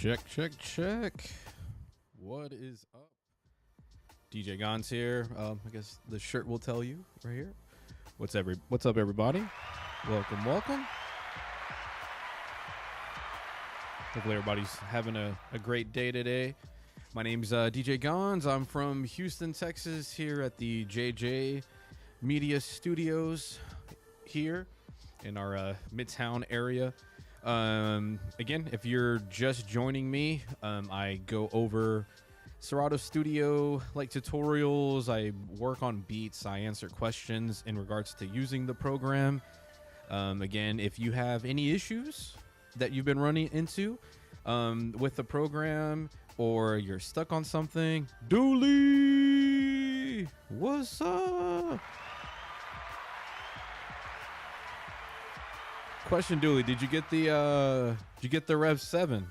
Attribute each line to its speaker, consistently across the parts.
Speaker 1: Check, check, check. What is up? DJ Gonz here. I guess the shirt will tell you right here. What's up, everybody? Welcome, welcome. Hopefully everybody's having a great day today. My name's DJ Gonz. I'm from Houston, Texas, here at the JJ Media Studios here in our Midtown area. Again, if you're just joining me, I go over Serato Studio like tutorials. I work on beats. I answer questions in regards to using the program. Again, if you have any issues that you've been running into with the program, or you're stuck on something, Dooley, what's up? Question, Dooley, did you get the Rev 7?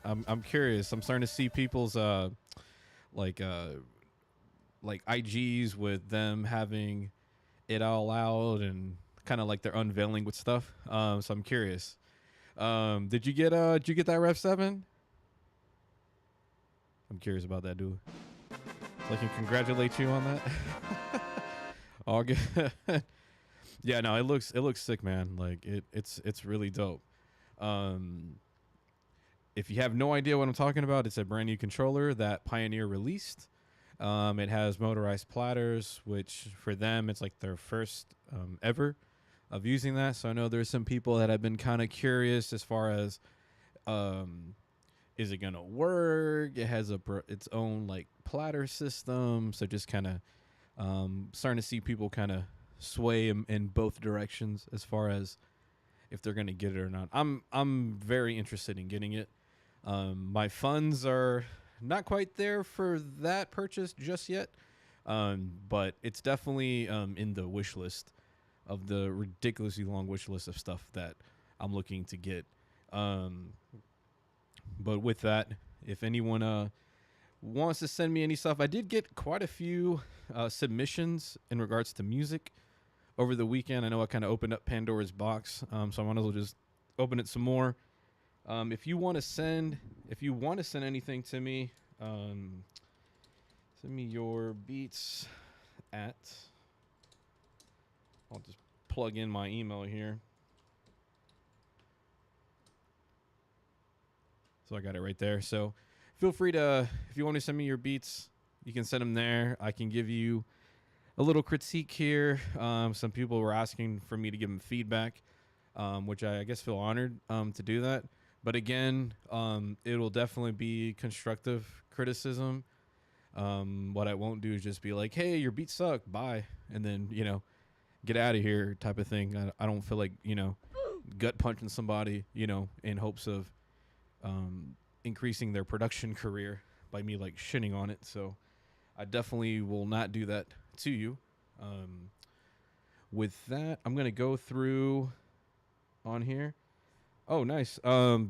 Speaker 1: I'm curious. I'm starting to see people's like IGs with them having it all out and kind of like they're unveiling with stuff. So I'm curious. Did you get that Rev 7? I'm curious about that, Dooley. So I can congratulate you on that. All good. Yeah, no, it looks sick, man. Like it's really dope. If you have no idea what I'm talking about, it's a brand new controller that Pioneer released. It has motorized platters, which for them it's like their first ever of using that. So I know there's some people that have been kind of curious as far as is it gonna work? It has its own like platter system, so just kind of starting to see people kind of sway in both directions as far as if they're going to get it or not. I'm very interested in getting it. My funds are not quite there for that purchase just yet, but it's definitely in the wish list of the ridiculously long wish list of stuff that I'm looking to get. But with that, if anyone wants to send me any stuff, I did get quite a few submissions in regards to music over the weekend. I know I kind of opened up Pandora's box, so I might as well just open it some more. If you want to send anything to me, send me your beats at. I'll just plug in my email here. So I got it right there. So feel free to, if you want to send me your beats, you can send them there. I can give you a little critique here. Some people were asking for me to give them feedback, which I guess feel honored to do that. But again, it'll definitely be constructive criticism. What I won't do is just be like, hey, your beats suck, bye, and then, get out of here type of thing. I don't feel like, gut punching somebody, in hopes of increasing their production career by me like shitting on it. So I definitely will not do that to you. With that, I'm gonna go through on here. Oh, nice.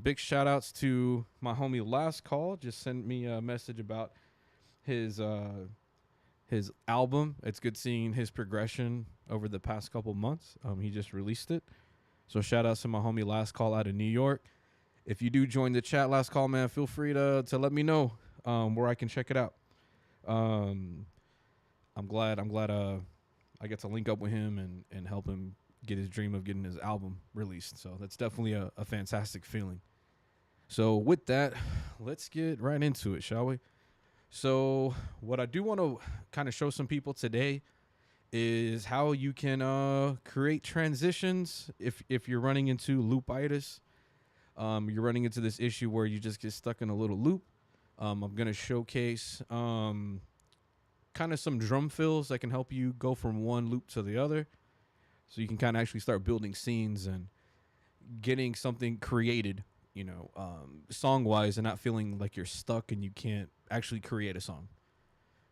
Speaker 1: Big shout outs to my homie Last Call. Just sent me a message about his album. It's good seeing his progression over the past couple months. He just released it. So shout outs to my homie Last Call out of New York. If you do join the chat, Last Call, man, feel free to let me know where I can check it out. I'm glad I get to link up with him and help him get his dream of getting his album released. So that's definitely a fantastic feeling. So with that, let's get right into it, shall we? So what I do want to kind of show some people today is how you can create transitions if you're running into loopitis. You're running into this issue where you just get stuck in a little loop. I'm going to showcase kind of some drum fills that can help you go from one loop to the other. So you can kind of actually start building scenes and getting something created, song-wise, and not feeling like you're stuck and you can't actually create a song.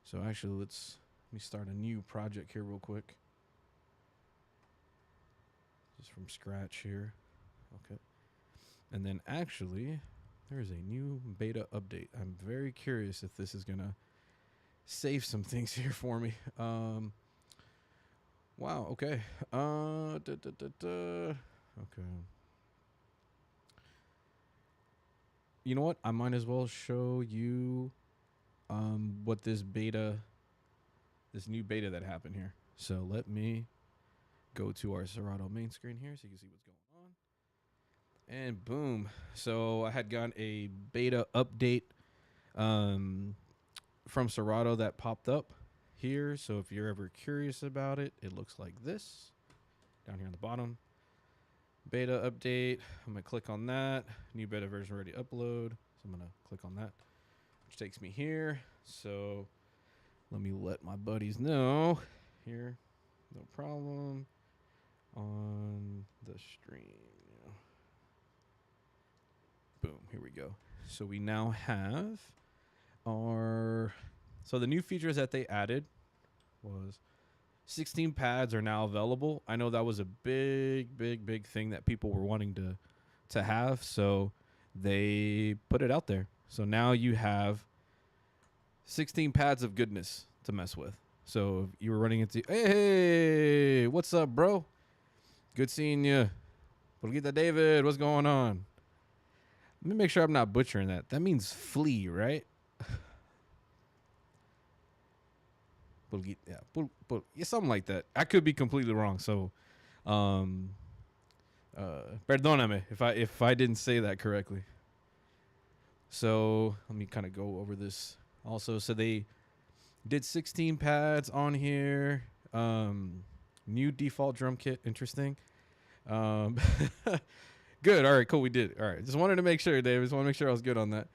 Speaker 1: So actually, let me start a new project here real quick. Just from scratch here. Okay. And then actually, there's a new beta update. I'm very curious if this is going to save some things here for me. Wow, okay. Okay. you know what? I might as well show you what this new beta that happened here. So let me go to our Serato main screen here so you can see what's going on. And boom. So I had gotten a beta update from Serato that popped up here. So if you're ever curious about it, it looks like this down here on the bottom. Beta update. I'm going to click on that. New beta version ready to upload. So I'm going to click on that, which takes me here. So let me let my buddies know here. No problem. On the stream. Yeah. Boom. Here we go. So we now have our... So the new features that they added was 16 pads are now available. I know that was a big thing that people were wanting to have. So they put it out there. So now you have 16 pads of goodness to mess with. So if you were running into, hey, what's up, bro? Good seeing you. Polguita David, what's going on? Let me make sure I'm not butchering that. That means flea, right? Yeah, something like that. I could be completely wrong. So, perdóname if I didn't say that correctly. So let me kind of go over this also. So they did 16 pads on here. New default drum kit. Interesting. Good. All right, cool. We did it. All right. Just wanted to make sure, Dave. Just want to make sure I was good on that.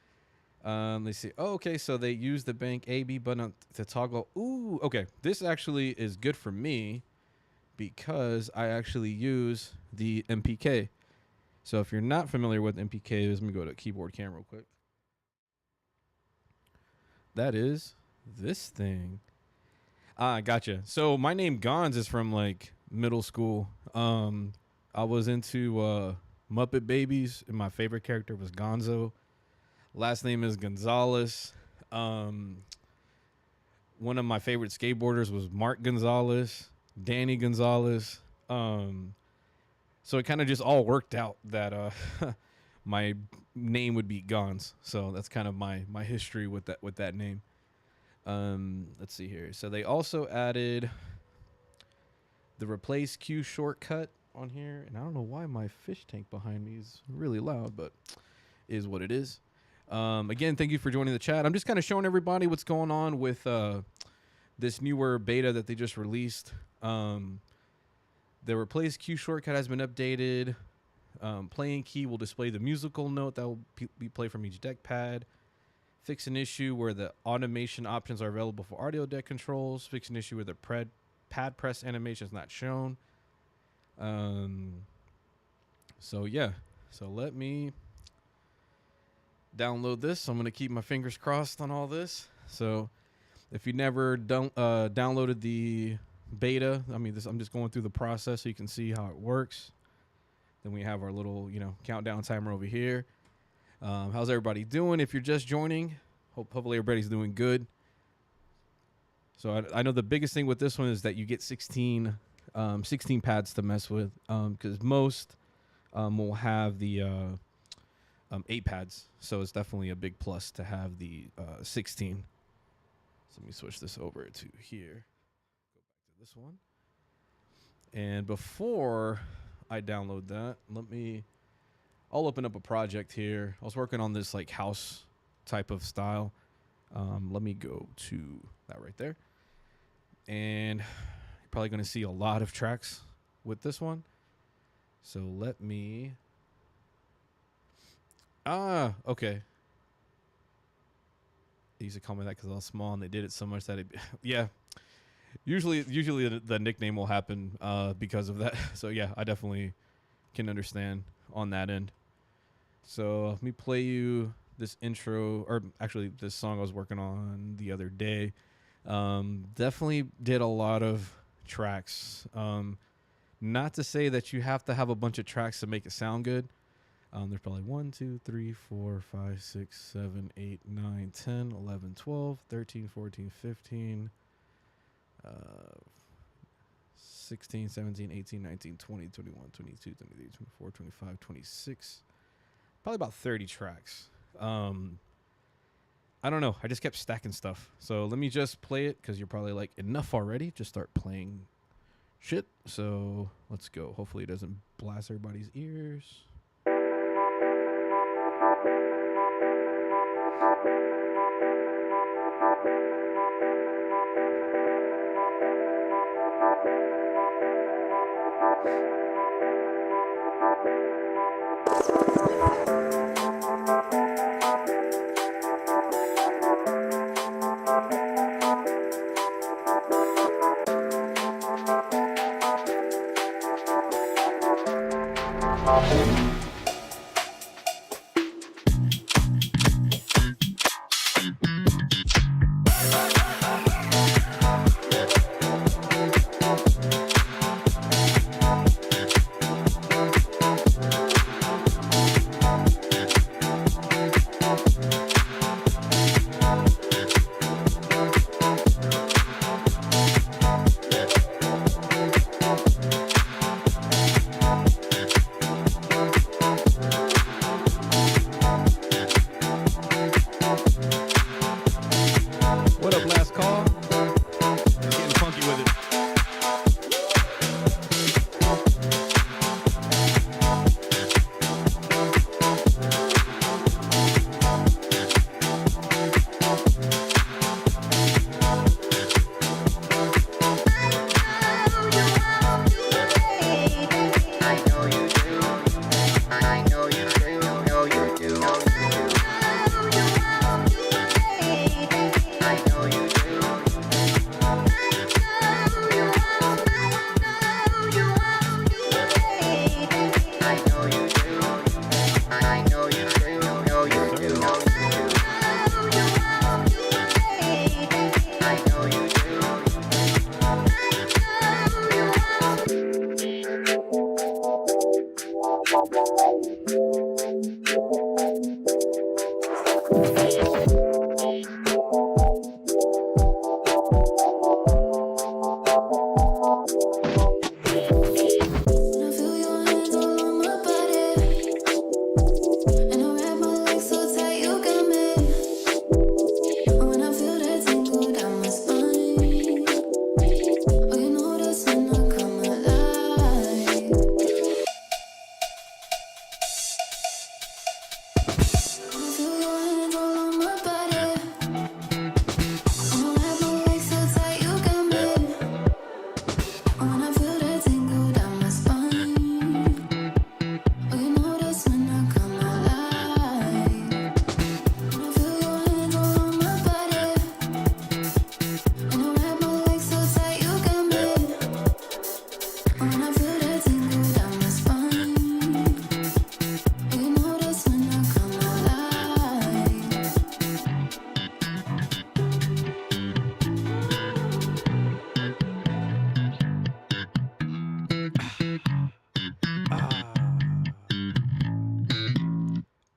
Speaker 1: Let's see. Oh, okay. So they use the bank A, B button to toggle. Ooh, okay. This actually is good for me because I actually use the MPK. So if you're not familiar with MPK, let me go to keyboard cam real quick. That is this thing. Gotcha. So my name Gonz is from like middle school. I was into Muppet Babies, and my favorite character was Gonzo. Last name is Gonzalez. One of my favorite skateboarders was Mark Gonzalez, Danny Gonzalez. So it kind of just all worked out that my name would be Gonz. So that's kind of my history with that name. Let's see here. So they also added the replace Q shortcut on here, and I don't know why my fish tank behind me is really loud, but is what it is. Again, thank you for joining the chat. I'm just kind of showing everybody what's going on with this newer beta that they just released. The replace Q shortcut has been updated. Playing key will display the musical note that will be played from each deck pad. Fix an issue where the automation options are available for audio deck controls. Fix an issue where the pad press animation is not shown. So yeah. So let me download this. I'm going to keep my fingers crossed on all this. So if you never downloaded the beta, I mean, I'm just going through the process so you can see how it works. Then we have our little, countdown timer over here. How's everybody doing? If you're just joining, hopefully everybody's doing good. So I know the biggest thing with this one is that you get 16 pads to mess with, because most will have the 8 pads. So it's definitely a big plus to have the 16. So let me switch this over to here. Go back to this one. And before I download that, I'll open up a project here. I was working on this like house type of style. Let me go to that right there. And you're probably going to see a lot of tracks with this one. So let me... okay. They used to call me that because I was small, and they did it so much that it... yeah. Usually the nickname will happen because of that. So yeah, I definitely can understand on that end. So let me play you this intro, or actually this song I was working on the other day. Definitely did a lot of tracks. Not to say that you have to have a bunch of tracks to make it sound good. There's probably 1, 2, 3, 4, 5, 6, 7, 8, 9, 10, 11, 12, 13, 14, 15, 16, 17, 18, 19, 20, 21, 22, 23, 24, 25, 26. Probably about 30 tracks Um, I don't know. I just kept stacking stuff. So let me just play it because you're probably like, enough already. Just start playing shit. So let's go. Hopefully it doesn't blast everybody's ears. What up, last call? Getting funky with it.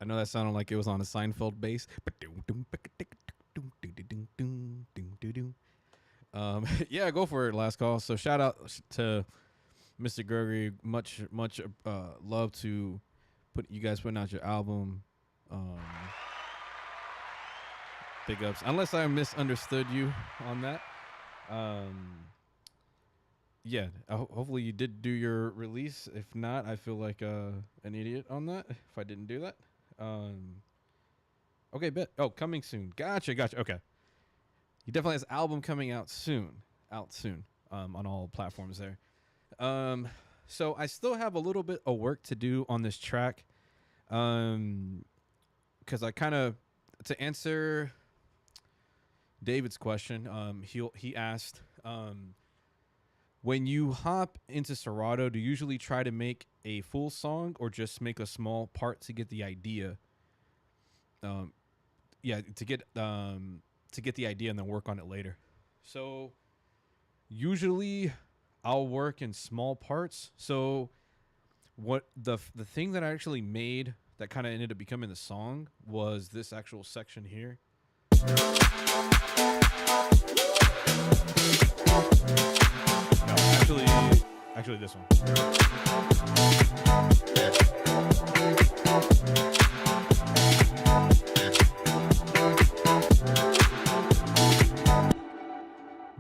Speaker 1: I know that sounded like it was on a Seinfeld bass. Yeah, go for it, last call. So shout out to Mr. Gregory. Much love to you guys putting out your album. Big ups. Unless I misunderstood you on that. Yeah, hopefully you did do your release. If not, I feel like an idiot on that if I didn't do that. Okay, bet. Oh, coming soon. Gotcha. Okay. He definitely has album coming out soon. On all platforms there. So I still have a little bit of work to do on this track. Because I kind of, to answer David's question, he asked, when you hop into Serato, do you usually try to make a full song or just make a small part to get the idea? To get the idea and then work on it later. So usually I'll work in small parts. So what the thing that I actually made that kind of ended up becoming the song was this actual section here. No, actually this one.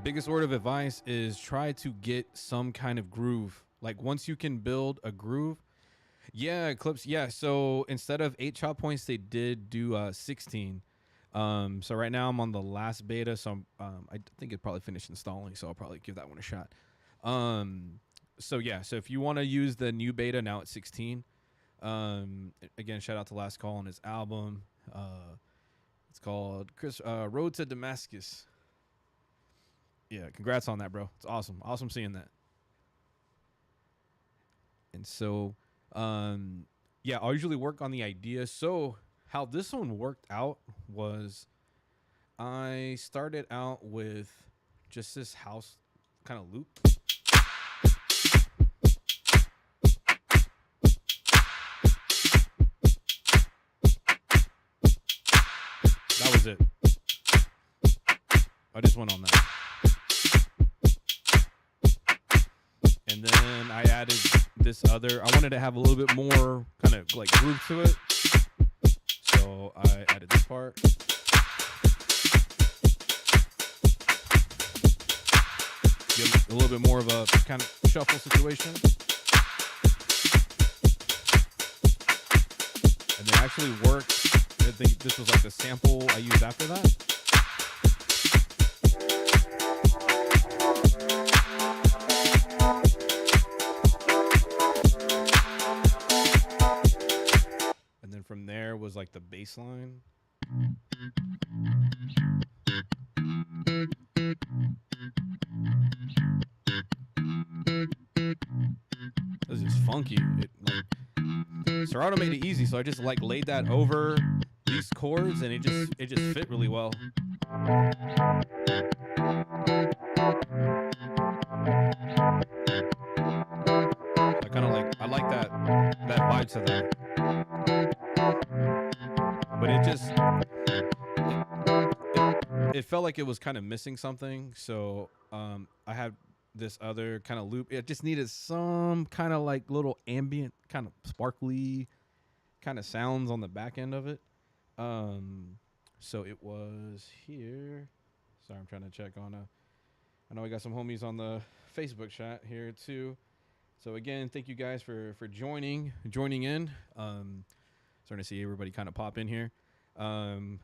Speaker 1: biggest word of advice is try to get some kind of groove. Like once you can build a groove, yeah, clips. Yeah, so instead of 8 chop points, they did do 16. So right now I'm on the last beta, so I think it probably finished installing, so I'll probably give that one a shot. So yeah, so if you want to use the new beta, now it's 16. Again, shout out to Last Call on his album. It's called Chris Road to Damascus. Yeah, congrats on that, bro. It's awesome. Awesome seeing that. And so, yeah, I'll usually work on the idea. So how this one worked out was I started out with just this house kind of loop. That was it. I just went on that. And then I added this other. I wanted to have a little bit more kind of like groove to it. So I added this part. Give a little bit more of a kind of shuffle situation. And they actually worked. I think this was like the sample I used after that. And then from there was like the bass line. This is funky. Serato made it easy, so I just like laid that over these chords, and it just fit really well. I like that vibe to that. But it felt like it was kind of missing something. So I had this other kind of loop. It just needed some kind of like little ambient, kind of sparkly kind of sounds on the back end of it. So it was here. Sorry, I'm trying to check on I know I got some homies on the Facebook chat here too. So again, thank you guys for joining in. Starting to see everybody kind of pop in here. I'll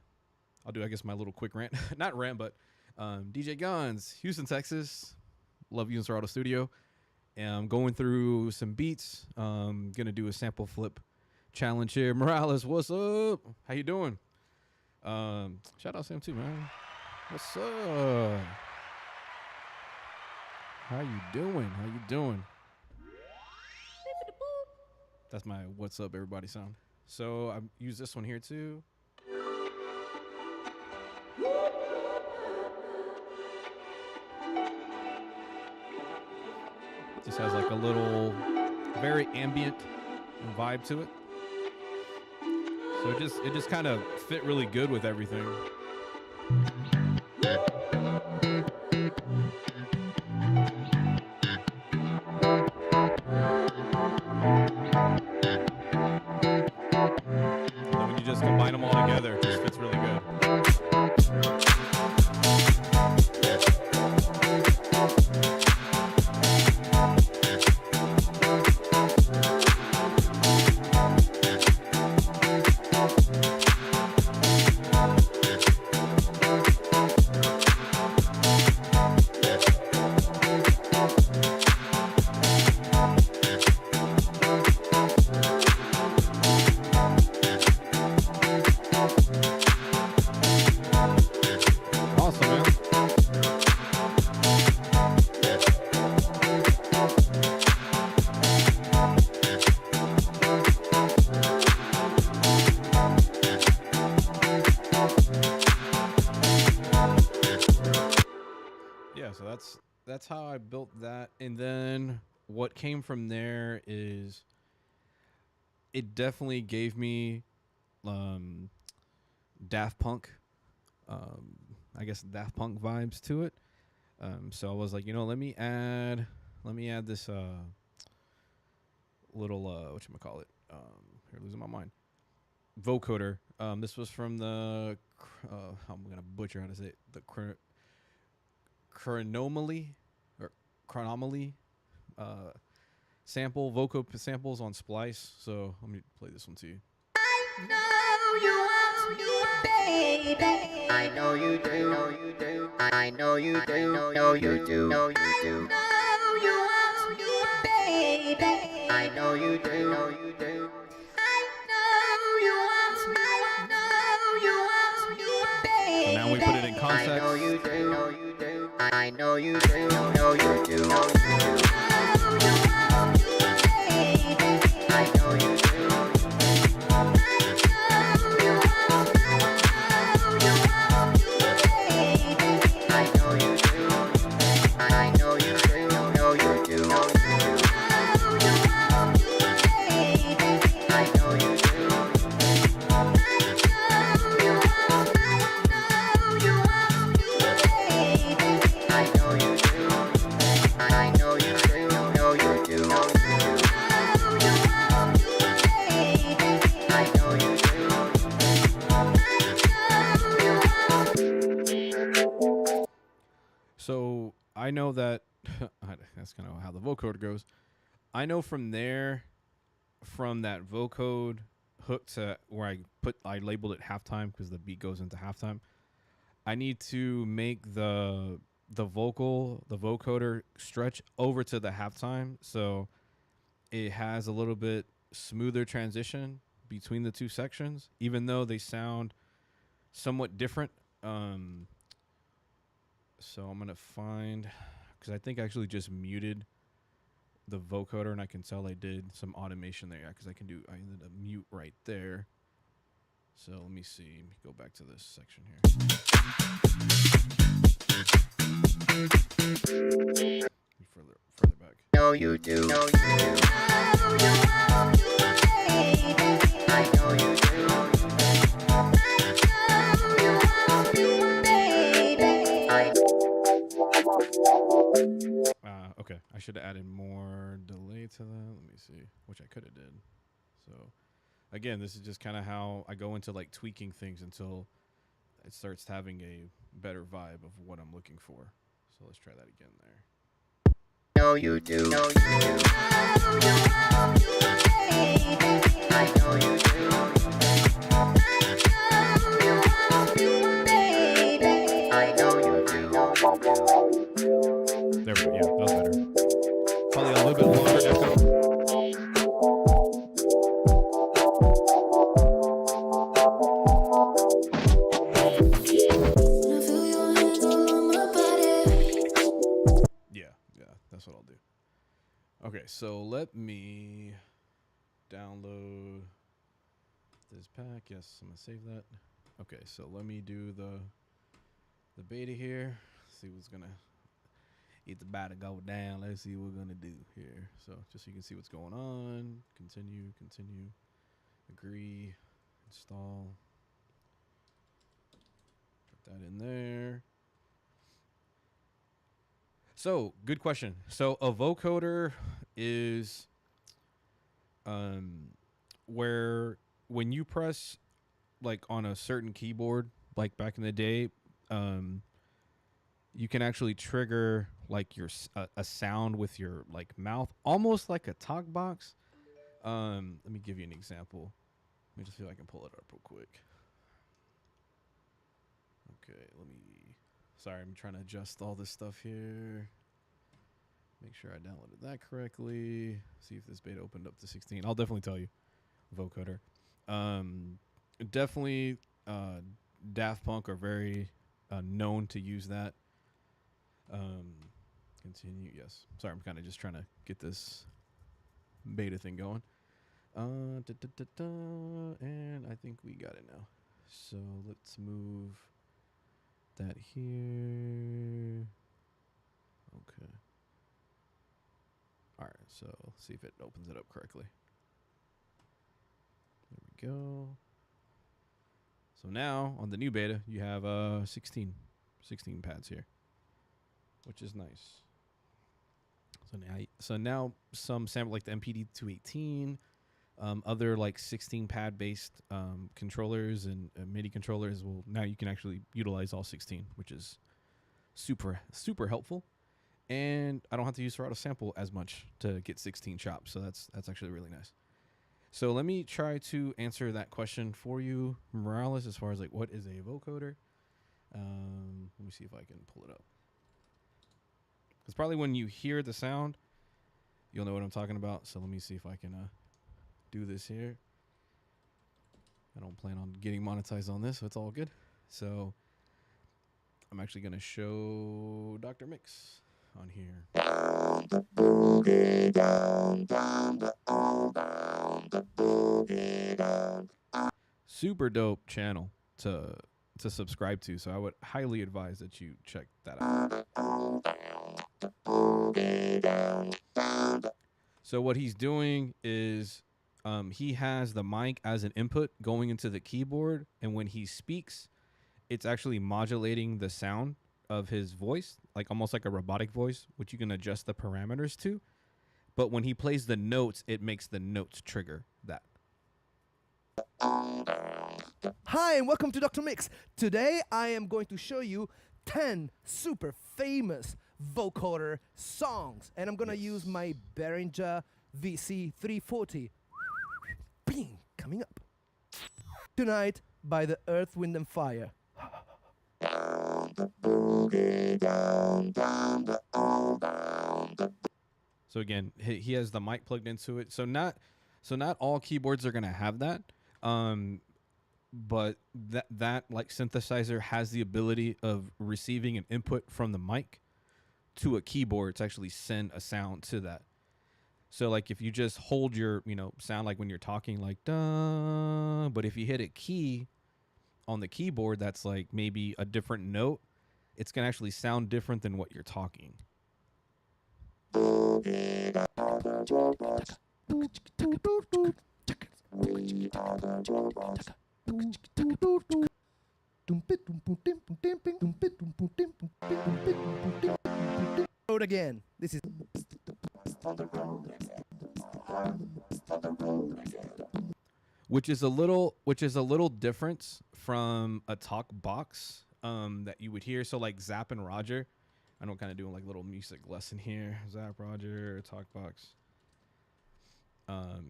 Speaker 1: do, I guess, my little quick rant. Not rant, but DJ Gonz, Houston, Texas. Love you in Serato Studio. And I'm going through some beats. Gonna do a sample flip challenge here. Morales, what's up? How you doing? Shout out Sam too, man. What's up? How you doing? That's my what's up everybody sound. So I use this one here too. Just has like a little very ambient vibe to it. So it just kind of fit really good with everything. And then when you just combine them all together, it just fits really good. So that's how I built that. And then what came from there is it definitely gave me Daft Punk, I guess Daft Punk vibes to it. So I was like, let me add this little whatchamacallit, here, losing my mind, vocoder. This was from the I'm gonna butcher how to say it, the chronomaly or chronomaly sample vocal samples on Splice. So let me play this one to you.
Speaker 2: I know you want me, baby. I know you do. I know you do. Know you do. Know you do. I know you want me, baby. I know you do. Know you do. I know you want me. I know you want me, baby.
Speaker 1: So now we put it in context.
Speaker 2: I know you do. Know you do. I know you do. Know you do. Know you do. I know you do.
Speaker 1: So I know that that's kind of how the vocoder goes. I know from there, from that vocode hook to where I labeled it halftime because the beat goes into halftime. I need to make the vocoder stretch over to the halftime so it has a little bit smoother transition between the two sections, even though they sound somewhat different. So I'm gonna find, because I think I actually just muted the vocoder, and I can tell I did some automation there. Because I did a mute right there. So let me see. Let me go back to this section here. Further back.
Speaker 2: No, you do. No, you do. I know you do.
Speaker 1: Okay, I should have added more delay to that. Let me see, which I could have did. So, again, this is just kind of how I go into like tweaking things until it starts having a better vibe of what I'm looking for. So let's try that again there.
Speaker 2: No, you do. No, you do. I know you do. I know you do.
Speaker 1: There we go. Yeah, that was better. Probably a little bit longer echo. Yeah, that's what I'll do. Okay, so let me download this pack. Yes, I'm gonna save that. Okay, so let me do the beta here. See what's gonna. It's about to go down. Let's see what we're gonna do here. So just so you can see what's going on. Continue. Agree. Install. Put that in there. So, good question. So, a vocoder is where when you press like on a certain keyboard, like back in the day, you can actually trigger like your a sound with your like mouth, almost like a talk box. Let me give you an example. Let me just see if I can pull it up real quick. Okay, sorry, I'm trying to adjust all this stuff here. Make sure I downloaded that correctly. See if this beta opened up to 16. I'll definitely tell you, vocoder. Definitely, Daft Punk are very known to use that. Continue. Yes. Sorry, I'm kind of just trying to get this beta thing going. And I think we got it now. So let's move that here. Okay. All right. So let's see if it opens it up correctly. There we go. So now on the new beta, you have 16 pads here, which is nice. So now some sample like the MPD 218, other like 16 pad based controllers and MIDI controllers will now you can actually utilize all 16, which is super helpful. And I don't have to use Serato sample as much to get 16 chops. So that's actually really nice. So let me try to answer that question for you, Morales, as far as like what is a vocoder. Let me see if I can pull it up. Because probably when you hear the sound, you'll know what I'm talking about. So let me see if I can do this here. I don't plan on getting monetized on this, so it's all good. So I'm actually going to show Dr. Mix on here.
Speaker 2: Down the boogie down, the boogie down.
Speaker 1: Super dope channel to subscribe to. So I would highly advise that you check that out. So what he's doing is he has the mic as an input going into the keyboard, and when he speaks, it's actually modulating the sound of his voice, like almost like a robotic voice, which you can adjust the parameters to. But when he plays the notes, it makes the notes trigger that.
Speaker 3: Hi, and welcome to Dr. Mix. Today, I am going to show you 10 super famous vocoder songs. And I'm going to use my Behringer VC340. Bing, coming up. Tonight, by the Earth, Wind and Fire.
Speaker 2: Down the boogie down,
Speaker 1: So again, he has the mic plugged into it. So not all keyboards are going to have that. But that like synthesizer has the ability of receiving an input from the mic to a keyboard to actually send a sound to that. So like if you just hold your, sound like when you're talking like duh, but if you hit a key on the keyboard that's like maybe a different note, it's going to actually sound different than what you're talking.
Speaker 3: Road again. This is
Speaker 1: which is a little different from a talk box that you would hear. So like Zap and Roger, I know, kind of doing like little music lesson here. Zap, Roger, talk box.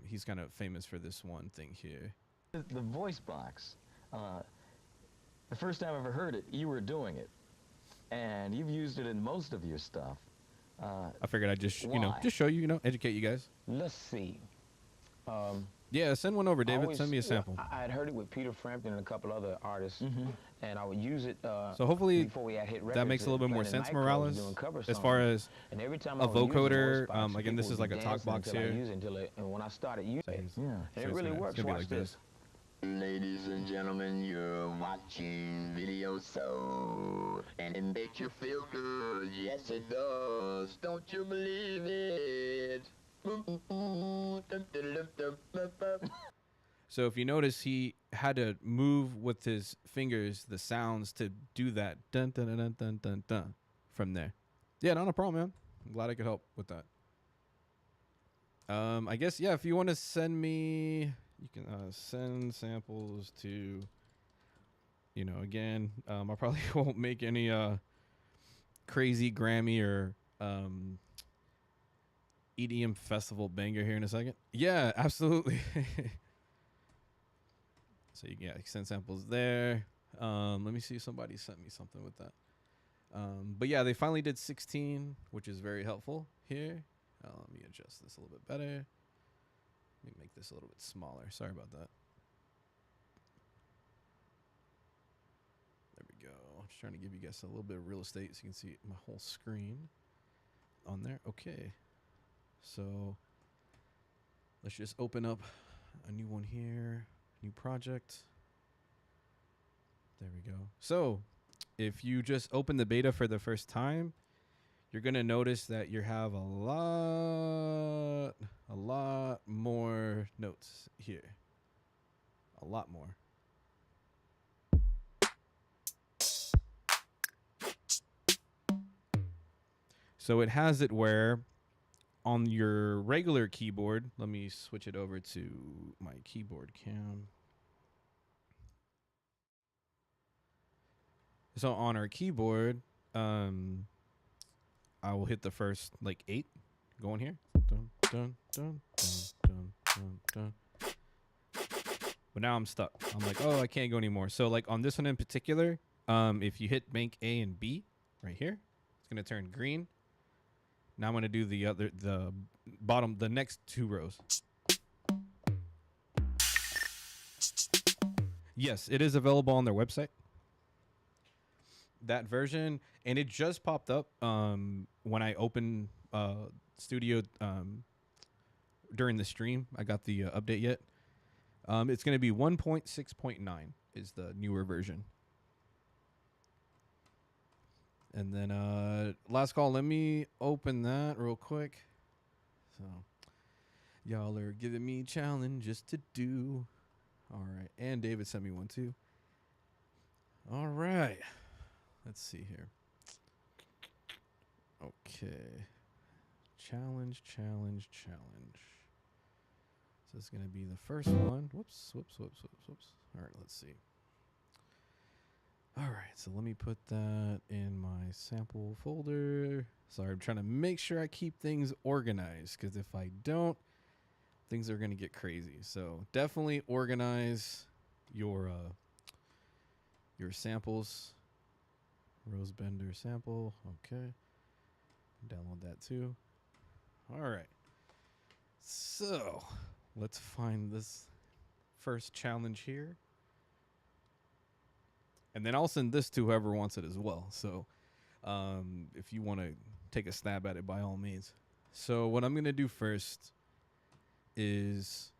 Speaker 1: He's kind of famous for this one thing here.
Speaker 4: The voice box, the first time I ever heard it, you were doing it, and you've used it in most of your stuff.
Speaker 1: I figured I'd just
Speaker 4: why?
Speaker 1: just show you, educate you guys.
Speaker 4: Let's see.
Speaker 1: Yeah, send one over, David. Send me a sample.
Speaker 5: I had heard it with Peter Frampton and a couple other artists, and I would use it.
Speaker 1: So hopefully
Speaker 5: before we had hit records,
Speaker 1: that makes a little bit more
Speaker 5: playing in
Speaker 1: sense,
Speaker 5: nightclubs
Speaker 1: Morales,
Speaker 5: doing cover
Speaker 1: as
Speaker 5: songs.
Speaker 1: far as
Speaker 5: And every time
Speaker 1: a
Speaker 5: I would use the
Speaker 1: vocoder,
Speaker 5: voice box,
Speaker 1: again, this
Speaker 5: people
Speaker 1: is
Speaker 5: would
Speaker 1: like a
Speaker 5: be
Speaker 1: talk
Speaker 5: dancing
Speaker 1: box
Speaker 5: until I
Speaker 1: here.
Speaker 5: use it until and when I started using it,
Speaker 4: Yeah.
Speaker 5: and it really works.
Speaker 1: It's gonna be
Speaker 5: Watch
Speaker 1: like
Speaker 5: this.
Speaker 2: Ladies and gentlemen, you're watching Video Soul, and it makes you feel good. Yes, it does. Don't you believe it?
Speaker 1: So if you notice, he had to move with his fingers the sounds to do that dun dun dun dun dun dun, dun from there. Yeah, not a problem, man. I'm glad I could help with that. I guess, yeah, if you want to send me, you can send samples to, again, I probably won't make any crazy Grammy or EDM festival banger here in a second. Yeah, absolutely. So you can send samples there. Let me see if somebody sent me something with that. But yeah, they finally did 16, which is very helpful here. Let me adjust this a little bit better. Let me make this a little bit smaller. Sorry about that. There we go. I'm just trying to give you guys a little bit of real estate so you can see my whole screen on there. Okay. So let's just open up a new one here. New project. There we go. So if you just open the beta for the first time, you're going to notice that you have a lot more notes here. A lot more. So it has it where on your regular keyboard, let me switch it over to my keyboard cam. So on our keyboard, I will hit the first like 8 going here. Dun, dun, dun, dun, dun, dun, dun. But now I'm stuck. I'm like, oh, I can't go anymore. So like on this one in particular, if you hit bank A and B right here, it's gonna turn green. Now I'm gonna do the bottom, the next 2 rows. Yes, it is available on their website. That version, and it just popped up when I opened Studio during the stream. I got the update yet. It's going to be 1.6.9 is the newer version. And then last call, let me open that real quick. So y'all are giving me challenges to do. All right. And David sent me one too. All right. Let's see here. Okay. Challenge. So it's going to be the first one. Whoops. All right, let's see. All right, so let me put that in my sample folder. Sorry, I'm trying to make sure I keep things organized, because if I don't, things are going to get crazy. So definitely organize your samples. Rose Bender sample. Okay. Download that too. All right. So let's find this first challenge here. And then I'll send this to whoever wants it as well. So if you want to take a stab at it, by all means. So what I'm going to do first is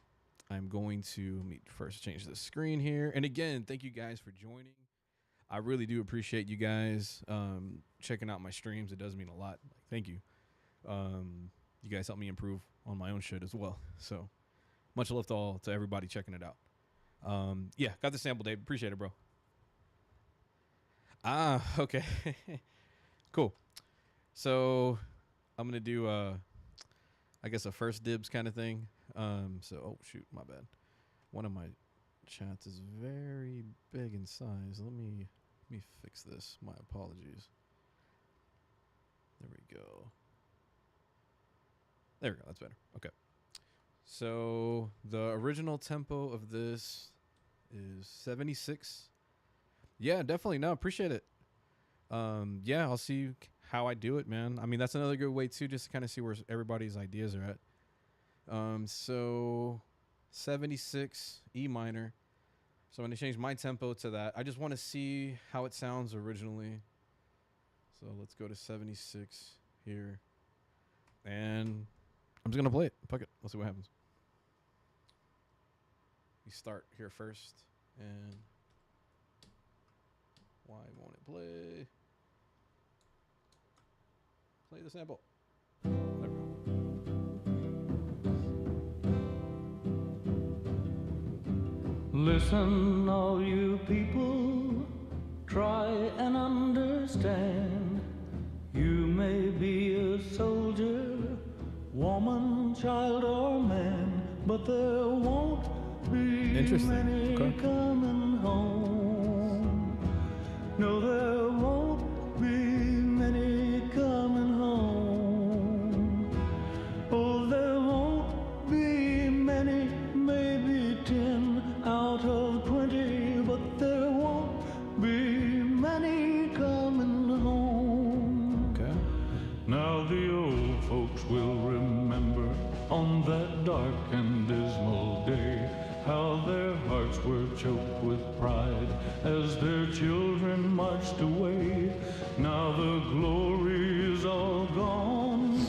Speaker 1: I'm going to let me first change the screen here. And again, thank you guys for joining. I really do appreciate you guys checking out my streams. It does mean a lot. Thank you. You guys help me improve on my own shit as well. So much love to everybody checking it out. Yeah, got the sample, Dave. Appreciate it, bro. Okay. Cool. So I'm going to do, I guess, a first dibs kind of thing. Oh, shoot, my bad. One of my chats is very big in size. Let me fix this. My apologies. There we go. There we go. That's better. Okay. So the original tempo of this is 76. Yeah, definitely. No, appreciate it. Yeah, I'll see how I do it, man. I mean, that's another good way too, just to kind of see where everybody's ideas are at. So 76 E minor. So I'm going to change my tempo to that. I just want to see how it sounds originally. So let's go to 76 here. And I'm just going to play it. Fuck it. Let's see what happens. We start here first. And why won't it play? Play the sample. There we go.
Speaker 6: Listen, all you people, try and understand. You may be a soldier, woman, child, or man, but there won't be many coming home. No, there won't be many coming home. Oh, there won't be many, maybe 10 out of 20, but there won't be many coming home.
Speaker 1: Okay.
Speaker 6: Now the old folks will remember on that dark and dismal day how their hearts were choked with pride as their children marched away. Now the glory is all gone,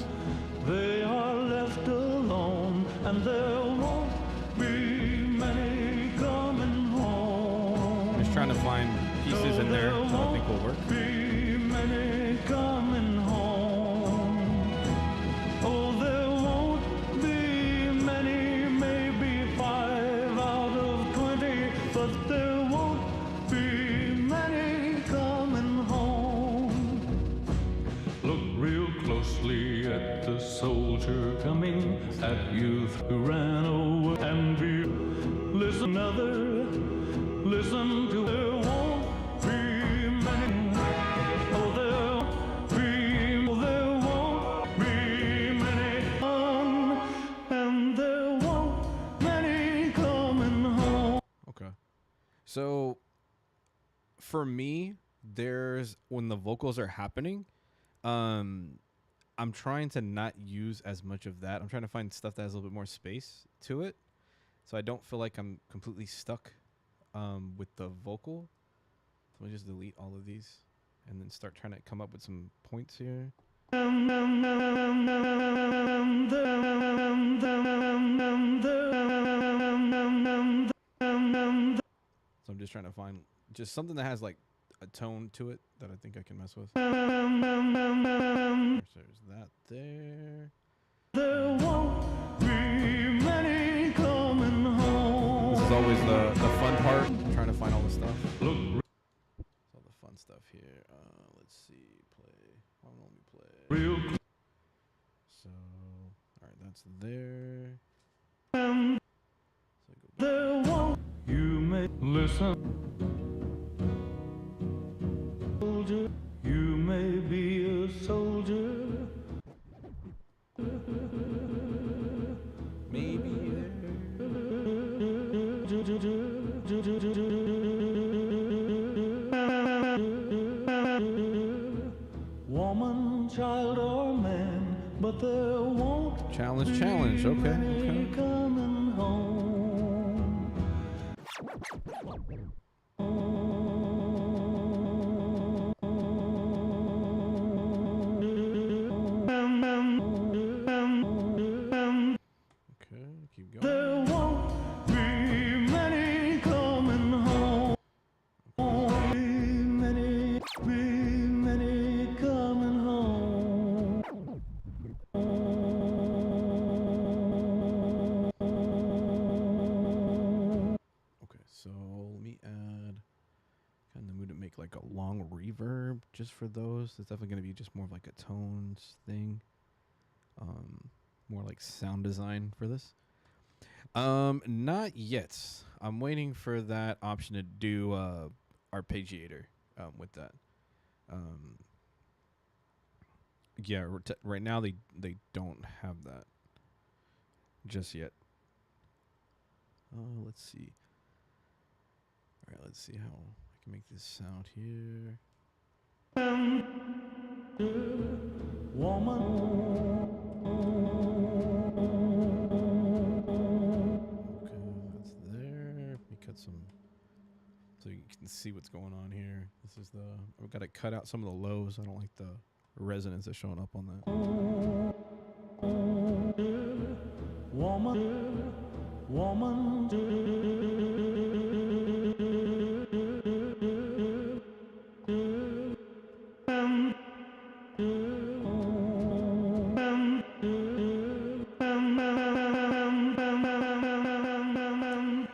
Speaker 6: they are left alone, and there won't be many coming home.
Speaker 1: Just trying to find pieces in there that I think will work.
Speaker 6: Be many coming home. Oh, there won't be many, maybe 5 out of 20, but there won't be many coming home. Look real closely at the soldier coming at youth who ran away, and be listen to there won't be many. Oh, there
Speaker 1: So for me, there's when the vocals are happening, I'm trying to not use as much of that. I'm trying to find stuff that has a little bit more space to it, so I don't feel like I'm completely stuck with the vocal. So let me just delete all of these and then start trying to come up with some points here. So I'm just trying to find just something that has like a tone to it that I think I can mess with. There's that there.
Speaker 6: There won't be many coming home.
Speaker 1: This is always the fun part, trying to find all the stuff.
Speaker 6: Look,
Speaker 1: All the fun stuff here. Let's see. Play. Why won't we play?
Speaker 6: real
Speaker 1: So, all right, that's there.
Speaker 6: close.
Speaker 1: So I go back.
Speaker 6: There won't. You may listen. Soldier, you may be a soldier.
Speaker 1: Maybe
Speaker 6: Woman, child, or man, but there won't
Speaker 1: challenge. Okay.
Speaker 6: be coming home.
Speaker 1: Okay, keep going.
Speaker 6: There won't be many coming home. Be many coming home.
Speaker 1: Okay, so let me add kind of in the mood to make like a long reverb just for those. It's definitely going to be just more of like a tones thing. More like sound design for this. Not yet. I'm waiting for that option to do arpeggiator with that. Yeah, right now they don't have that just yet. Let's see. All right, let's see how I can make this sound here.
Speaker 6: Woman.
Speaker 1: Okay, that's there. Let me cut some so you can see what's going on here. This is I've got to cut out some of the lows. I don't like the resonance that's showing up on that.
Speaker 6: Woman.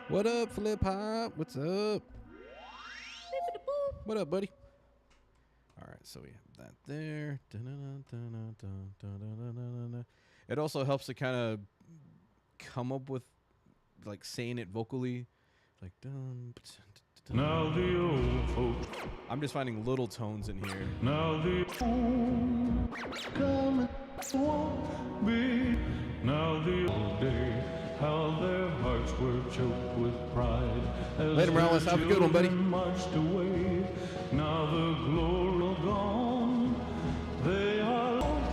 Speaker 1: What up, Flip Hop? What's up? What up, buddy? All right, so we have that there. It also helps to kind of come up with like saying it vocally, like
Speaker 6: Now the old folks.
Speaker 1: I'm just finding little tones in here.
Speaker 6: Now the home coming won't be. Now the old day, how their hearts were choked with pride. As
Speaker 1: Later, Morales. Have a good one, buddy.
Speaker 6: children marched away. Now the glory gone. They are won't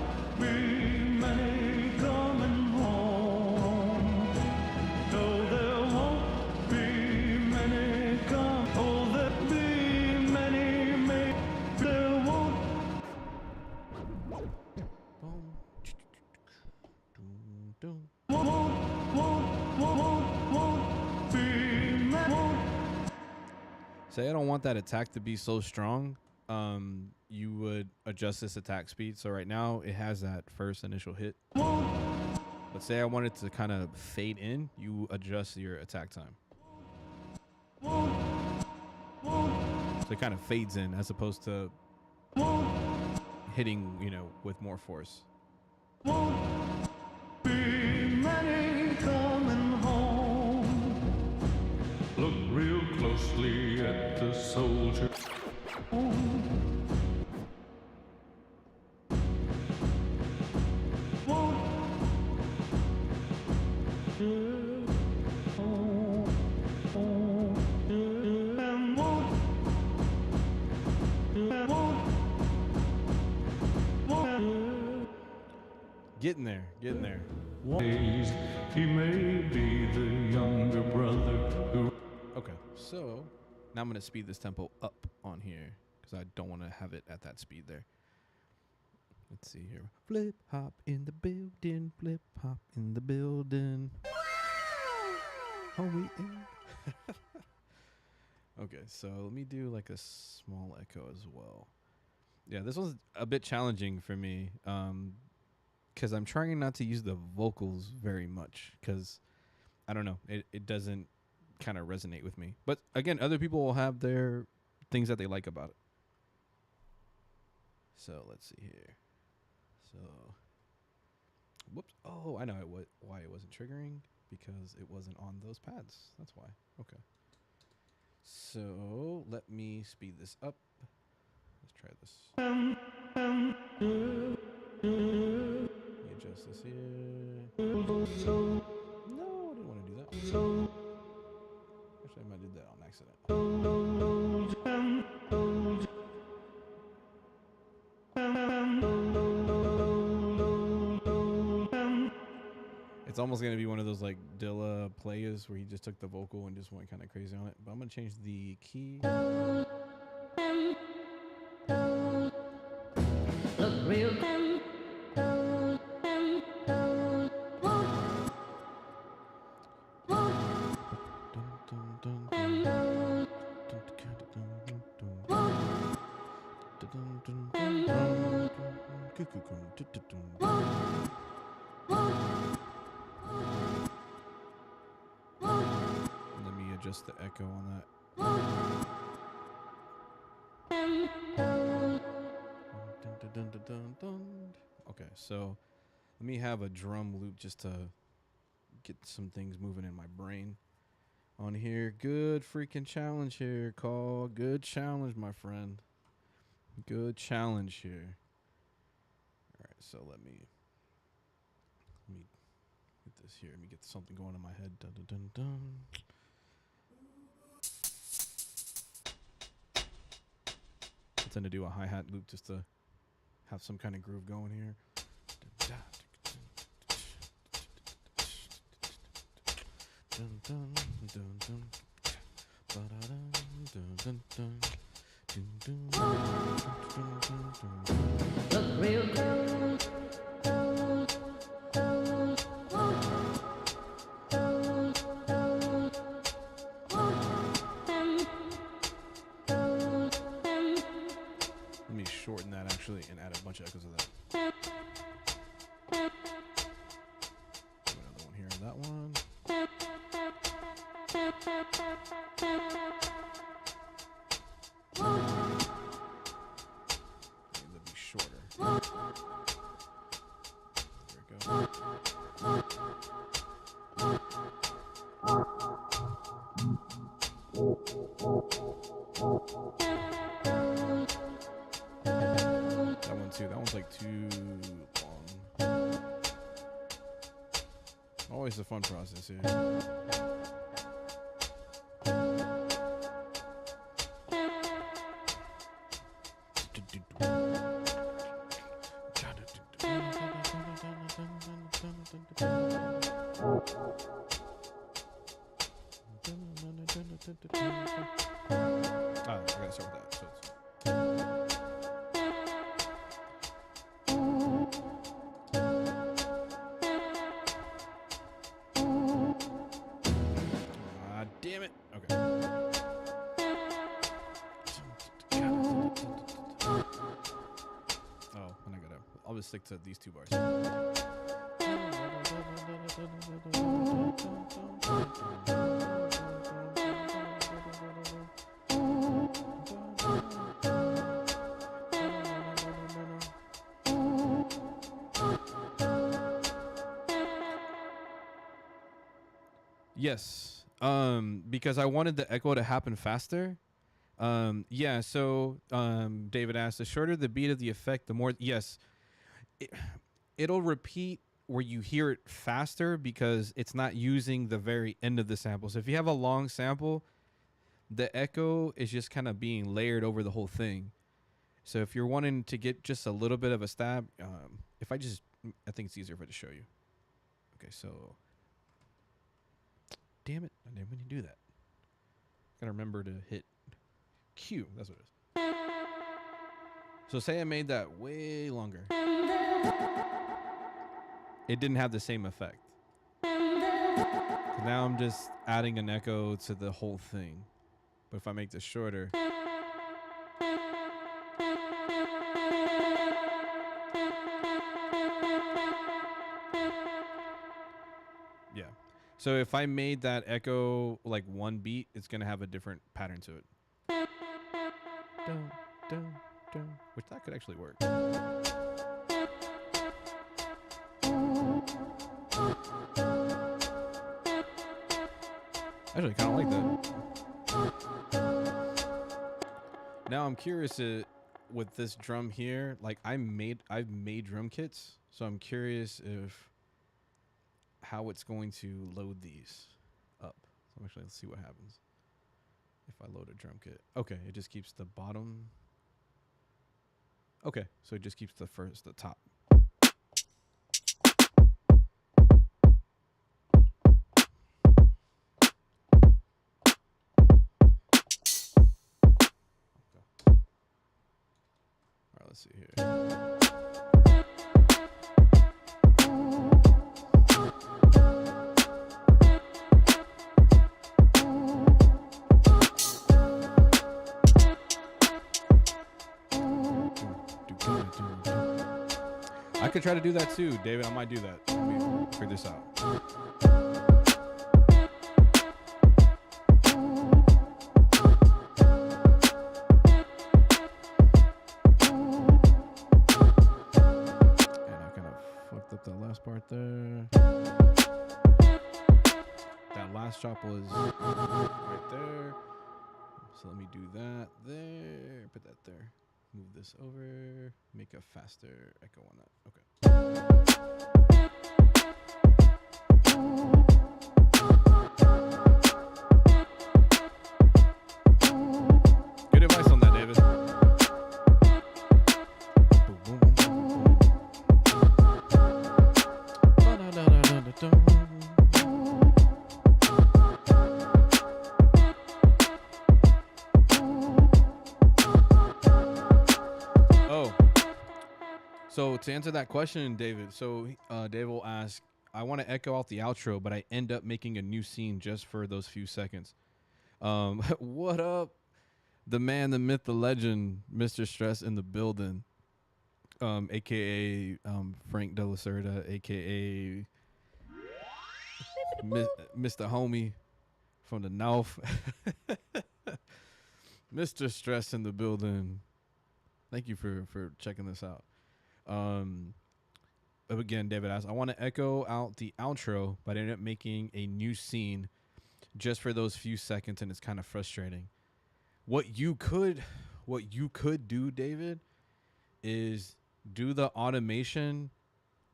Speaker 6: be many coming home. No, there won't be many come. Oh, there'll be many, there won't.
Speaker 1: Say I don't want that attack to be so strong. You would adjust this attack speed. So right now it has that first initial hit. But say I want it to kind of fade in, you adjust your attack time. So it kind of fades in as opposed to hitting, with more force.
Speaker 6: Be many coming home. Look real closely at the soldier.
Speaker 1: Getting there, getting there.
Speaker 6: Ways he may be the younger brother who.
Speaker 1: Okay, so now I'm gonna speed this tempo up on here because I don't want to have it at that speed there. Let's see here. Flip hop in the building, flip hop in the building. Homie in. Okay, so let me do like a small echo as well. Yeah, this one's a bit challenging for me because I'm trying not to use the vocals very much because I don't know, it doesn't kind of resonate with me. But again, other people will have their things that they like about it. So let's see here. So, whoops. Oh, I know why it wasn't triggering because it wasn't on those pads. That's why. Okay. So let me speed this up. Let's try this. Let me adjust this here. No, I didn't want to do that. Actually, I might do that on accident. It's almost going to be one of those like Dilla players where he just took the vocal and just went kind of crazy on it. But I'm going to change the key.
Speaker 2: Look real
Speaker 1: Let me adjust the echo on that. Okay, so let me have a drum loop just to get some things moving in my brain on here. Good freaking challenge here, Call. Good challenge, my friend. Good challenge here. All right, so let me get this here. Let me get something going in my head. Dun, dun, dun, dun. I tend to do a hi-hat loop just to have some kind of groove going here.
Speaker 2: Look real cool.
Speaker 1: Let me shorten that actually and add a bunch of echoes of that. Do another one here on that one. Maybe that'd be shorter. There we go. That one too. That one's like too long. Always a fun process here. I gotta start with that. So it's damn it. Okay. Oh, and I'll just stick to these two bars. Yes. Because I wanted the echo to happen faster. Yeah, so David asked, the shorter the beat of the effect, the more, yes, it'll repeat where you hear it faster because it's not using the very end of the sample. So if you have a long sample, the echo is just kind of being layered over the whole thing. So if you're wanting to get just a little bit of a stab, if I just I think it's easier if I just show you. Okay, so. Damn it! I didn't mean to do that. Gotta remember to hit Q. That's what it is. So say I made that way longer. It didn't have the same effect. Now I'm just adding an echo to the whole thing. But if I make this shorter. Yeah. So if I made that echo like one beat, it's going to have a different pattern to it. Dun, dun, dun, which that could actually work. Actually, kind of like that. Now I'm curious with this drum here. Like I've made drum kits, so I'm curious if how it's going to load these up. So actually, let's see what happens if I load a drum kit. Okay, it just keeps the bottom. Okay, so it just keeps the top. Let's see here. I could try to do that too, David. I might do that. Let me figure this out. Part there. That last chop was right there. So let me do that there. Put that there. Move this over. Make a faster echo on that. Okay. Good advice on that, David. So to answer that question, David, David will ask, I want to echo out the outro, but I end up making a new scene just for those few seconds. What up? The man, the myth, the legend, Mr. Stress in the building, a.k.a. Frank De La Cerda, a.k.a. Mr. Homie from the North. Mr. Stress in the building. Thank you for checking this out. Again, David asked, I want to echo out the outro, but I ended up making a new scene just for those few seconds, and it's kind of frustrating. What you could do, David, is do the automation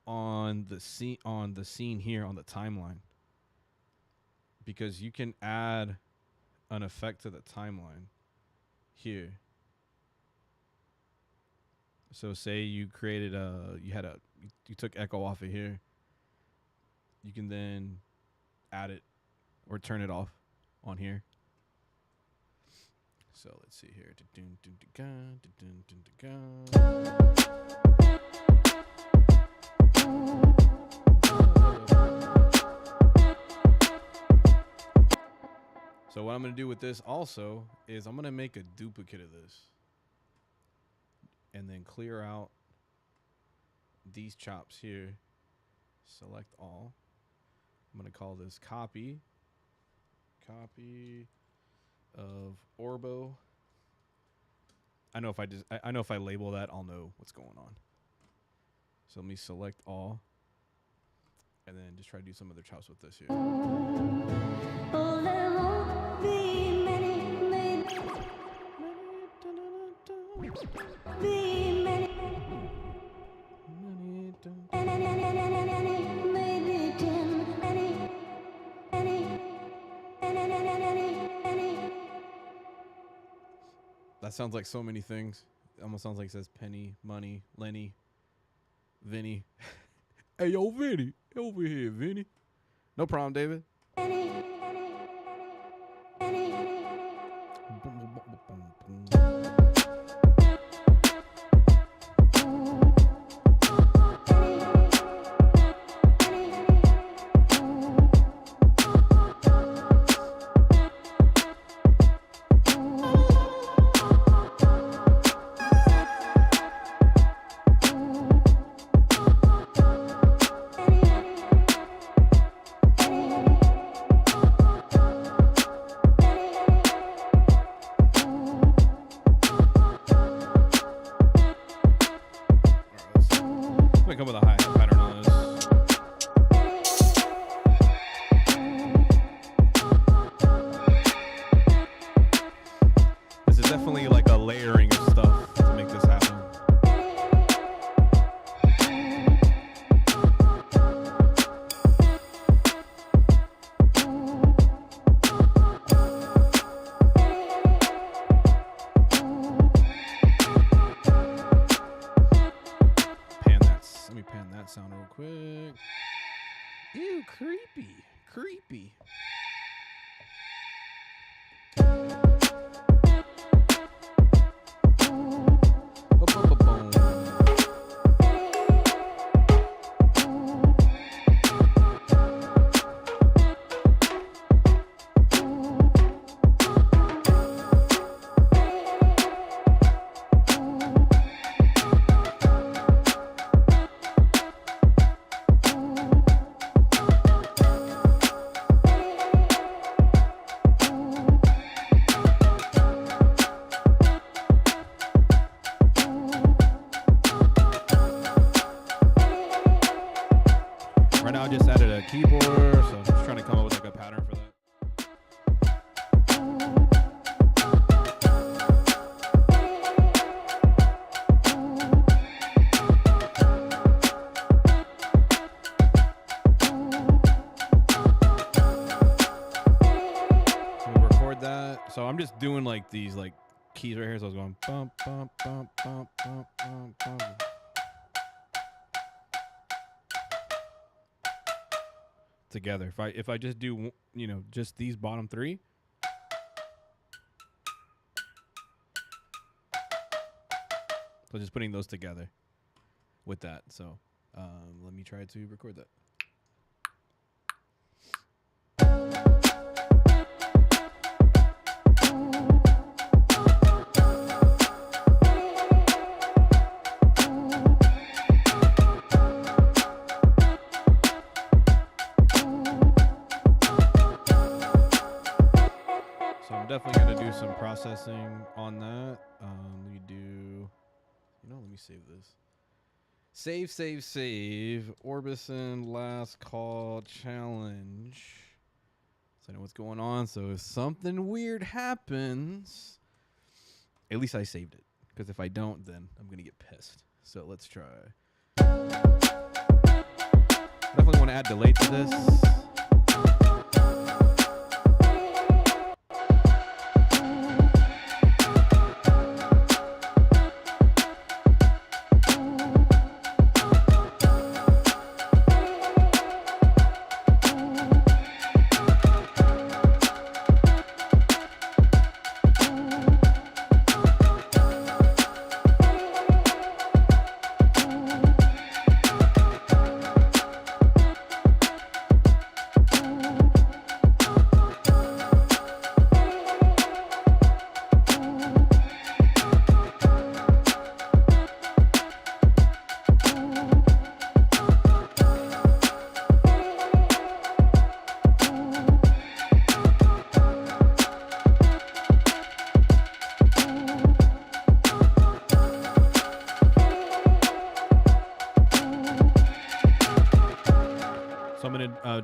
Speaker 1: on the scene here on the timeline, because you can add an effect to the timeline here. So say you created you took echo off of here. You can then add it or turn it off on here. So let's see here. So what I'm going to do with this also is I'm going to make a duplicate of this. And then clear out these chops here. Select all. I'm going to call this copy of Orbo. I know if I label that, I'll know what's going on. So let me select all. And then just try to do some other chops with this here.
Speaker 2: Oh, there won't be many. Be many. Maybe 10.
Speaker 1: That sounds like so many things. It almost sounds like it says Penny, Money, Lenny, Vinny. Hey, yo, Vinny. Over here, Vinny. No problem, David. Come with a hi-hat pattern on this. This is definitely like a layering of stuff to make this happen. Let me pan that sound real quick. Ew, creepy. Creepy. Ba-ba-ba-boom. Right now I just added a keyboard, so I'm just trying to come up with like a pattern for that. We'll record that. So I'm just doing like these like keys right here. So I was going bump, bump, bump, bump, bump, bump, bump. Together. If I just do, you know, just these bottom three, so just putting those together with that. So let me try to record that. Definitely going to do some processing on that. Let me do, let me save this. Save. Orbison last call challenge. So I know what's going on. So if something weird happens, at least I saved it. Because if I don't, then I'm going to get pissed. So let's try. Definitely want to add delay to this.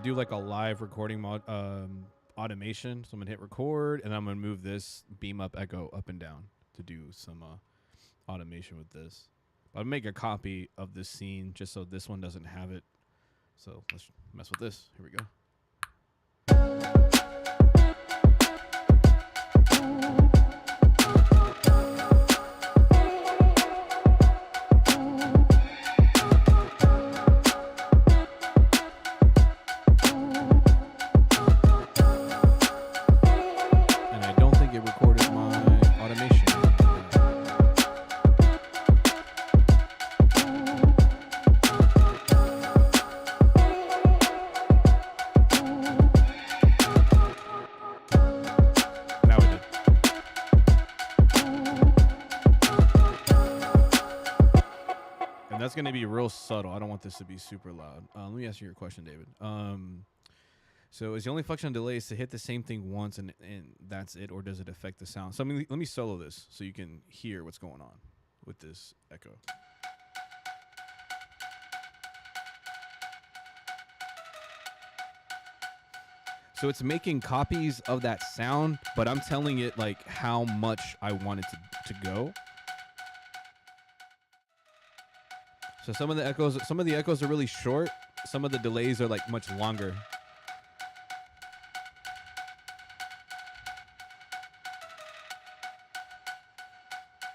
Speaker 1: Do like a live recording automation. So I'm gonna hit record and I'm gonna move this beam up echo up and down to do some automation with this. I'll make a copy of this scene just so this one doesn't have it. So let's mess with this. Here we go. And that's going to be real subtle. I don't want this to be super loud. Let me ask you your question, David. So is the only function on delay is to hit the same thing once and that's it, or does it affect the sound? So let me solo this so you can hear what's going on with this echo. So it's making copies of that sound, but I'm telling it like how much I want it to go. So some of the echoes are really short. Some of the delays are like much longer.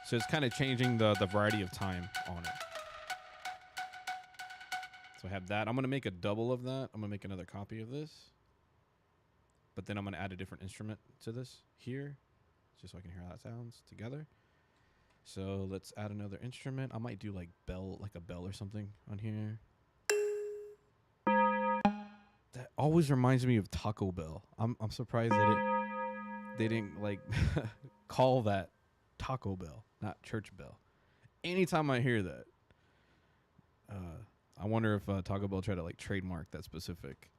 Speaker 1: So it's kind of changing the variety of time on it. So I have that. I'm going to make a double of that. I'm going to make another copy of this. But then I'm going to add a different instrument to this here, just so I can hear how that sounds together. So let's add another instrument. I might do like a bell or something on here. That always reminds me of Taco Bell. I'm surprised that they didn't like call that Taco Bell, not church bell. Anytime I hear that, I wonder if Taco Bell tried to like trademark that specific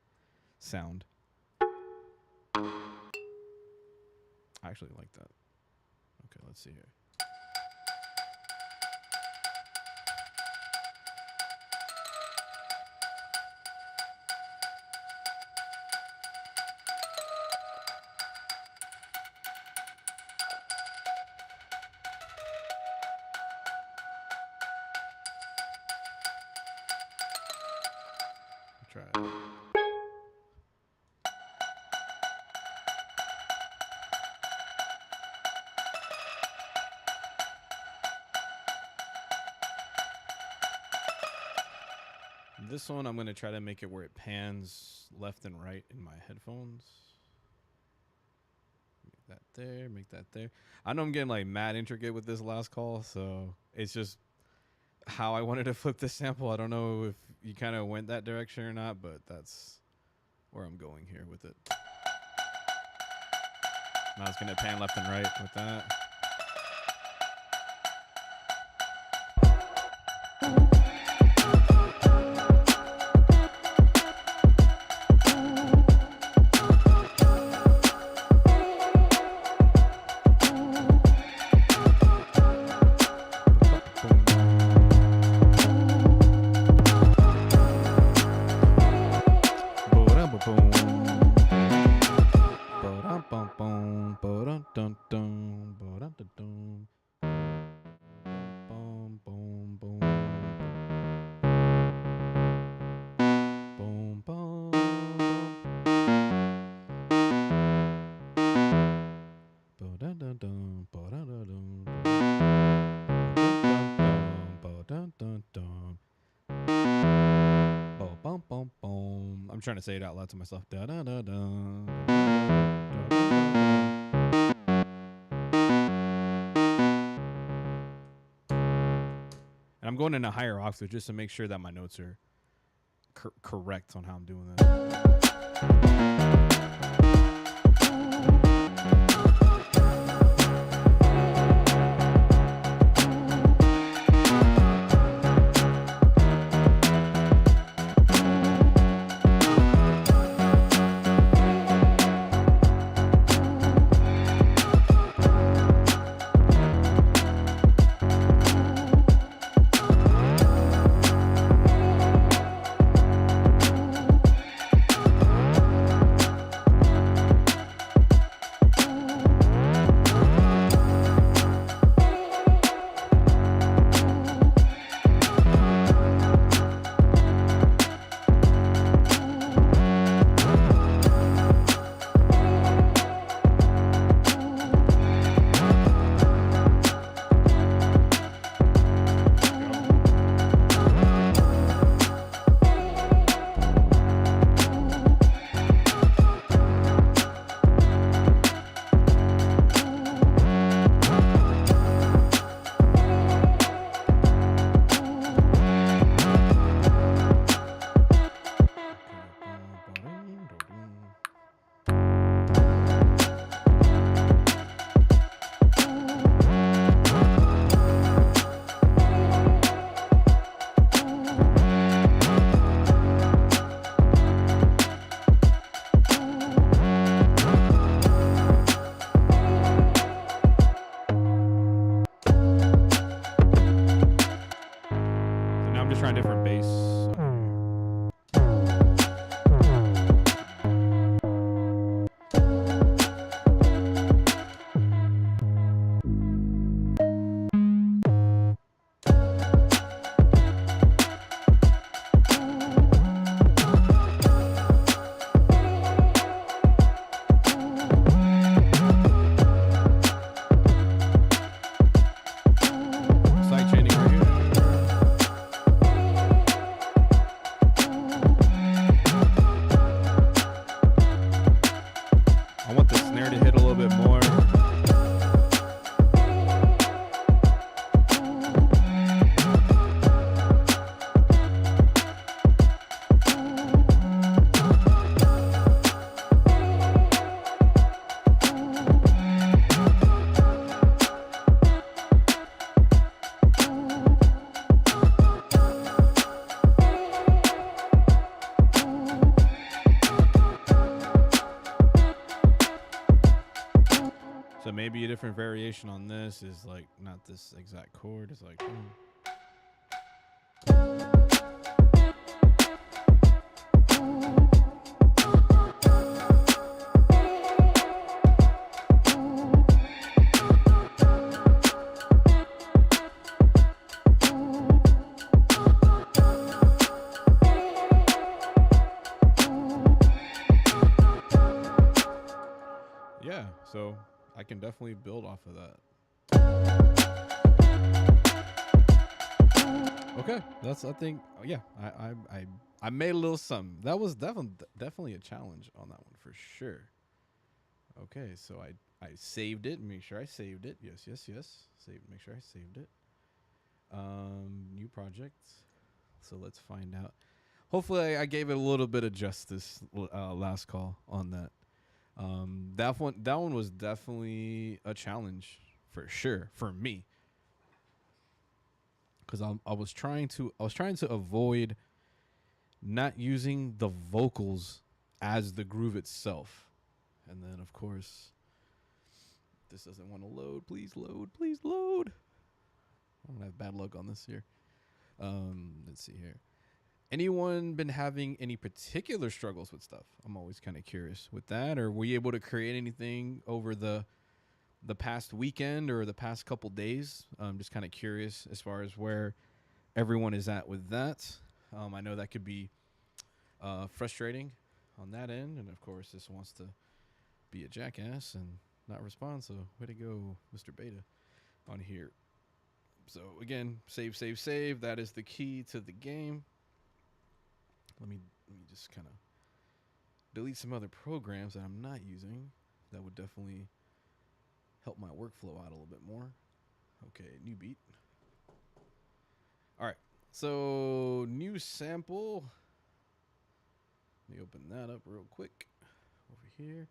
Speaker 1: sound. I actually like that. Okay, let's see here. Try it. This one, I'm going to try to make it where it pans left and right in my headphones. Make that there, make that there. I know I'm getting like mad intricate with this last call, so it's just how I wanted to flip this sample. I don't know if you kind of went that direction or not, but that's where I'm going here with it. Now it's going to pan left and right with that. I'm trying to say it out loud to myself. Da, da, da, da, da, da, da. And I'm going in a higher octave just to make sure that my notes are correct on how I'm doing that. trying different bass. Side chaining right here. I want the snare to hit a little bit more. So maybe a different variation on this is like not this exact chord. It's like. Yeah, so I can definitely build off of that. Okay, that's I think yeah, I made a little something. That was definitely a challenge on that one for sure. Okay, so I saved it. Make sure I saved it. Yes. Save. Make sure I saved it. New project. So let's find out. Hopefully I gave it a little bit of justice last call on that. That one was definitely a challenge for sure for me, because I was trying to avoid not using the vocals as the groove itself, and then of course this doesn't want to load. Please load. I'm gonna have bad luck on this here. Let's see here. Anyone been having any particular struggles with stuff? I'm always kind of curious with that. Or were you able to create anything over the past weekend or the past couple days? I'm just kind of curious as far as where everyone is at with that. I know that could be frustrating on that end. And, of course, this wants to be a jackass and not respond. So way to go, Mr. Beta, on here. So, again, save. That is the key to the game. Let me just kind of delete some other programs that I'm not using. That would definitely help my workflow out a little bit more. Okay, new beat. All right, so new sample. Let me open that up real quick over here.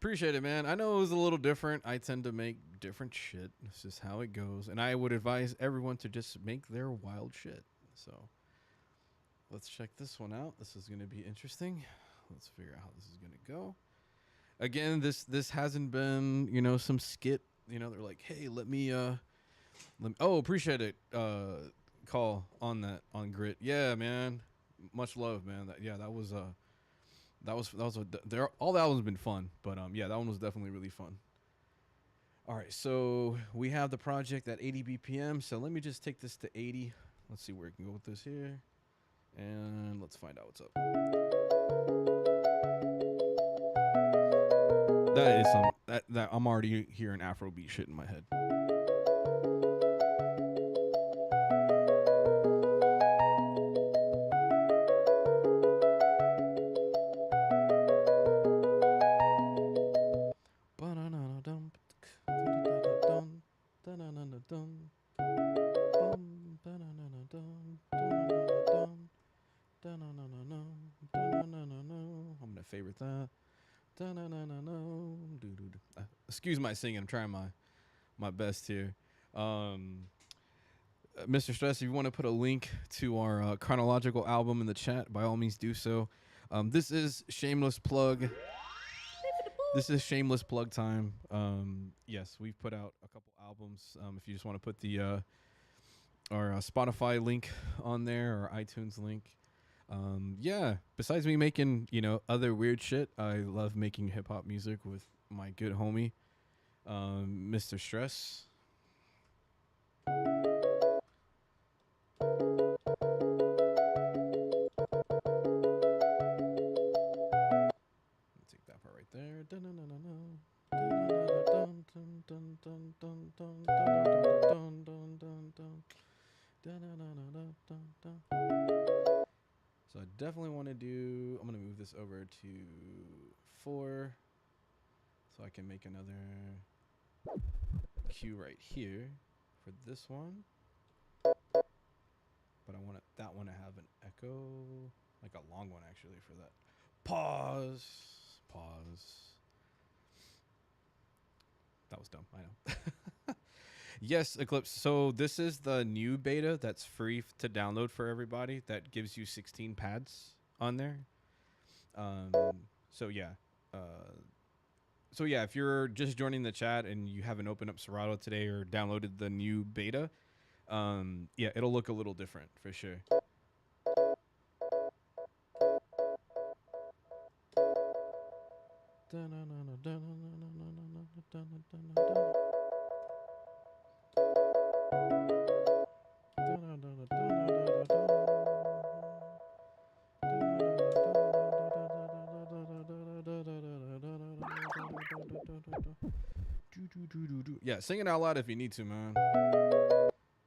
Speaker 1: Appreciate it, man. I know it was a little different. I tend to make different shit. It's just how it goes. And I would advise everyone to just make their wild shit. So let's check this one out. This is going to be interesting. Let's figure out how this is going to go. Again, this hasn't been, some skit. They're like, hey, let me oh, appreciate it. Call on that, on Grit. Yeah, man. Much love, man. All the albums have been fun, but yeah, that one was definitely really fun. All right, so we have the project at 80 BPM. So let me just take this to 80. Let's see where we can go with this here. And let's find out what's up. That is that I'm already hearing Afrobeat shit in my head. I'm gonna favorite that. Excuse my singing. I'm trying my best here. Mr. Stress, if you want to put a link to our chronological album in the chat, by all means do so. This is shameless plug. This is shameless plug time. Yes, we've put out a couple albums. If you just want to put the our Spotify link on there, or iTunes link. Yeah, besides me making, other weird shit, I love making hip hop music with my good homie, Mr. Stress. Take that part right there. So I definitely want to do, I'm going to move this over to 4 so I can make another cue right here for this one. But I want that one to have an echo, like a long one actually for that. Pause. That was dumb, I know. Yes, Eclipse. So this is the new beta that's free to download for everybody. That gives you 16 pads on there. So yeah. If you're just joining the chat and you haven't opened up Serato today or downloaded the new beta, it'll look a little different for sure. Yeah, sing it out loud if you need to, man.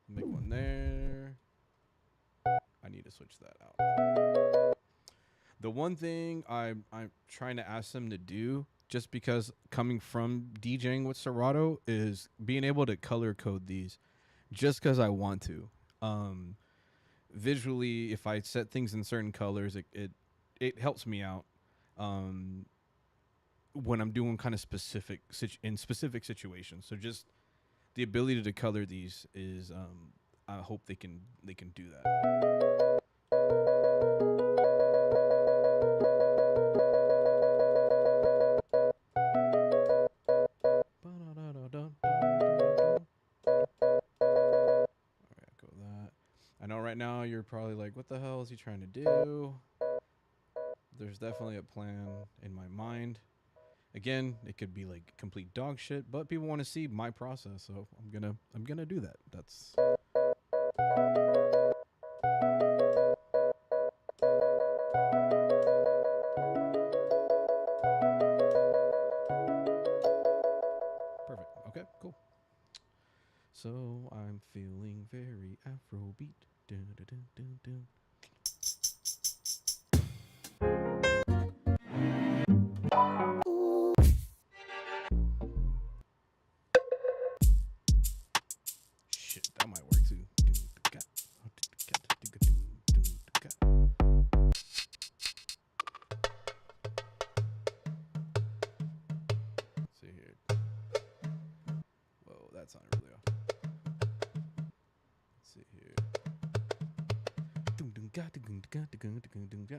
Speaker 1: Make one there. I need to switch that out. The one thing I'm trying to ask them to do, just because coming from DJing with Serato, is being able to color code these, just because I want to. Visually, if I set things in certain colors, it helps me out. When I'm doing kind of specific situations. So just the ability to color these is, I hope they can do that. I know right now you're probably like, what the hell is he trying to do? There's definitely a plan in my mind. Again, it could be like complete dog shit, but people want to see my process, so I'm gonna do that. That's perfect. Okay, cool. So I'm feeling very Afrobeat. Dun, dun, dun, dun, dun. Shit, that might work too. Let's see here. Whoa, that sounded really off. Let's see here.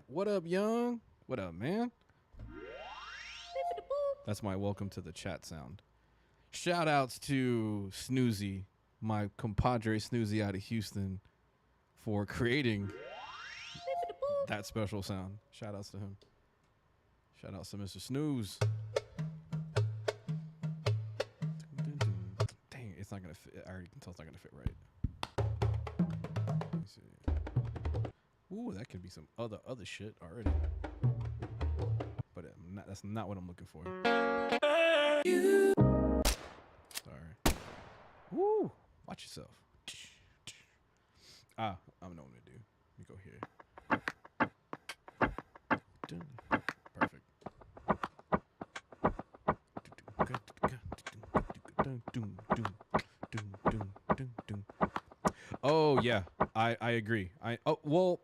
Speaker 1: What up, young? What up, man? That's my welcome to the chat sound. Shout outs to Snoozy, my compadre Snoozy out of Houston, for creating that special sound. Shout outs to him. Shout outs to Mr. Snooze. Dang, it's not gonna fit. I already can tell it's not gonna fit right. Let me see. Ooh, that could be some other shit already. But that's not what I'm looking for. Sorry. Woo! Watch yourself. I know what I'm gonna do. Let me go here. Perfect. Oh yeah, I agree. Well,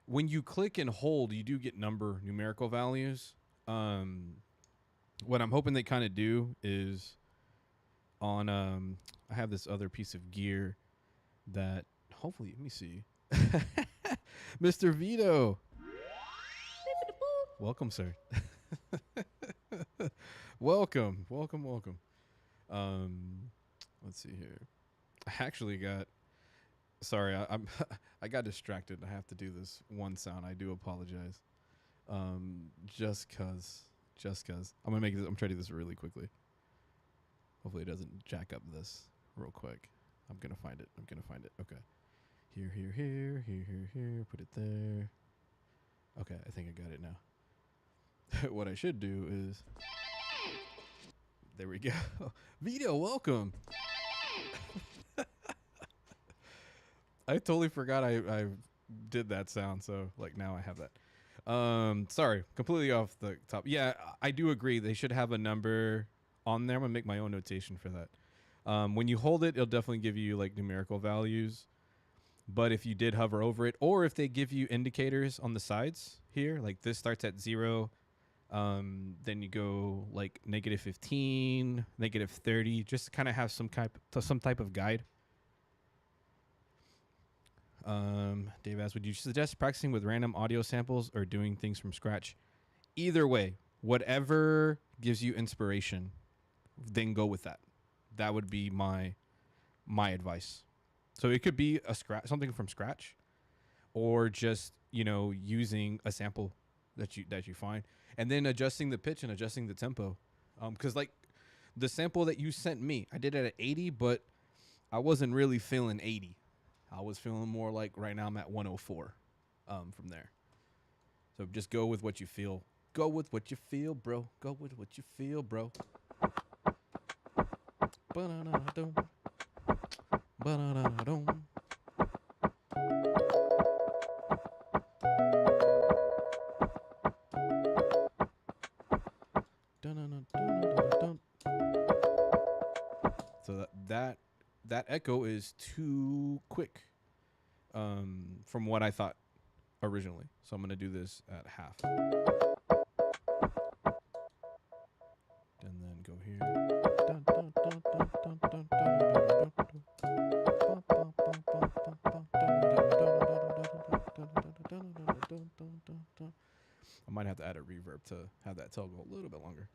Speaker 1: when you click and hold, you do get numerical values. What I'm hoping they kind of do is on I have this other piece of gear that hopefully, let me see. Mr. Vito. Welcome, sir. Welcome. Let's see here. I actually got Sorry, I'm I got distracted. I have to do this one sound. I do apologize. Just cause. I'm gonna make this. I'm trying to do this really quickly. Hopefully it doesn't jack up this real quick. I'm gonna find it. Okay. Here. Put it there. Okay, I think I got it now. What I should do is. There we go. Vito, welcome. I totally forgot I did that sound, so like now I have that. Sorry, completely off the top. Yeah, I do agree. They should have a number on there. I'm gonna make my own notation for that. When you hold it, it'll definitely give you like numerical values. But if you did hover over it, or if they give you indicators on the sides here, like this starts at 0, then you go like -15, -30, just to kind of have some type of guide. Dave asks, would you suggest practicing with random audio samples or doing things from scratch? Either way, whatever gives you inspiration, then go with that. That would be my advice. So it could be something from scratch, or just, you know, using a sample that you find, and then adjusting the pitch and adjusting the tempo. Because like the sample that you sent me, I did it at 80, but I wasn't really feeling 80. I was feeling more like right now I'm at 104 from there. So just go with what you feel. Go with what you feel, bro. Go with what you feel, bro. Ba-da-da-dum. Ba-da-da-dum. Dun-dun-dun-dun-dun-dun. So that echo is too quick from what I thought originally. So I'm going to do this at half. And then go here. Dun, dun, dun, dun, dun, dun, dun, dun, dun, dun. I might have to add a reverb to have that tail go a little bit longer.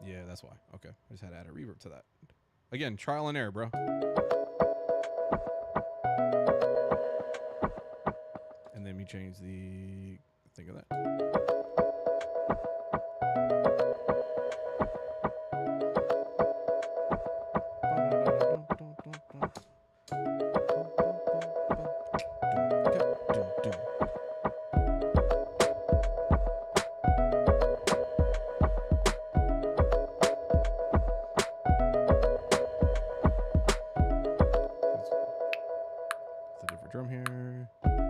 Speaker 1: Yeah, that's why. Okay, I just had to add a reverb to that. Again, trial and error, bro. And then we change the thing of that. Drum here. And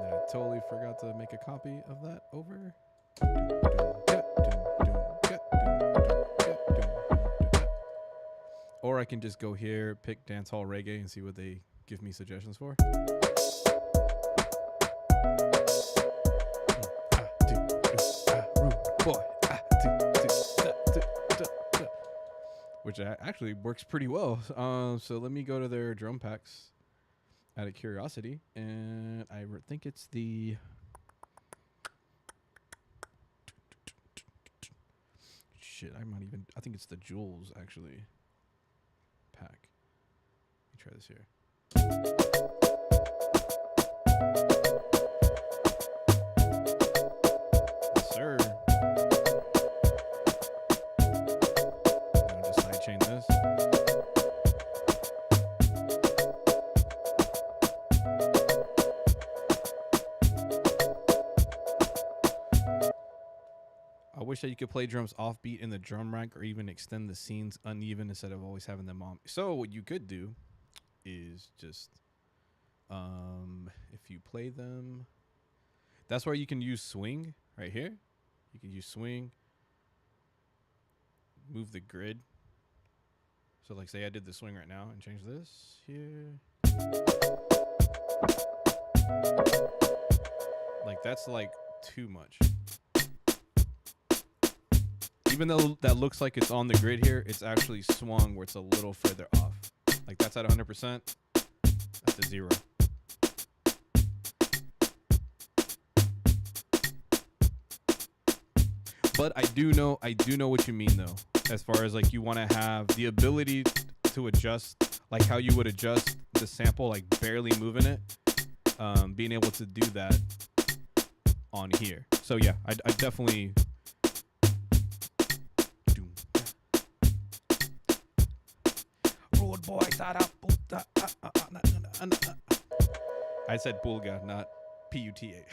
Speaker 1: then I totally forgot to make a copy of that over. Or I can just go here, pick dancehall reggae, and see what they give me suggestions for. Which actually works pretty well. So let me go to their drum packs out of curiosity. And I think it's the... Shit, I think it's the Jules, actually, pack. Let me try this here. Yes, sir. Chain this. I wish that you could play drums offbeat in the drum rack, or even extend the scenes uneven instead of always having them on. So what you could do is just if you play them, that's where you can use swing right here. You can use swing, move the grid. So like say I did the swing right now and change this here. Like that's like too much. Even though that looks like it's on the grid here, it's actually swung where it's a little further off. Like that's at 100%, that's at 0. But I do know what you mean though. As far as like you want to have the ability to adjust, like how you would adjust the sample, like barely moving it, being able to do that on here. So yeah, I definitely. Road boy, I said pulga, not Puta.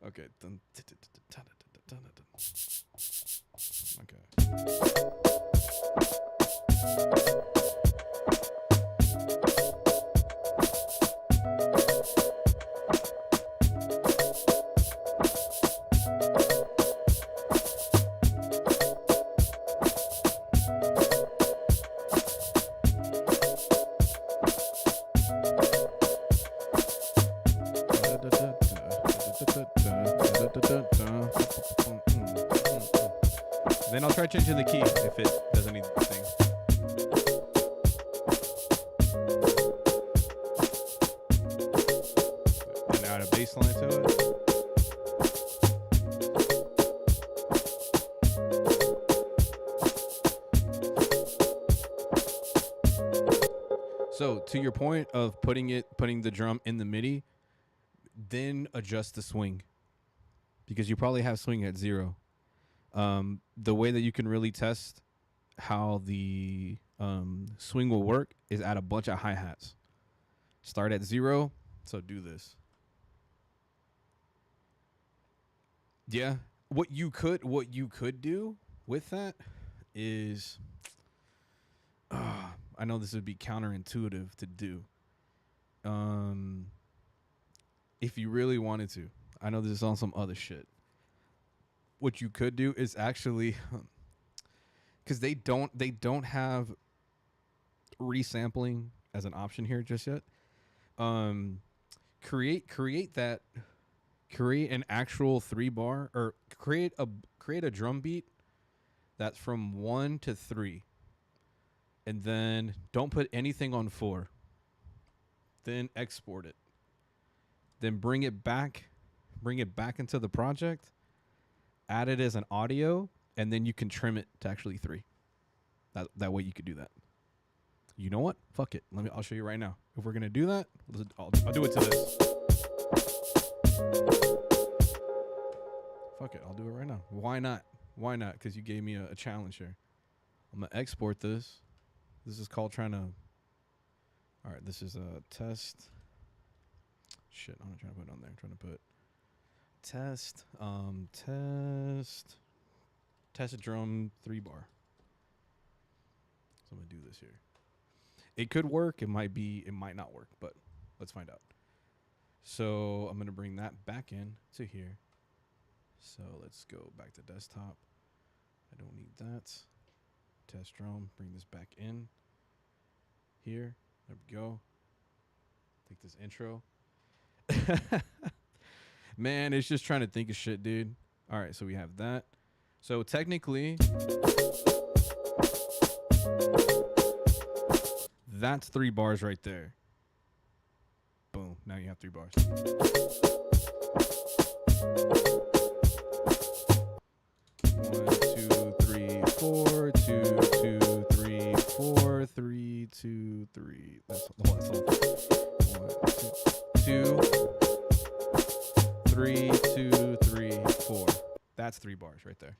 Speaker 1: Okay. Okay. Then I'll try changing the key if it does anything. And add a bass line to it. So to your point of putting the drum in the MIDI, then adjust the swing, because you probably have swing at 0. The way that you can really test how the swing will work is add a bunch of hi-hats. Start at 0, so do this. Yeah, what you could do with that is, I know this would be counterintuitive to do. If you really wanted to, I know this is on some other shit. What you could do is actually, because they don't have resampling as an option here just yet. Create an actual 3-bar, or create a drum beat that's from 1 to 3, and then don't put anything on 4. Then export it. Then bring it back into the project. Add it as an audio, and then you can trim it to actually 3. That way you could do that. You know what? Fuck it. I'll show you right now. If we're gonna do that, I'll do it to this. Fuck it. I'll do it right now. Why not? Why not? Because you gave me a challenge here. I'm gonna export this. This is called trying to. All right. This is a test. Shit. I'm not trying to put it on there. I'm trying to put. Test a drum 3-bar. So I'm gonna do this here. It could work, it might not work, but let's find out. So I'm gonna bring that back in to here. So let's go back to desktop. I don't need that. Test drum, bring this back in here. There we go. Take this intro. Man, it's just trying to think of shit, dude. All right, so we have that. So technically, that's 3 bars right there. Boom. Now you have 3 bars. 1, 2, 3, 4. 2, 2, 3, 4. 3, 2, 3. That's all. 1, 2, 3, 2, 3, 4. That's 3 bars right there.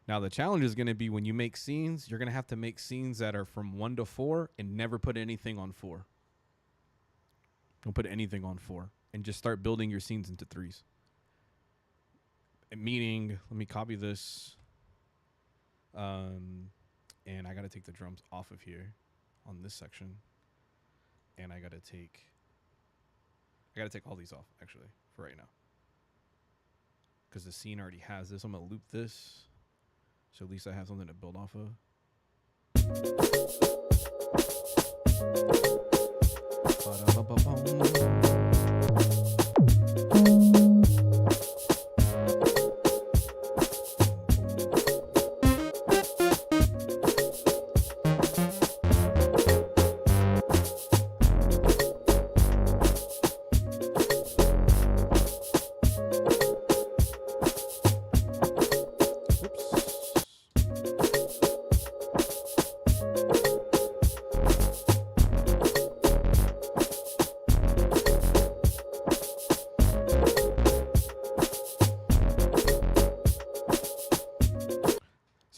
Speaker 1: Now the challenge is going to be when you make scenes, you're going to have to make scenes that are from 1 to 4 and never put anything on 4. Don't put anything on 4 and just start building your scenes into 3s. Meaning, let me copy this. And I got to take the drums off of here on this section. And I got to take all these off actually for right now. Cuz the scene already has this. I'm going to loop this. So at least I have something to build off of.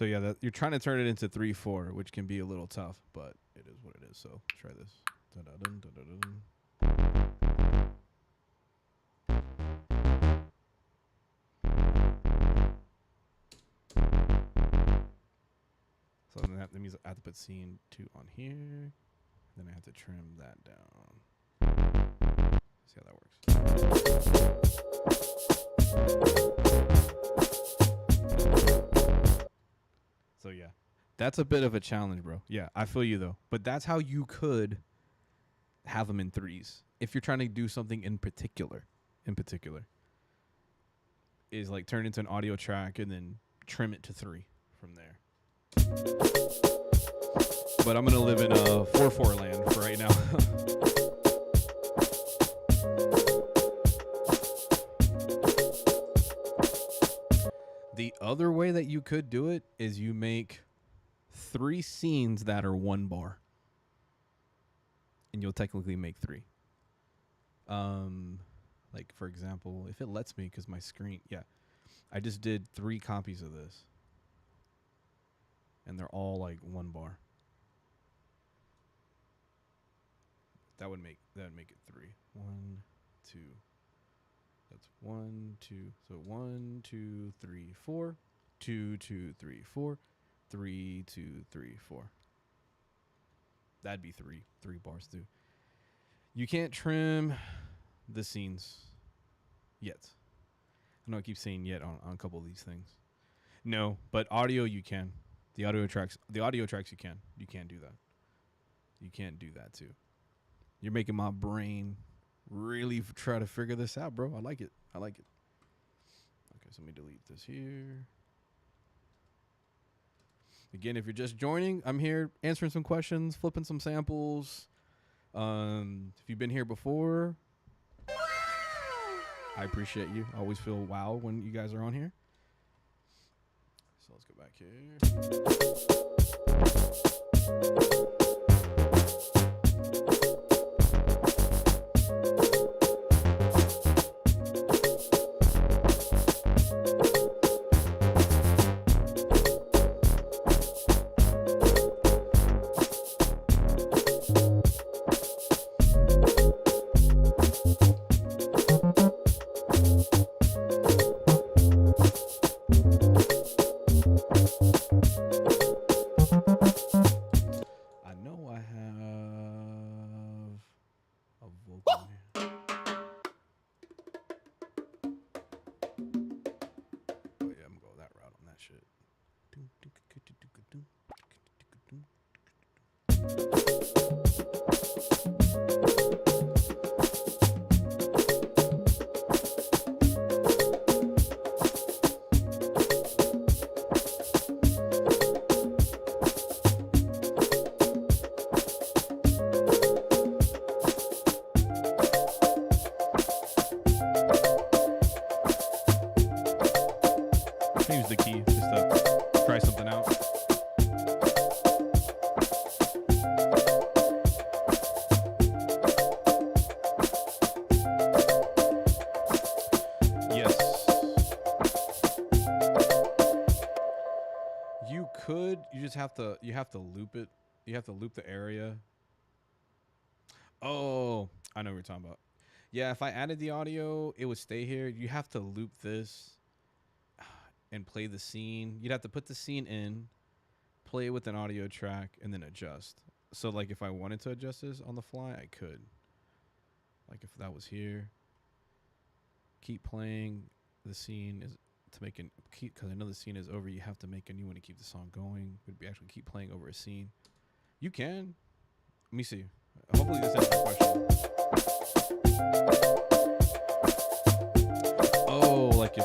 Speaker 1: So yeah, that you're trying to turn it into 3/4, which can be a little tough, but it is what it is. So try this. Dun-dun-dun, dun-dun-dun. So then that means I have to put scene 2 on here. Then I have to trim that down. See how that works. So yeah, that's a bit of a challenge, bro. Yeah, I feel you though. But that's how you could have them in 3s. If you're trying to do something in particular, is like turn it into an audio track and then trim it to 3 from there. But I'm gonna live in a 4/4 land for right now. The other way that you could do it is you make 3 scenes that are 1 bar, and you'll technically make 3. Like for example, if it lets me, because my screen, yeah, I just did 3 copies of this, and they're all like 1 bar. That would make it 3. 1, 2. That's 1, 2. So 1, 2, 3, 4. 2, 2, 3, 4. 3, 2, 3, 4. That'd be 3 bars too. You can't trim the scenes yet. I know I keep saying yet on a couple of these things. No, but audio you can. The audio tracks you can. You can't do that. You can't do that too. You're making my brain really try to figure this out, bro. I like it. Okay, so let me delete this here. Again, if you're just joining, I'm here answering some questions, flipping some samples. If you've been here before, I appreciate you. I always feel wow when you guys are on here. So let's go back here. Use the key just to try something out. Yes. You could, you have to loop it. You have to loop the area. Oh, I know what you're talking about. Yeah, if I added the audio, it would stay here. You have to loop this and play the scene. You'd have to put the scene in, play it with an audio track, and then adjust. So like if I wanted to adjust this on the fly, I could. Like if that was here, keep playing the scene is to make an keep, because I know the scene is over. You have to make a new one to keep the song going. Would be actually keep playing over a scene. You can. Let me see. Hopefully this answers the question. Oh, like if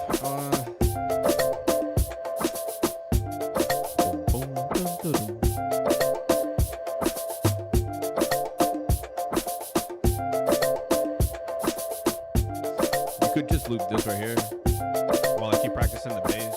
Speaker 1: you could just loop this right here while I keep practicing the bass.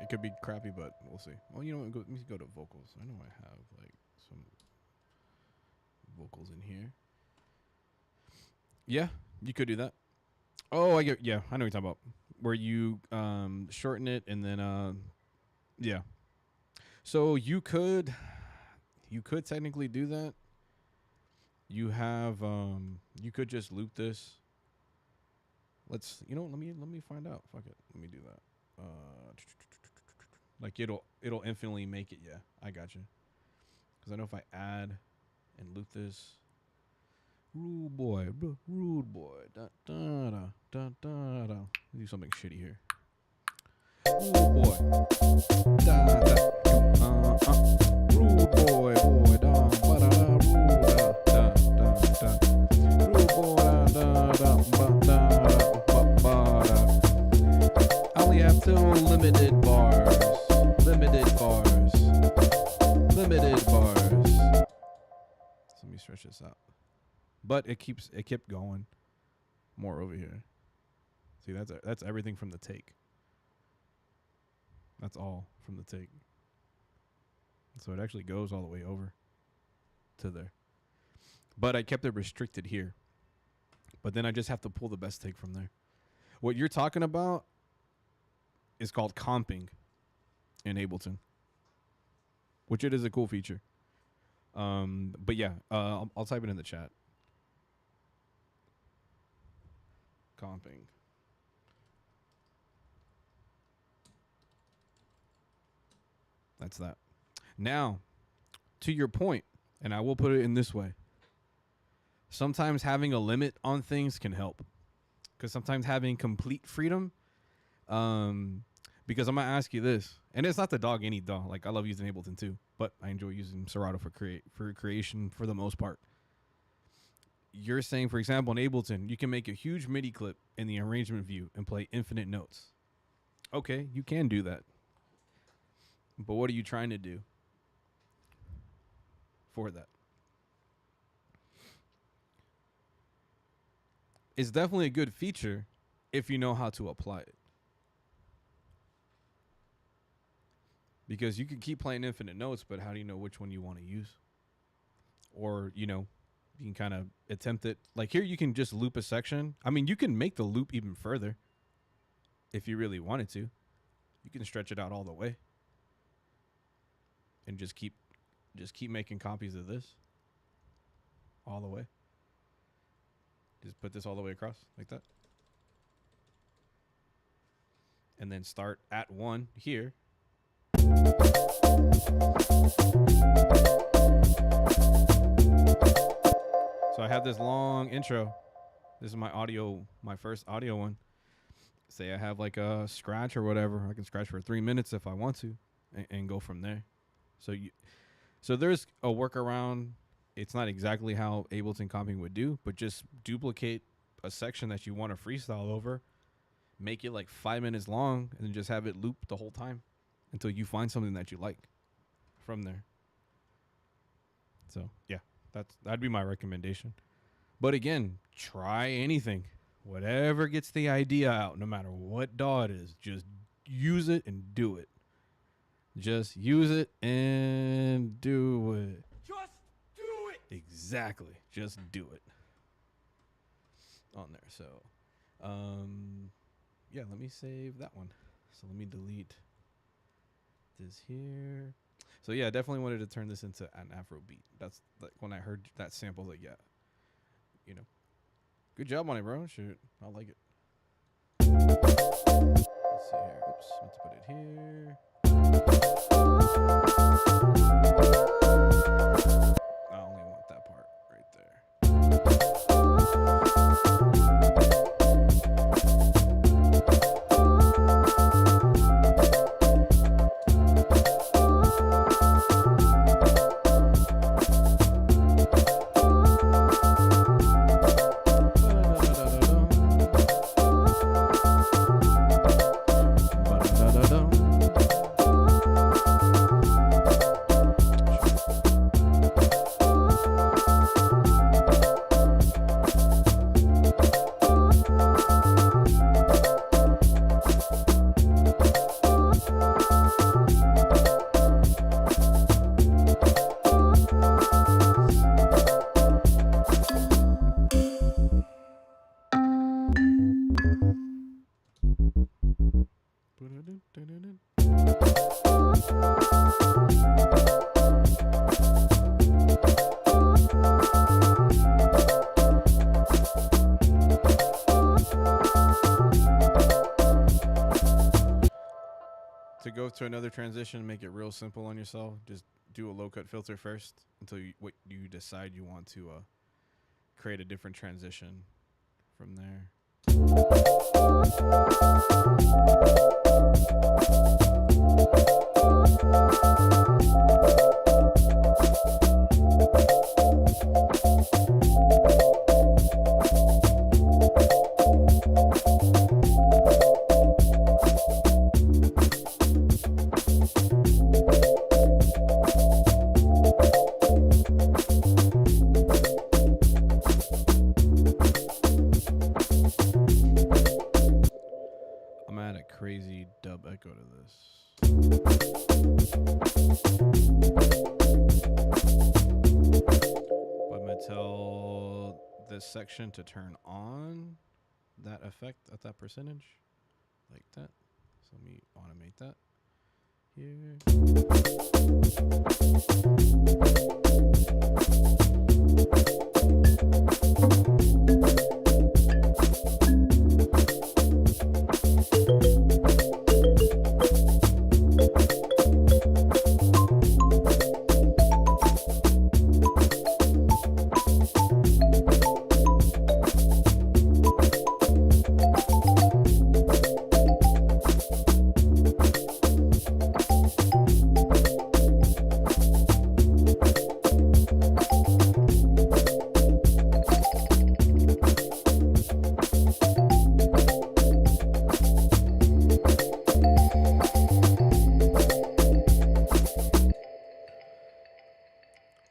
Speaker 1: Could be crappy, but we'll see. Well, you know what? Let me go to vocals. I know I have like some vocals in here. Yeah, you could do that. Oh, I get. Yeah, I know what you're talking about. Where you shorten it and then yeah. So you could technically do that. You have you could just loop this. Let me find out. Fuck it. Let me do that. Like it'll infinitely make it. Yeah, I got you. Because I know if I add and loop this, rude boy, da da da da da da. Do something shitty here. Rude boy, da da, rude boy, da ba da da, rude da da da, rude boy da da ba da ba da. I only have 2 limited bars. Limited bars. So let me stretch this out. But it kept going more over here. See, that's everything from the take. That's all from the take. So it actually goes all the way over to there. But I kept it restricted here. But then I just have to pull the best take from there. What you're talking about is called comping in Ableton, which it is a cool feature. But yeah, I'll type it in the chat. Comping. That's that. Now, to your point, and I will put it in this way. Sometimes having a limit on things can help. Because sometimes having complete freedom, because I'm going to ask you this, and it's not to dog any DAW. Like, I love using Ableton too, but I enjoy using Serato for creation for the most part. You're saying, for example, in Ableton, you can make a huge MIDI clip in the arrangement view and play infinite notes. Okay, you can do that. But what are you trying to do for that? It's definitely a good feature if you know how to apply it. Because you can keep playing infinite notes, but how do you know which one you want to use? Or, you can kind of attempt it. Like here, you can just loop a section. I mean, you can make the loop even further if you really wanted to. You can stretch it out all the way. And just keep making copies of this all the way. Just put this all the way across like that. And then start at 1 here. So I have this long intro. This is my first audio one. Say I have like a scratch or whatever. I can scratch for 3 minutes if I want to and go from there. So there's a workaround. It's not exactly how Ableton comping would do, but just duplicate a section that you want to freestyle over, make it like 5 minutes long, and then just have it loop the whole time until you find something that you like from there. So yeah, that'd be my recommendation. But again, try anything, whatever gets the idea out, no matter what DAW it is, just use it and do it. Just use it and do it.
Speaker 7: Just do it.
Speaker 1: Exactly. Just do it. on there. So, yeah, let me save that one. So let me delete this here. So yeah, I definitely wanted to turn this into an Afro beat. That's like when I heard that sample, like, yeah, you know, good job on it, bro. Shoot, I like it. Let's see here. Oops, meant to put it here. I only want that part right there. To go to another transition, make it real simple on yourself. Just do a low cut filter first until you decide you want to create a different transition from there. I'm gonna add a crazy dub echo to this. But I'm gonna tell this section to turn on that effect at that percentage, like that. So let me automate that here.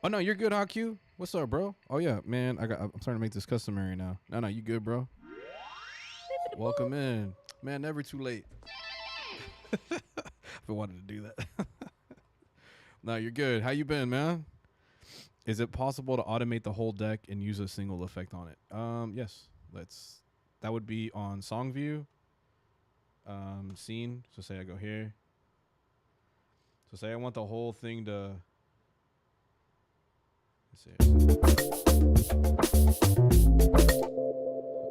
Speaker 1: Oh no, you're good, HQ. What's up, bro? Oh yeah, man. I'm starting to make this customary now. No, you good, bro? Welcome in, man. Never too late. If I wanted to do that. No, you're good. How you been, man? Is it possible to automate the whole deck and use a single effect on it? Yes. That would be on song view. Scene. So say I go here. So say I want the whole thing to.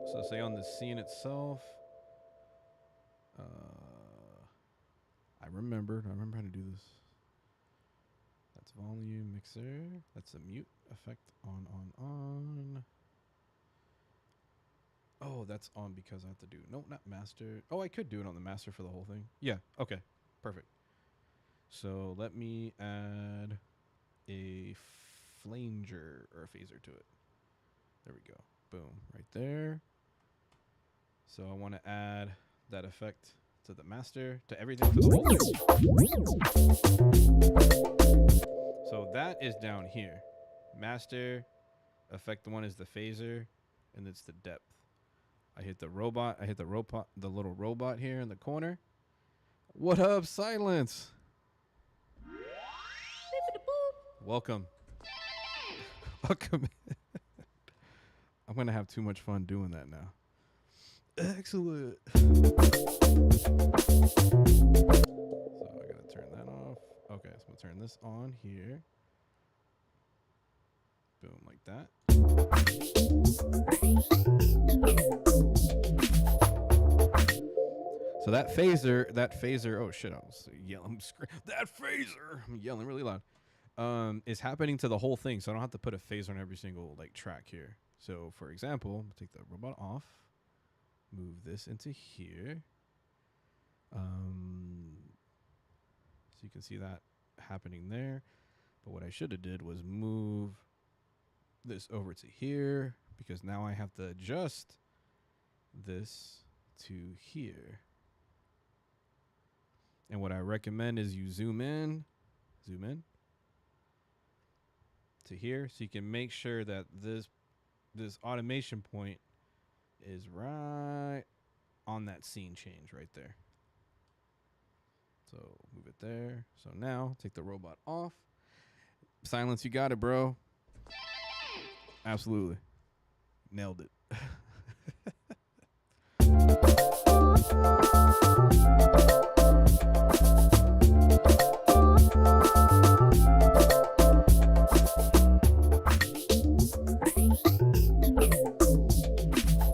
Speaker 1: So say on the scene itself, I remember how to do this. That's volume mixer. That's a mute effect on. Oh, that's on because I have to do, no, not master. Oh, I could do it on the master for the whole thing. Yeah, okay, perfect. So let me add a flanger or a phaser to it. There we go. Boom, right there. So I want to add that effect to the master, to everything, to the whole thing. So that is down here. Master, effect one is the phaser, and it's the depth. I hit the robot. The little robot here in the corner. What up, Silence? Welcome. Welcome. I'm gonna have too much fun doing that now. Excellent. So I gotta turn that off. Okay, so I'm gonna turn this on here. Boom, like that. So that phaser, oh shit, I was yelling, I'm yelling really loud. Is happening to the whole thing, so I don't have to put a phaser on every single like track here. So for example, I'm gonna take the robot off, move this into here. So you can see that happening there. But what I should have did was move this over to here, because now I have to adjust this to here. And what I recommend is you zoom in to here, so you can make sure that this automation point is right on that scene change right there. So move it there. So now take the robot off. Silence, you got it, bro. Absolutely. Nailed it.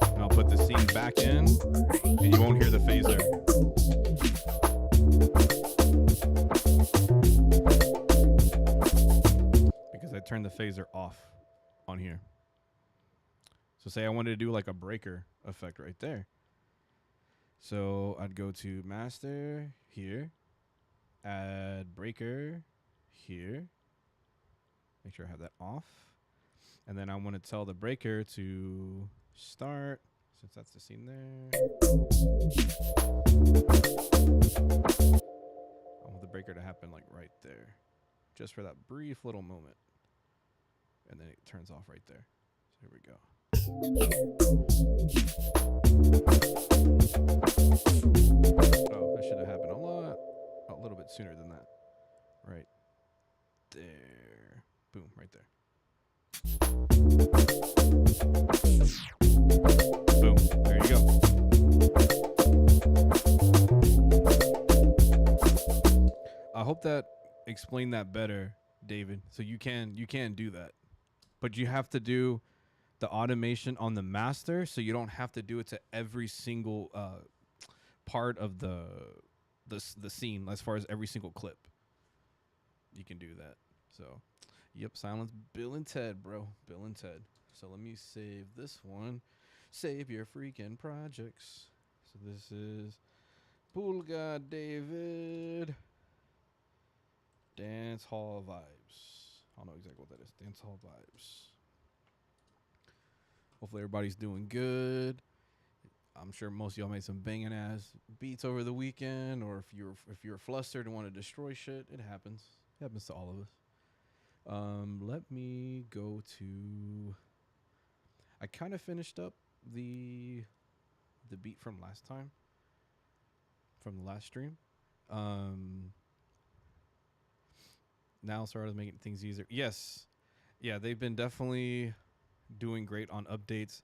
Speaker 1: And I'll put the scene back in, and you won't hear the phaser. Because I turned the phaser off on here. So say I wanted to do like a breaker effect right there. So I'd go to master here, add breaker here, make sure I have that off. And then I want to tell the breaker to start, since that's the scene there. I want the breaker to happen like right there, just for that brief little moment. And then it turns off right there. So here we go. Oh, that should have happened a little bit sooner than that. Right there. Boom, right there. Boom, there you go. I hope that explained that better, David. So you can do that. But you have to do the automation on the master, so you don't have to do it to every single part of the scene, as far as every single clip. You can do that. So, yep, silence Bill and Ted, bro. Bill and Ted. So let me save this one. Save your freaking projects. So this is Pool God David. Dance Hall Vibes. I don't know exactly what that is. Dance Hall Vibes. Hopefully everybody's doing good. I'm sure most of y'all made some banging ass beats over the weekend, or if you're flustered and want to destroy shit, it happens. It happens to all of us. Let me go to. I kind of finished up the beat from last time, from the last stream. Now started making things easier. Yes, yeah, they've been definitely doing great on updates.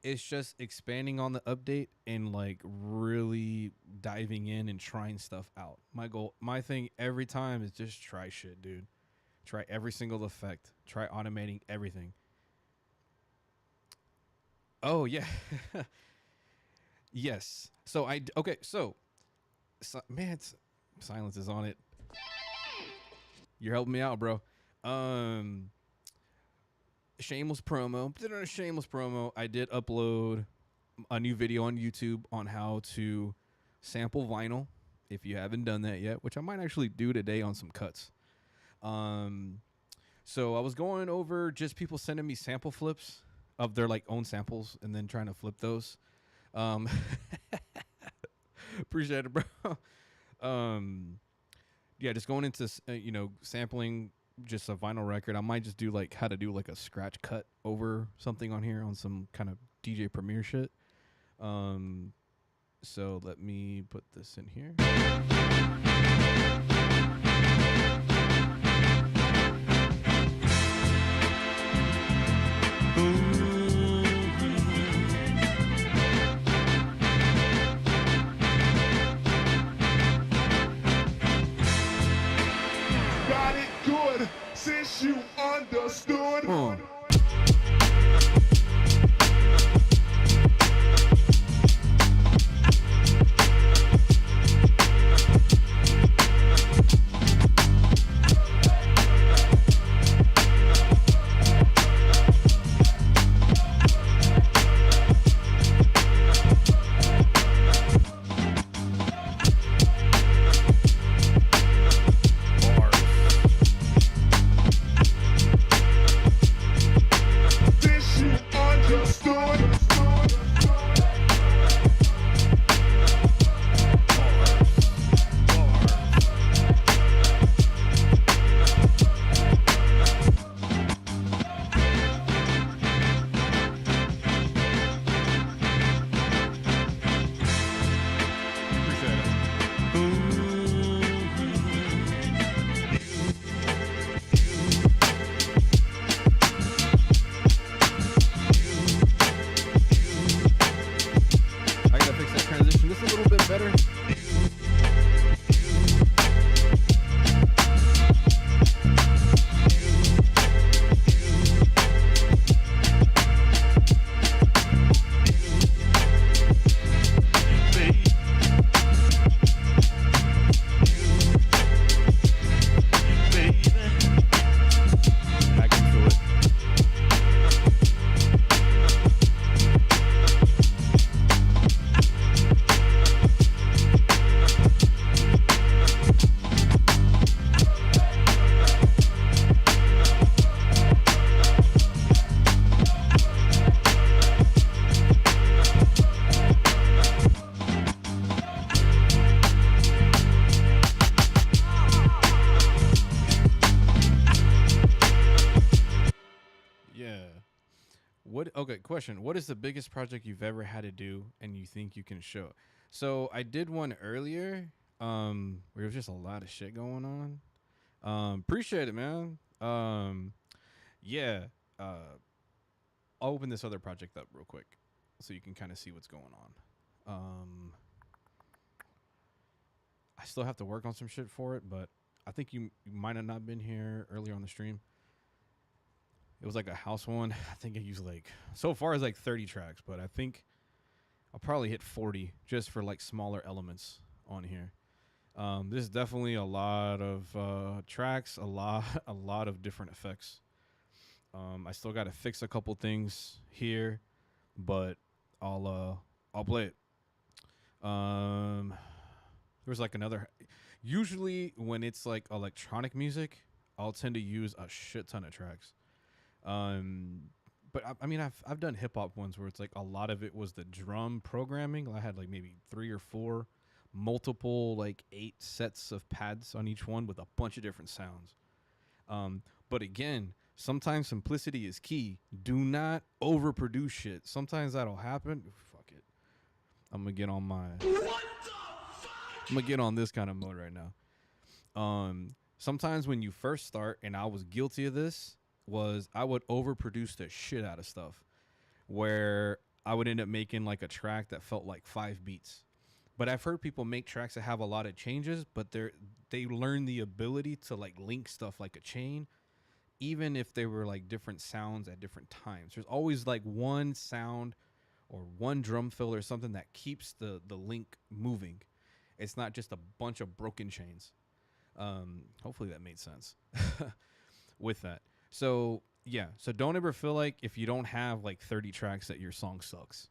Speaker 1: It's just expanding on the update and like really diving in and trying stuff out. My thing every time is just try shit, dude. Try every single effect. Try automating everything. Oh yeah. Yes. So man, silence is on it. You're helping me out, bro. Shameless promo. Did a shameless promo. I did upload a new video on YouTube on how to sample vinyl, if you haven't done that yet, which I might actually do today on some cuts. So I was going over just people sending me sample flips of their like own samples and then trying to flip those. Appreciate it, bro. Yeah, just going into sampling just a vinyl record. I might just do like how to do like a scratch cut over something on here on some kind of DJ Premiere shit. So let me put this in here. question. What is the biggest project you've ever had to do and you think you can show? So I did one earlier where there was just a lot of shit going on. Appreciate it, man. Yeah. I'll open this other project up real quick so you can kind of see what's going on. I still have to work on some shit for it, but I think you might have not been here earlier on the stream. It was like a house one. I think I used like, so far as like 30 tracks, but I think I'll probably hit 40 just for like smaller elements on here. This is definitely a lot of tracks, a lot of different effects. I still got to fix a couple things here, but I'll play it. There's like another. Usually when it's like electronic music, I'll tend to use a shit ton of tracks. But I mean, I've done hip hop ones where it's like a lot of it was the drum programming. I had like maybe 3 or 4, multiple like 8 sets of pads on each one with a bunch of different sounds. But again, sometimes simplicity is key. Do not overproduce shit. Sometimes that'll happen. Fuck it. I'm gonna get on my. What the fuck? I'm gonna get on this kind of mode right now. Sometimes when you first start, and I was guilty of this, was I would overproduce the shit out of stuff, where I would end up making like a track that felt like 5 beats. But I've heard people make tracks that have a lot of changes, but they learn the ability to like link stuff like a chain, even if they were like different sounds at different times. There's always like one sound or one drum fill or something that keeps the link moving. It's not just a bunch of broken chains. Hopefully that made sense with that. So yeah, so don't ever feel like if you don't have like 30 tracks that your song sucks,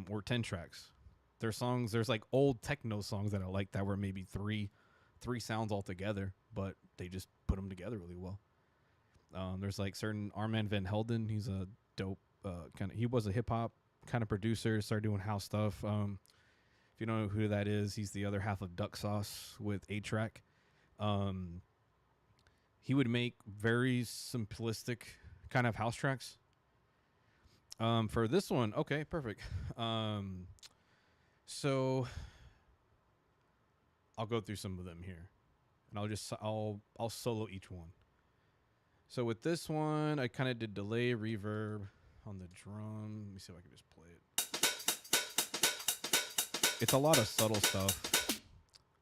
Speaker 1: or 10 tracks. There's songs, there's like old techno songs that I like that were maybe three sounds all together, but they just put them together really well. There's like certain Armand Van Helden. He's a dope he was a hip hop kind of producer, started doing house stuff. If you don't know who that is, he's the other half of Duck Sauce with A-Track. He would make very simplistic kind of house tracks. For this one, okay, perfect. So I'll go through some of them here, and I'll solo each one. So with this one, I kind of did delay, reverb on the drum. Let me see if I can just play it. It's a lot of subtle stuff.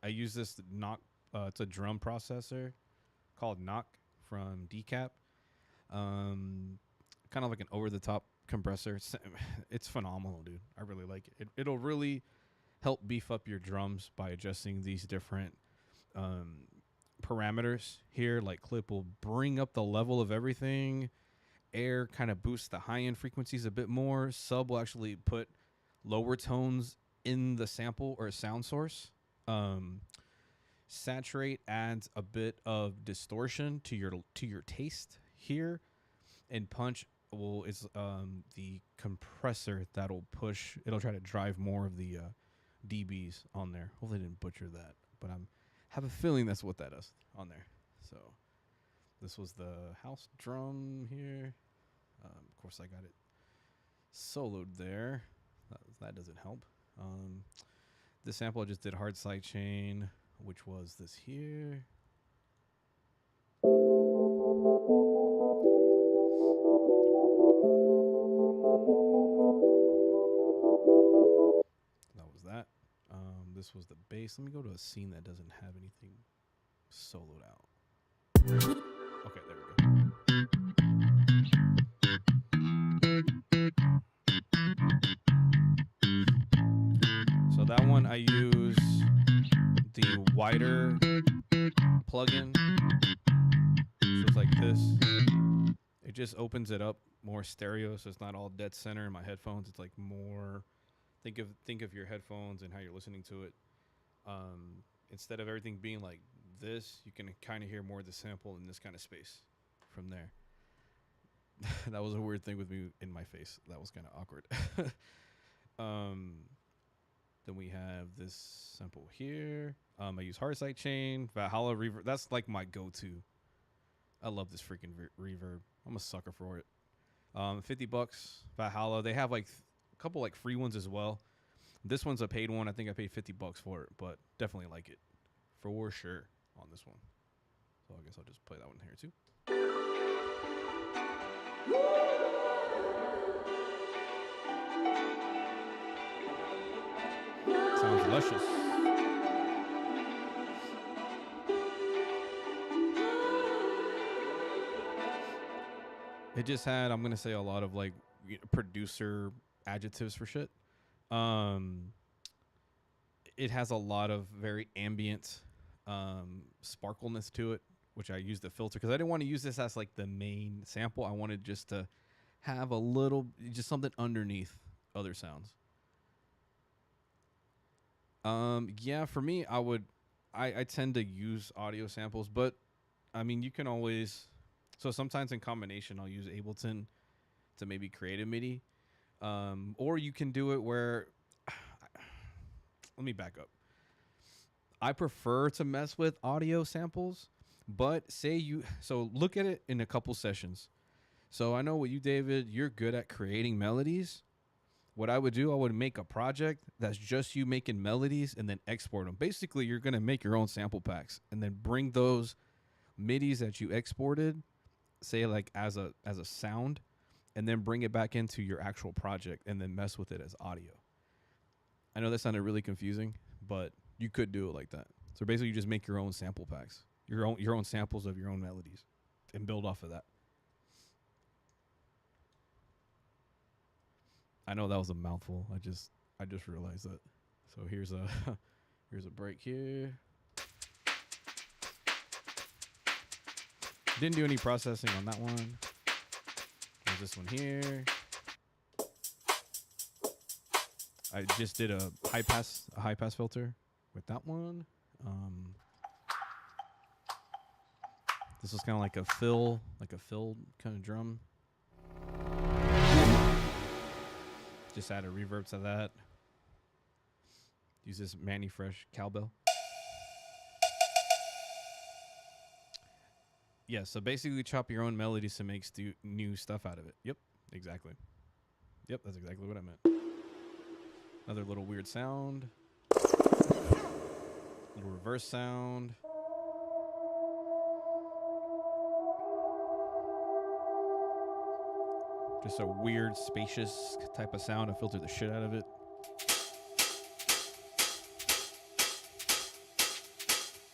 Speaker 1: I use this knock. It's a drum processor called Knock from Decap. Kind of like an over-the-top compressor. It's phenomenal, dude. I really like it. It'll really help beef up your drums by adjusting these different parameters here. Like clip will bring up the level of everything. Air kind of boosts the high-end frequencies a bit more. Sub will actually put lower tones in the sample or sound source. Saturate adds a bit of distortion to your taste here, and punch is the compressor that'll push. It'll try to drive more of the dBs on there. Hopefully I didn't butcher that, but have a feeling that's what that is on there. So this was the house drum here. Of course I got it soloed there. That doesn't help. This sample I just did hard side chain, which was this here. That was that. This was the bass. Let me go to a scene that doesn't have anything soloed out. Okay, there we go. So that one I use the wider plugin. So it's like this. It just opens it up more stereo, so it's not all dead center in my headphones. It's like more. Think of your headphones and how you're listening to it. Instead of everything being like this, you can kind of hear more of the sample in this kind of space from there. That was a weird thing with me in my face. That was kind of awkward. Then we have this sample here. I use hard side chain, Valhalla reverb. That's like my go-to. I love this freaking reverb. I'm a sucker for it. $50 Valhalla. They have like a couple like free ones as well. This one's a paid one. I think I paid $50 for it, but definitely like it for sure on this one. So I guess I'll just play that one here too. Sounds luscious. It just had, I'm gonna say, a lot of like producer adjectives for shit. It has a lot of very ambient sparkleness to it, which I used the filter because I didn't want to use this as like the main sample. I wanted just to have a little, just something underneath other sounds. Yeah, for me, I tend to use audio samples, but I mean, you can always, so sometimes in combination, I'll use Ableton to maybe create a MIDI. Or you can do it where, let me back up. I prefer to mess with audio samples, but so look at it in a couple sessions. So I know what you, David, you're good at creating melodies. What I would do, I would make a project that's just you making melodies and then export them. Basically, you're going to make your own sample packs and then bring those MIDIs that you exported, say like as a sound, and then bring it back into your actual project and then mess with it as audio. I know that sounded really confusing, but you could do it like that. So basically, you just make your own sample packs, your own samples of your own melodies, and build off of that. I know that was a mouthful. I just realized that. So here's a here's a break here. Didn't do any processing on that one. There's this one here. I just did a high pass filter with that one. This was kind of like a fill kind of drum. Just add a reverb to that. Use this Manny Fresh cowbell. Yeah, so basically chop your own melodies to make new stuff out of it. Yep, exactly. Yep, that's exactly what I meant. Another little weird sound. Little reverse sound. Just a weird, spacious type of sound. I filtered the shit out of it.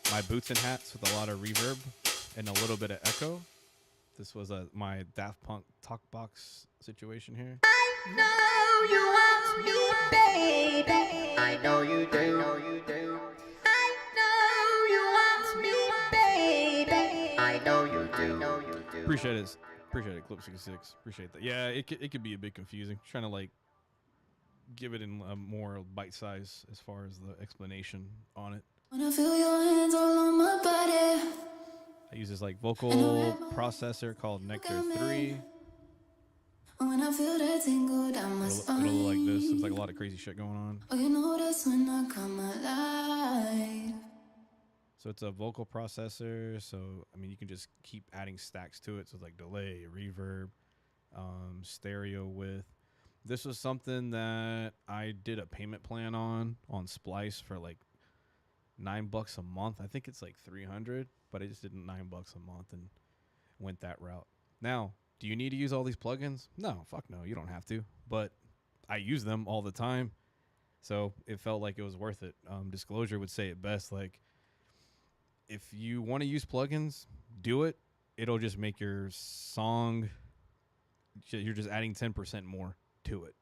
Speaker 1: My boots and hats with a lot of reverb and a little bit of echo. This was my Daft Punk talk box situation here.
Speaker 2: I know you want me, baby. I know you do. I know you want me, baby. I know you do.
Speaker 1: Appreciate it. Appreciate it, Clip 66. Appreciate that. Yeah, it could be a bit confusing. Trying to like give it in a more bite size as far as the explanation on it.
Speaker 7: Wanna feel your hands all on my body.
Speaker 1: I use this like vocal processor called Nectar 3.
Speaker 7: When I feel that tingle down my spine.
Speaker 1: It'll look like this. There's like a lot of crazy shit going on.
Speaker 7: Oh, you know that's when I come alive.
Speaker 1: So it's a vocal processor. So, I mean, you can just keep adding stacks to it. So it's like delay, reverb, stereo width. This was something that I did a payment plan on Splice for like $9 a month. I think it's like $300, but I just did $9 a month and went that route. Now, do you need to use all these plugins? No, fuck no, you don't have to. But I use them all the time, so it felt like it was worth it. Disclosure would say it best. Like, if you want to use plugins, do it. It'll just make your song. You're just adding 10% more to it.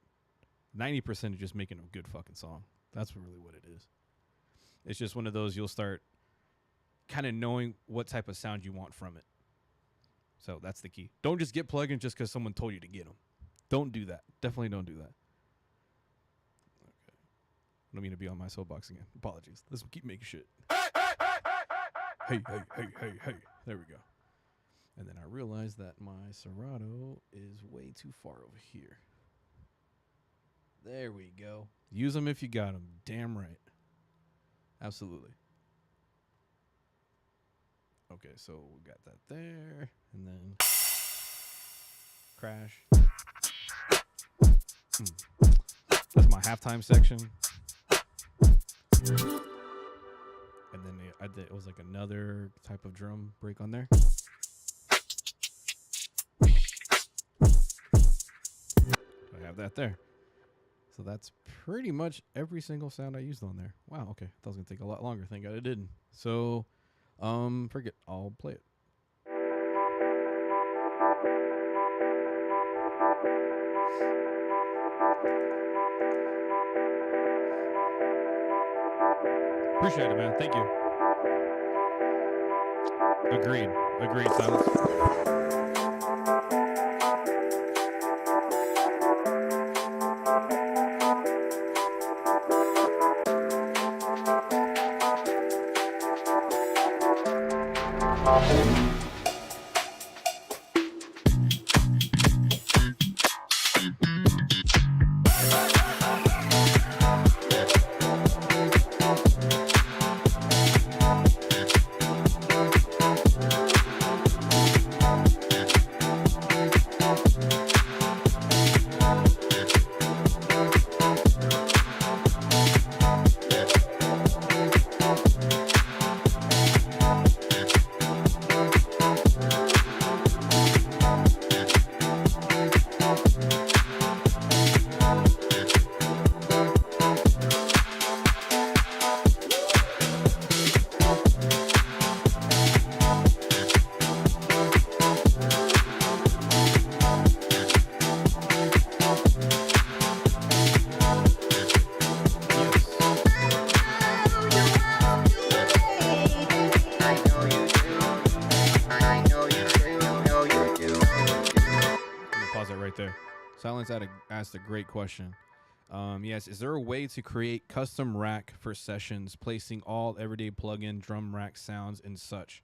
Speaker 1: 90% is just making a good fucking song. That's really what it is. It's just one of those you'll start kind of knowing what type of sound you want from it. So that's the key. Don't just get plugins just because someone told you to get them. Don't do that. Definitely don't do that. Okay. I don't mean to be on my soapbox again. Apologies. Let's keep making shit. Hey. There we go. And then I realized that my Serato is way too far over here. There we go. Use them if you got them. Damn right. Absolutely. Okay, so we got that there. And then Crash. That's my halftime section. And then it was like another type of drum break on there. I have that there. So that's pretty much every single sound I used on there. Wow, okay. That was going to take a lot longer. Thank God it didn't. So, forget. I'll play it. Appreciate it, man. Thank you. Agreed. Silence. Silence asked a great question. Yes, is there a way to create custom rack for sessions, placing all everyday plugin drum rack sounds and such?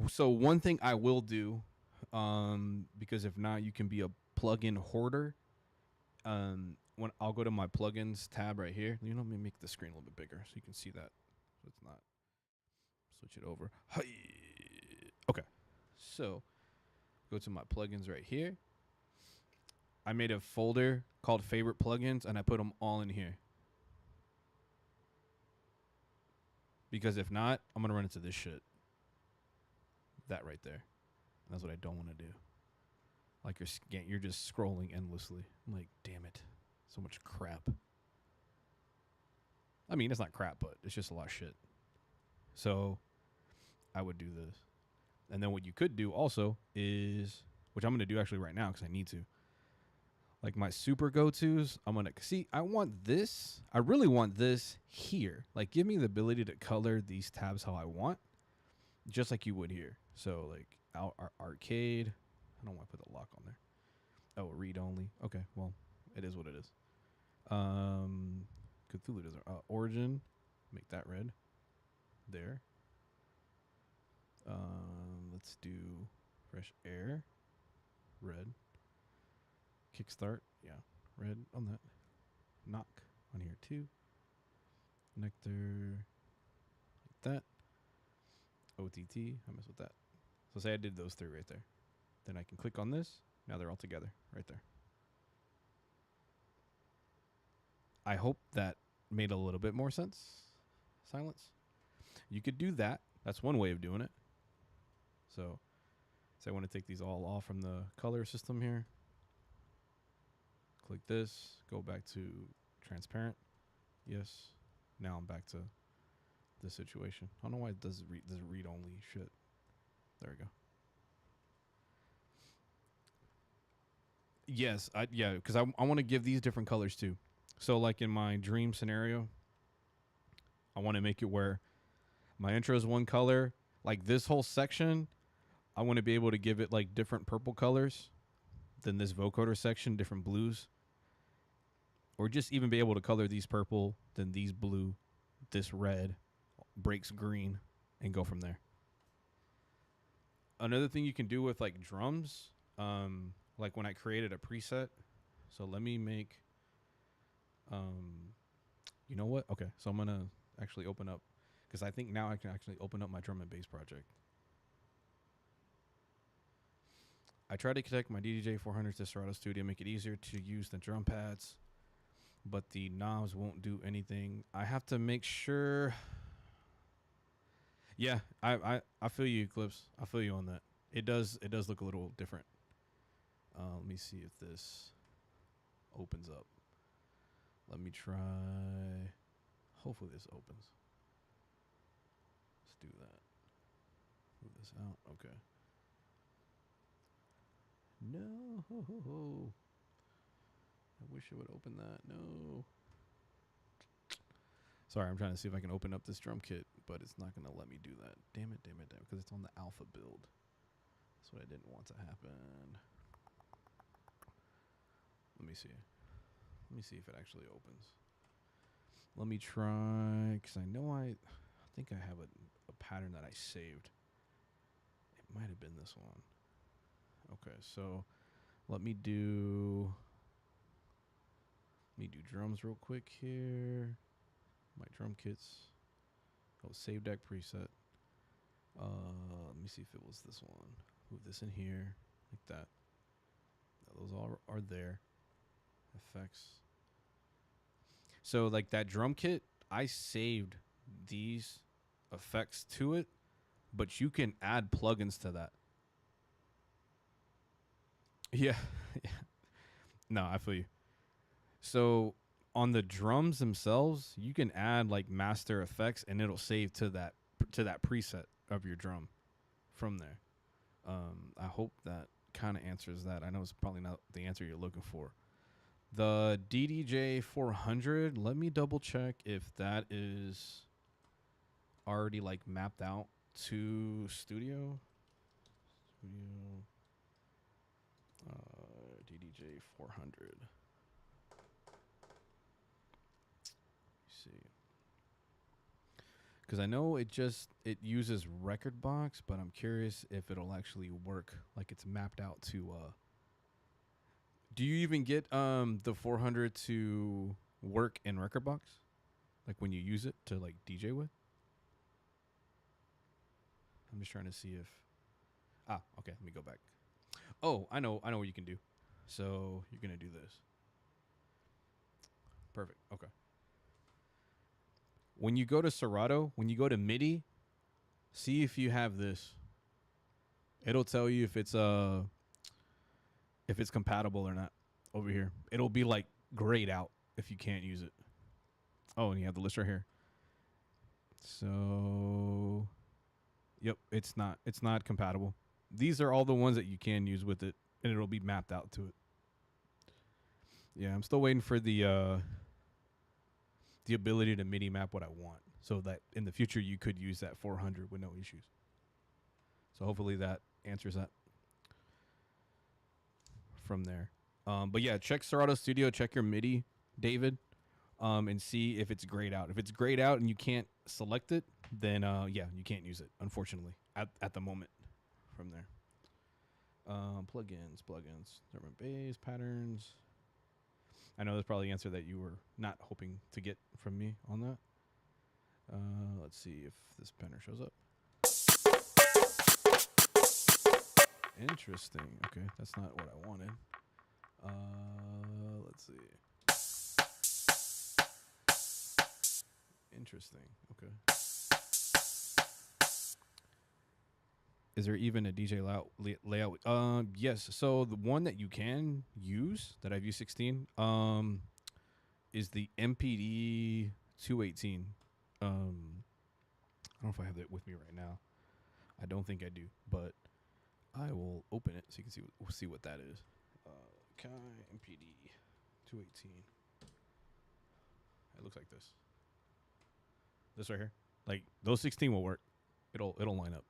Speaker 1: So one thing I will do, because if not, you can be a plugin hoarder. When I'll go to my plugins tab right here. You know, let me make the screen a little bit bigger so you can see that. So it's not. Switch it over. Okay. So go to my plugins right here. I made a folder called favorite plugins and I put them all in here. Because if not, I'm going to run into this shit. That right there. That's what I don't want to do. Like you're just scrolling endlessly. I'm like, damn it. So much crap. I mean, it's not crap, but it's just a lot of shit. So I would do this. And then what you could do also is, which I'm going to do actually right now because I need to. Like my super go-tos, I'm going to, see, I want this. I really want this here. Like give me the ability to color these tabs how I want. Just like you would here. So like our arcade. I don't want to put the lock on there. Oh, read only. Okay, well, it is what it is. Cthulhu doesn't. Origin, make that red. There. Let's do fresh air. Red. Kickstart. Yeah, red on that. Knock on here too. Nectar. Like that. OTT. I mess with that. So say I did those three right there. Then I can click on this. Now they're all together right there. I hope that made a little bit more sense. Silence. You could do that. That's one way of doing it. So say I want to take these all off from the color system here. Click this. Go back to transparent. Yes. Now I'm back to this situation. I don't know why it does read only shit. There we go. Yes, because I want to give these different colors too. So like in my dream scenario, I want to make it where my intro is one color. Like this whole section, I want to be able to give it like different purple colors than this vocoder section, different blues. Or just even be able to color these purple, then these blue, this red, breaks green, and go from there. Another thing you can do with like drums, like when I created a preset. So let me make, you know what? Okay, so I'm going to actually open up, because I think now I can actually open up my drum and bass project. I tried to connect my DDJ 400 to Serato Studio, make it easier to use the drum pads, but the knobs won't do anything. I have to make sure. Yeah, I feel you, Eclipse. I feel you on that. It does look a little different. Let me see if this opens up. Let me try. Hopefully this opens. Let's do that. Move this out. Okay. No. I wish it would open that. No. Sorry, I'm trying to see if I can open up this drum kit, but it's not going to let me do that. Damn it, because it's on the alpha build. That's what I didn't want to happen. Let me see. Let me see if it actually opens. Let me try, because I know I think I have a pattern that I saved. It might have been this one. Okay, so let me do drums real quick here. My drum kits. Oh, save deck preset. Let me see if it was this one. Move this in here like that. Those all are there. Effects. So like that drum kit, I saved these effects to it, but you can add plugins to that. Yeah. No, I feel you. So on the drums themselves, you can add like master effects and it'll save to that preset of your drum from there. I hope that kind of answers that. I know it's probably not the answer you're looking for. The DDJ 400, let me double check if that is already like mapped out to Studio. DDJ 400. See. Because I know it uses Record Box, but I'm curious if it'll actually work like it's mapped out to do you even get the 400 to work in Record Box? Like when you use it to like DJ with? I'm just trying to see if okay, let me go back. Oh, I know what you can do. So you're gonna do this. Perfect. Okay. When you go to Serato, when you go to MIDI, see if you have this. It'll tell you if it's compatible or not over here. It'll be like grayed out if you can't use it. Oh, and you have the list right here. So, yep, it's not compatible. These are all the ones that you can use with it, and it'll be mapped out to it. Yeah, I'm still waiting for the ability to MIDI map what I want, so that in the future you could use that 400 with no issues. So hopefully that answers that from there. But yeah, check Serato Studio, check your MIDI, David, and see if it's grayed out. If it's grayed out and you can't select it, then yeah, you can't use it, unfortunately, at the moment from there. Plugins, drum and bass, patterns. I know that's probably the answer that you were not hoping to get from me on that. Let's see if this banner shows up. Interesting. Okay, that's not what I wanted. Let's see. Interesting. Okay. Is there even a DJ layout? Yes. So the one that you can use that I've used 16 is the MPD 218. I don't know if I have that with me right now. I don't think I do, but I will open it so you can see what that is. Kai MPD 218. It looks like this. This right here. Like those 16 will work. It'll line up.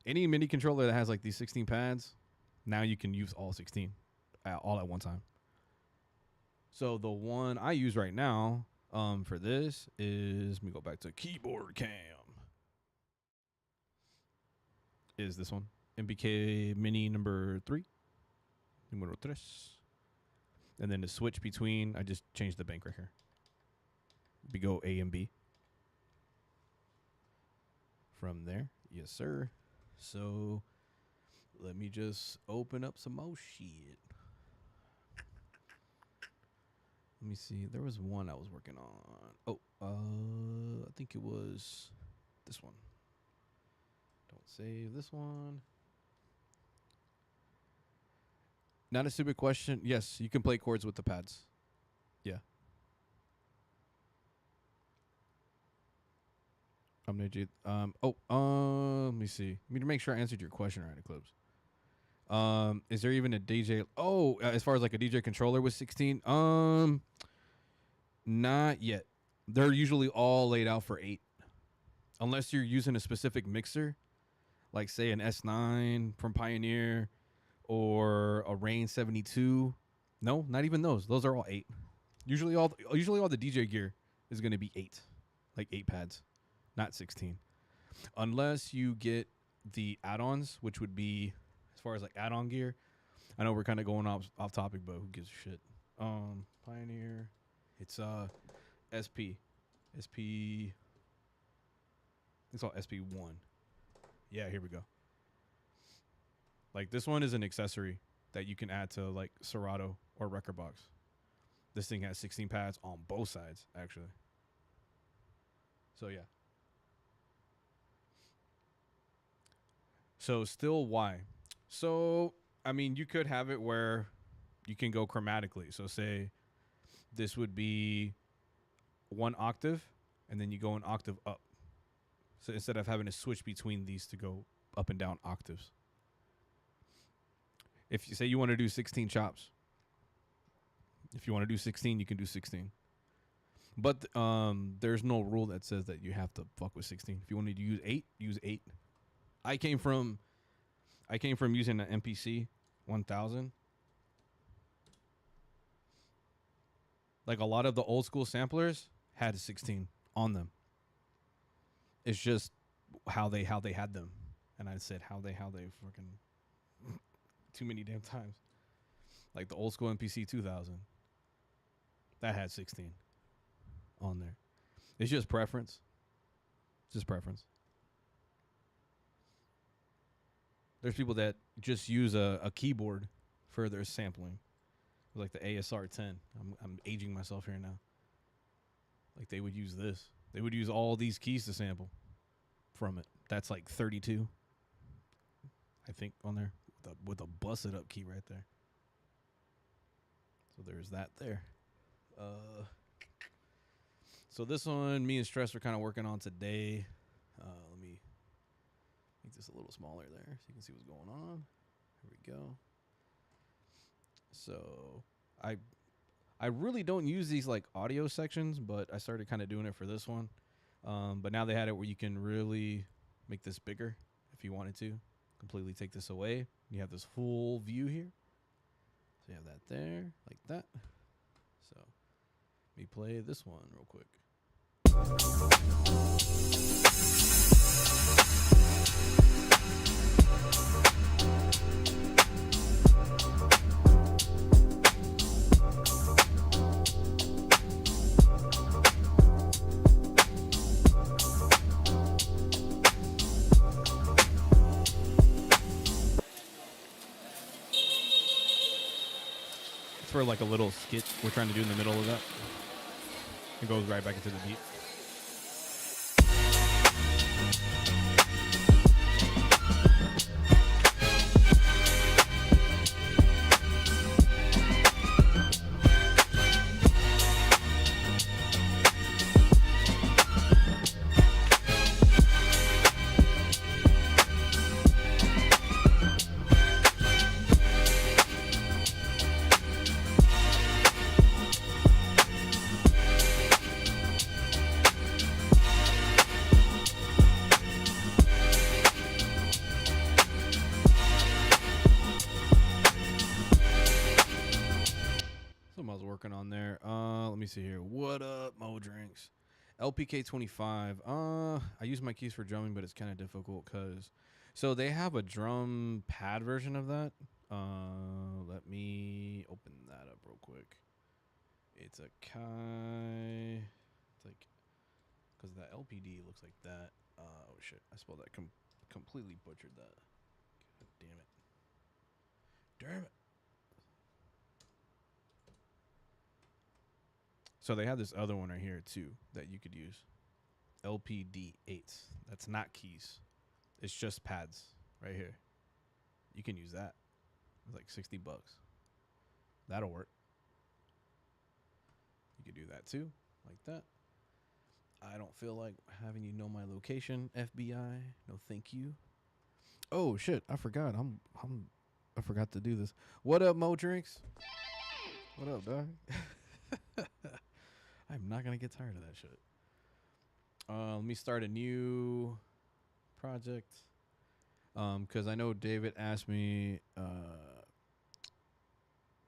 Speaker 1: Any MIDI controller that has like these 16 pads, now you can use all 16 all at one time. So the one I use right now for this is, let me go back to keyboard cam. Is this one. MBK Mini number 3. Numero 3. And then to switch between, I just changed the bank right here. We go A and B. From there. Yes, sir. So Let me just open up some more shit. Let me see. There was one I was working on. Oh, I think it was this one. Don't save this one. Not a stupid question. Yes, you can play chords with the pads. Yeah. I'm gonna do. Let me see. Let me make sure I answered your question right, Eclipse. Is there even a DJ? Oh, as far as like a DJ controller with 16, not yet. They're usually all laid out for 8, unless you're using a specific mixer, like say an S9 from Pioneer or a Rain 72. No, not even those. Those are all 8. Usually all the DJ gear is gonna be 8, like 8 pads, not 16, unless you get the add-ons, which would be as far as like add-on gear. I know we're kind of going off topic, but who gives a shit? Pioneer, it's SP. It's all SP1. Yeah, here we go. Like this one is an accessory that you can add to like Serato or Record Box. This thing has 16 pads on both sides, actually. So yeah. So still why? So I mean, you could have it where you can go chromatically. So say this would be 1 octave, and then you go an octave up. So instead of having to switch between these to go up and down octaves. If you say you want to do 16 chops, if you want to do 16, you can do 16. But there's no rule that says that you have to fuck with 16. If you wanted to use 8, use 8. I came from using an MPC 1000. Like a lot of the old school samplers had a 16 on them. It's just how they had them, and I said how they fucking too many damn times. Like the old school MPC 2000, that had 16 on there. It's just preference. Just preference. There's people that just use a keyboard for their sampling, like the ASR 10. I'm aging myself here now. Like they would use this. They would use all these keys to sample from it. That's like 32, I think, on there with a busted up key right there. So there's that there. So this one, me and Stress are kind of working on today. Let me make this a little smaller there so you can see what's going on. Here we go. So I really don't use these like audio sections, but I started kind of doing it for this one. But now they had it where you can really make this bigger if you wanted to. Completely take this away. You have this full view here. So you have that there, like that. So let me play this one real quick. For like a little skit we're trying to do in the middle of that. It goes right back into the beat. On there. Let me see here. What up, Mo Drinks? LPK 25. I use my keys for drumming, but it's kind of difficult because so they have a drum pad version of that. Let me open that up real quick. It's a Kai. It's like because the LPD looks like that. Oh shit! I spelled that completely butchered that. God damn it. Damn it. So they have this other one right here too that you could use. LPD8. That's not keys. It's just pads right here. You can use that. It's like $60. That'll work. You could do that too, like that. I don't feel like having you know my location, FBI. No, thank you. Oh shit, I forgot. I forgot to do this. What up, Mo Drinks? What up, dog? I'm not gonna get tired of that shit. Let me start a new project. Because I know David asked me.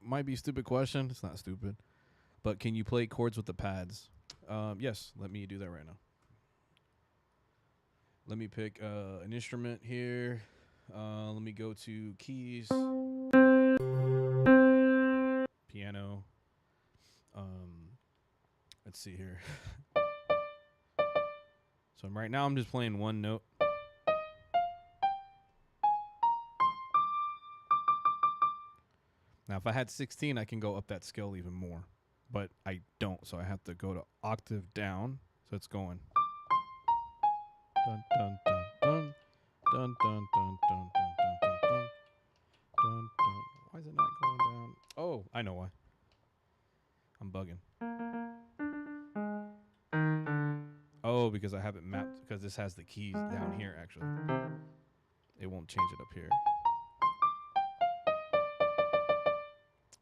Speaker 1: Might be a stupid question. It's not stupid, but can you play chords with the pads? Yes. Let me do that right now. Let me pick an instrument here. Let me go to keys, piano. Let's see here. So right now I'm just playing one note. Now if I had 16, I can go up that scale even more, but I don't, so I have to go to octave down. So it's going dun dun dun dun dun dun dun dun dun dun dun dun dun dun. Why is it not going down? Oh, I know why. I'm bugging. Oh, because I have it mapped, because this has the keys down here, actually. It won't change it up here.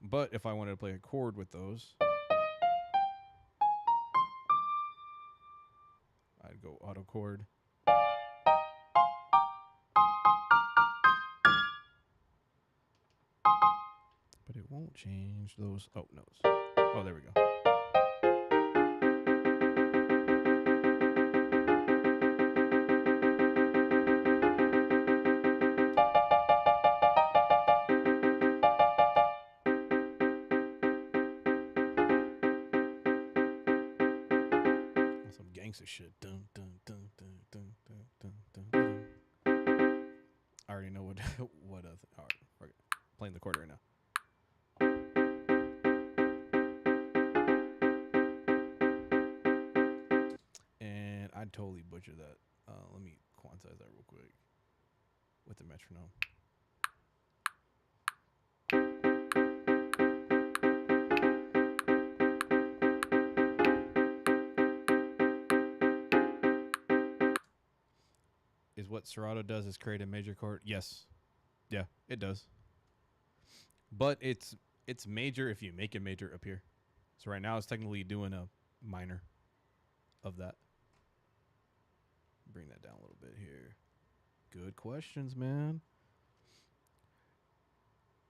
Speaker 1: But if I wanted to play a chord with those, I'd go auto chord. But it won't change those. Oh, notes. Oh, there we go. Some gangster shit. Dun, dun, dun, dun, dun, dun, dun, dun, dun. I already know what what all right, okay. Playing the chord right now. And I'd totally butcher that. Let me quantize that real quick with the metronome. Is what Serato does is create a major chord? Yes. Yeah, it does. But it's major if you make a major up here. So right now it's technically doing a minor of that. Bring that down a little bit here. Good questions, man.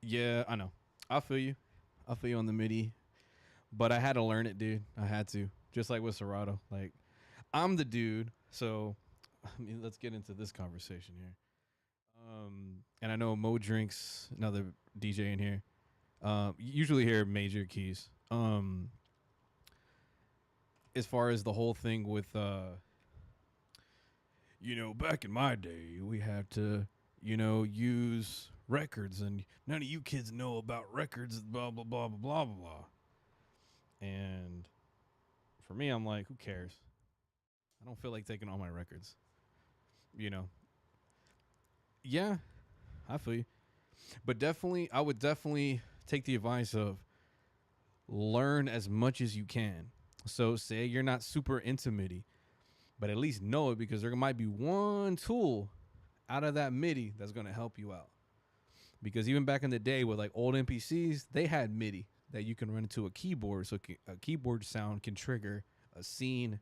Speaker 1: Yeah, I know. I feel you. I feel you on the MIDI. But I had to learn it, dude. I had to. Just like with Serato. Like, I'm the dude. So, I mean, let's get into this conversation here. And I know Mo Drinks, another DJ in here. Usually hear major keys. As far as the whole thing with, back in my day, we had to, use records, and none of you kids know about records, blah, blah, blah, blah, blah, blah, blah. And for me, I'm like, who cares? I don't feel like taking all my records. Yeah, I feel you. But definitely, I would definitely take the advice of learn as much as you can. So say you're not super into MIDI, but at least know it, because there might be one tool out of that MIDI that's going to help you out. Because even back in the day with like old MPCs, they had MIDI that you can run into a keyboard. So a keyboard sound can trigger a scene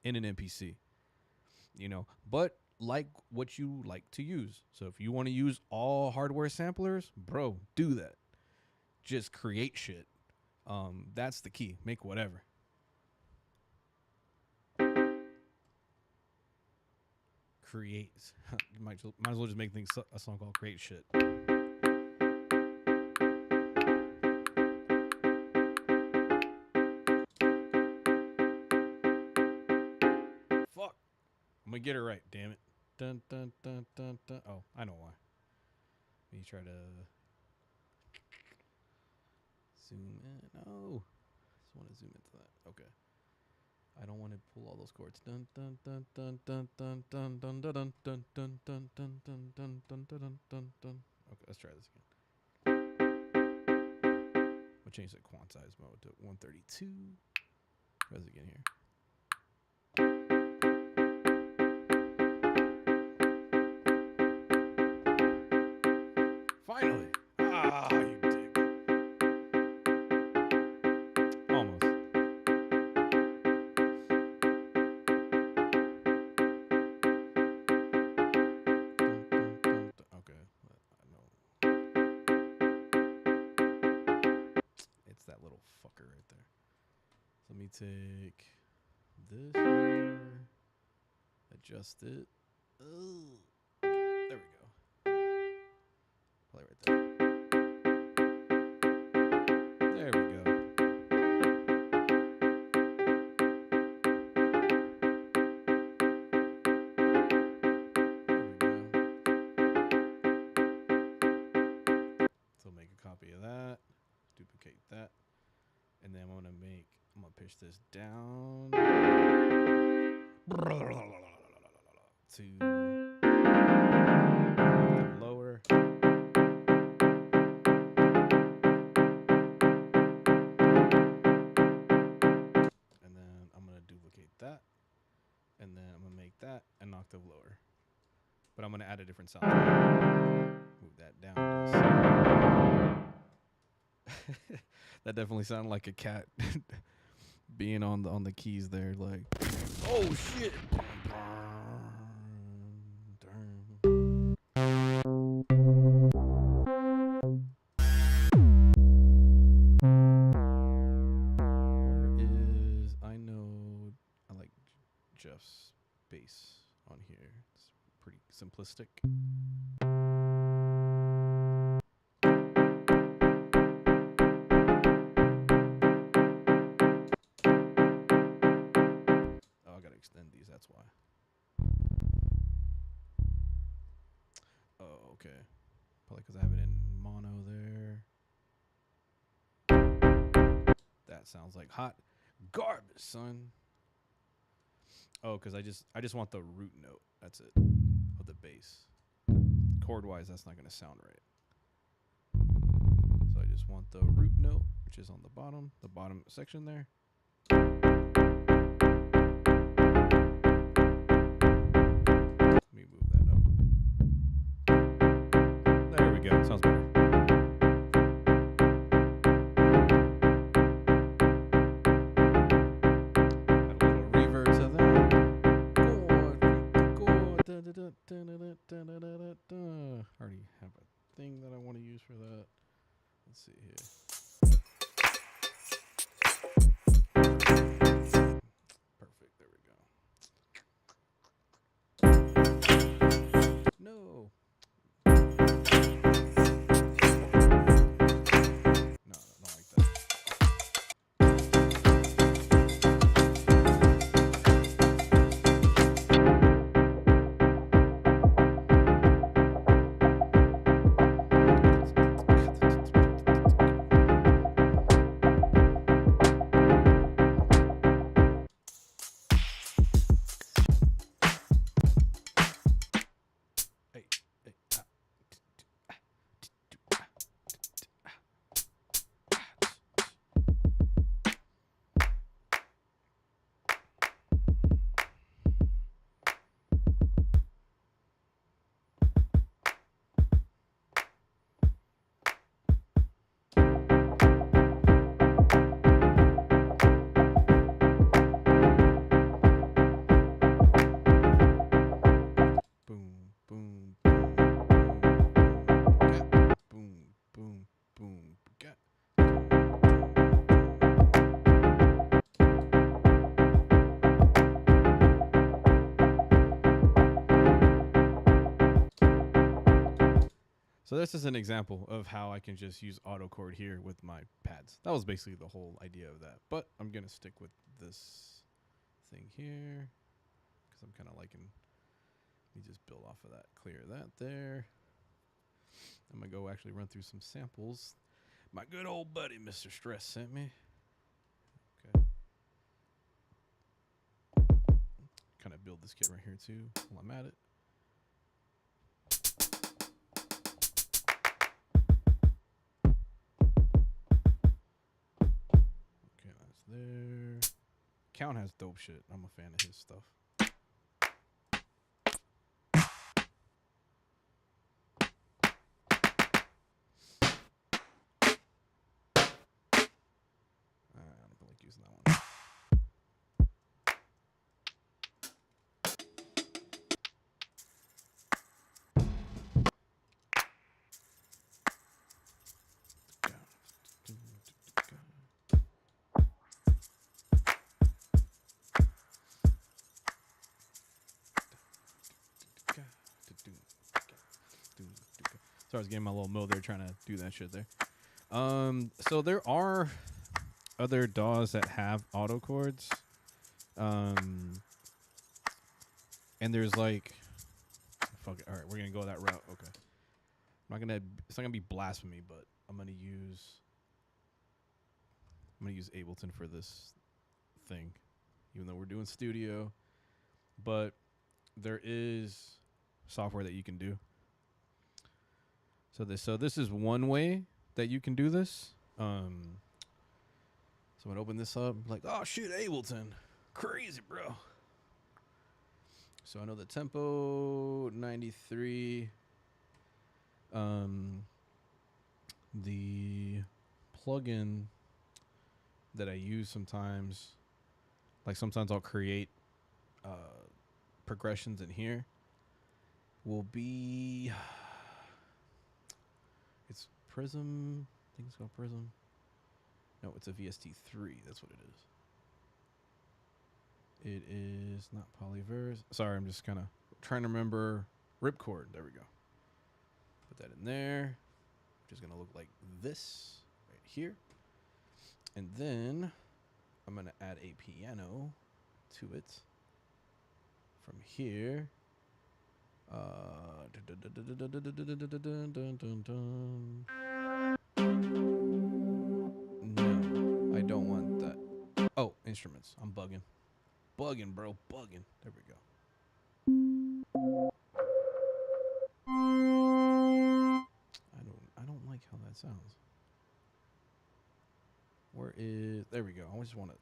Speaker 1: in an MPC, but like what you like to use. So if you want to use all hardware samplers, bro, do that. Just create shit. That's the key. Make whatever. Create. might as well just make things a song called Create Shit. Fuck. I'm gonna get it right, damn it. Dun dun dun dun dun. Oh, I know why. Let me try to zoom in. Oh, just want to zoom into that. Okay. I don't want to pull all those chords. Dun dun dun dun dun dun dun dun dun dun dun dun dun dun dun dun dun dun dun. Okay, let's try this again. We'll change the quantize mode to 132. Try this again here. Finally! Ah, you dick. Almost. Okay, I know. It's that little fucker right there. So let me take this here, adjust it. Ugh. There we go. Play right there. There we go. So make a copy of that, duplicate that, and then I'm gonna pitch this down to lower. And then I'm gonna duplicate that, and then I'm gonna make that an octave lower. But I'm gonna add a different sound. Move that down. That definitely sounded like a cat being on the keys there, like, oh shit. I like Jeff's bass on here. It's pretty simplistic. Oh, I gotta extend these, that's why. Oh, okay. Probably because I have it in mono there. That sounds like hot garbage, son. Oh, because I just want the root note. That's it. Of the bass. Chord-wise, that's not going to sound right. So I just want the root note, which is on the bottom section there. Let me move that up. There we go. Sounds better. Already have a thing that I want to use for that. Let's see here. Perfect. There we go. No. No, not like that. So this is an example of how I can just use auto chord here with my pads. That was basically the whole idea of that. But I'm going to stick with this thing here because I'm kind of liking, let me just build off of that, clear that there. I'm going to go actually run through some samples. My good old buddy, Mr. Stress, sent me. Okay. Kind of build this kit right here too while I'm at it. Okay, that's there. Count has dope shit. I'm a fan of his stuff. I don't feel like using that one. So I was getting my little mode there, trying to do that shit there. So there are other DAWs that have auto chords. And there's like, fuck it. All right, we're gonna go that route. Okay. It's not gonna be blasphemy, but I'm gonna use Ableton for this thing, even though we're doing studio. But there is software that you can do. So this is one way that you can do this. So I'm gonna open this up. Like, oh shit, Ableton, crazy, bro. So I know the tempo 93. The plugin that I use sometimes, like sometimes I'll create progressions in here, will be, it's Prism. I think it's called Prism. No, it's a VST3. That's what it is. It is not Polyverse. Sorry, I'm just kind of trying to remember. Ripcord. There we go. Put that in there, which is going to look like this right here. And then I'm going to add a piano to it from here. No, I don't want that. Oh, instruments. I'm bugging. Bugging, bro. Bugging. There we go. I don't like how that sounds. Where is... There we go. I just want to...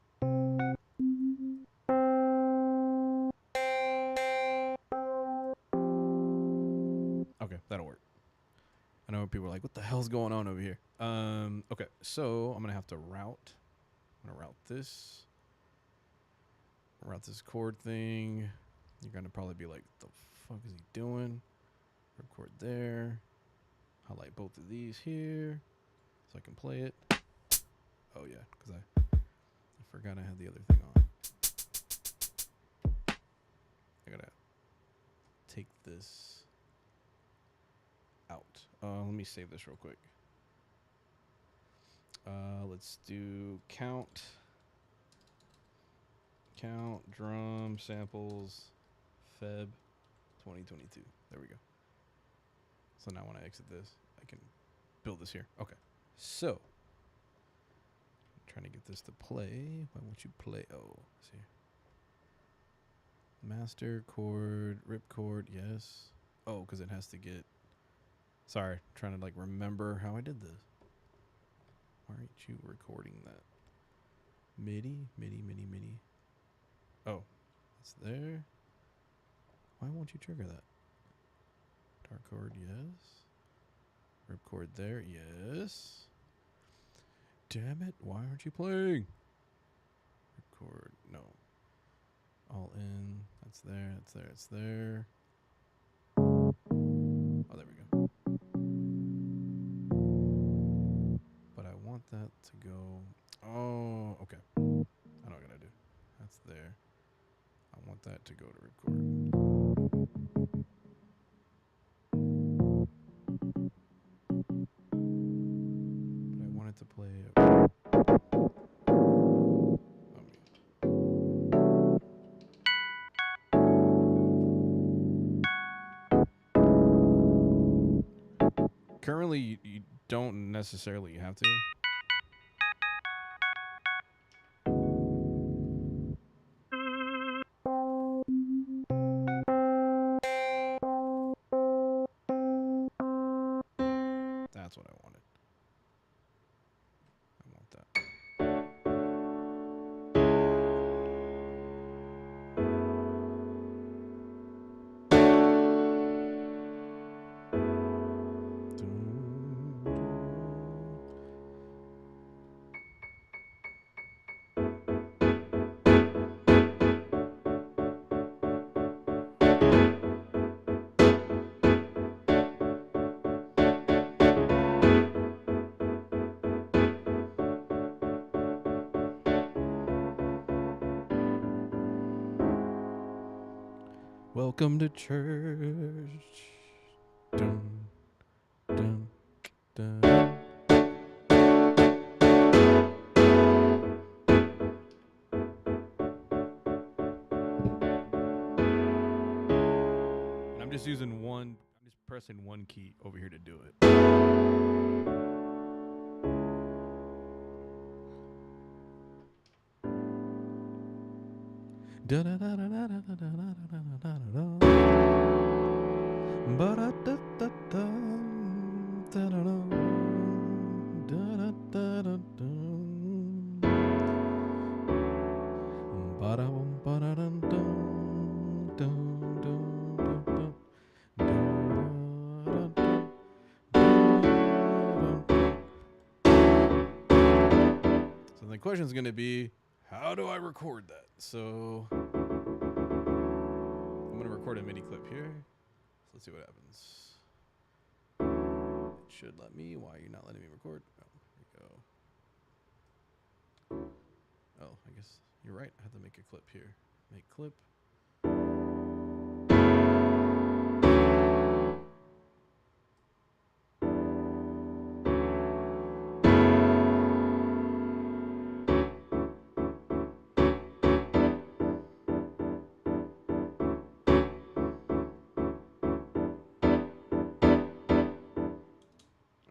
Speaker 1: Okay, that'll work. I know people are like, what the hell's going on over here? Okay, so I'm going to have to route. I'm going to route this. Route this chord thing. You're going to probably be like, what the fuck is he doing? Record there. Highlight both of these here so I can play it. Oh, yeah, because I forgot I had the other thing on. I got to take this out. Let me save this real quick. Let's do count, drum, samples, Feb 2022. There we go. So now when I exit this, I can build this here. Okay. So, I'm trying to get this to play. Why won't you play? Oh, see. Master chord, rip chord, yes. Oh, because it has to get... Sorry, trying to like remember how I did this. Why aren't you recording that? MIDI. Oh, it's there. Why won't you trigger that? Dark chord, yes. Rip chord there, yes. Damn it, why aren't you playing? Rip chord, no. All in, that's there, it's there. Oh, there we go. But I want that to go, oh, okay. I know what I gotta do. That's there. I want that to go to rip chord. But I want it to play. Currently, you don't necessarily have to. That's what I wanted. I want that. Welcome to church. Dun, dun, dun. And I'm just using one, I'm just pressing one key over here to do it. So the question is going to be, how do I record that? So I'm going to record a mini clip here. So let's see what happens. It should let me. Why are you not letting me record? Oh, here we go. Oh, I guess you're right. I have to make a clip here. Make clip.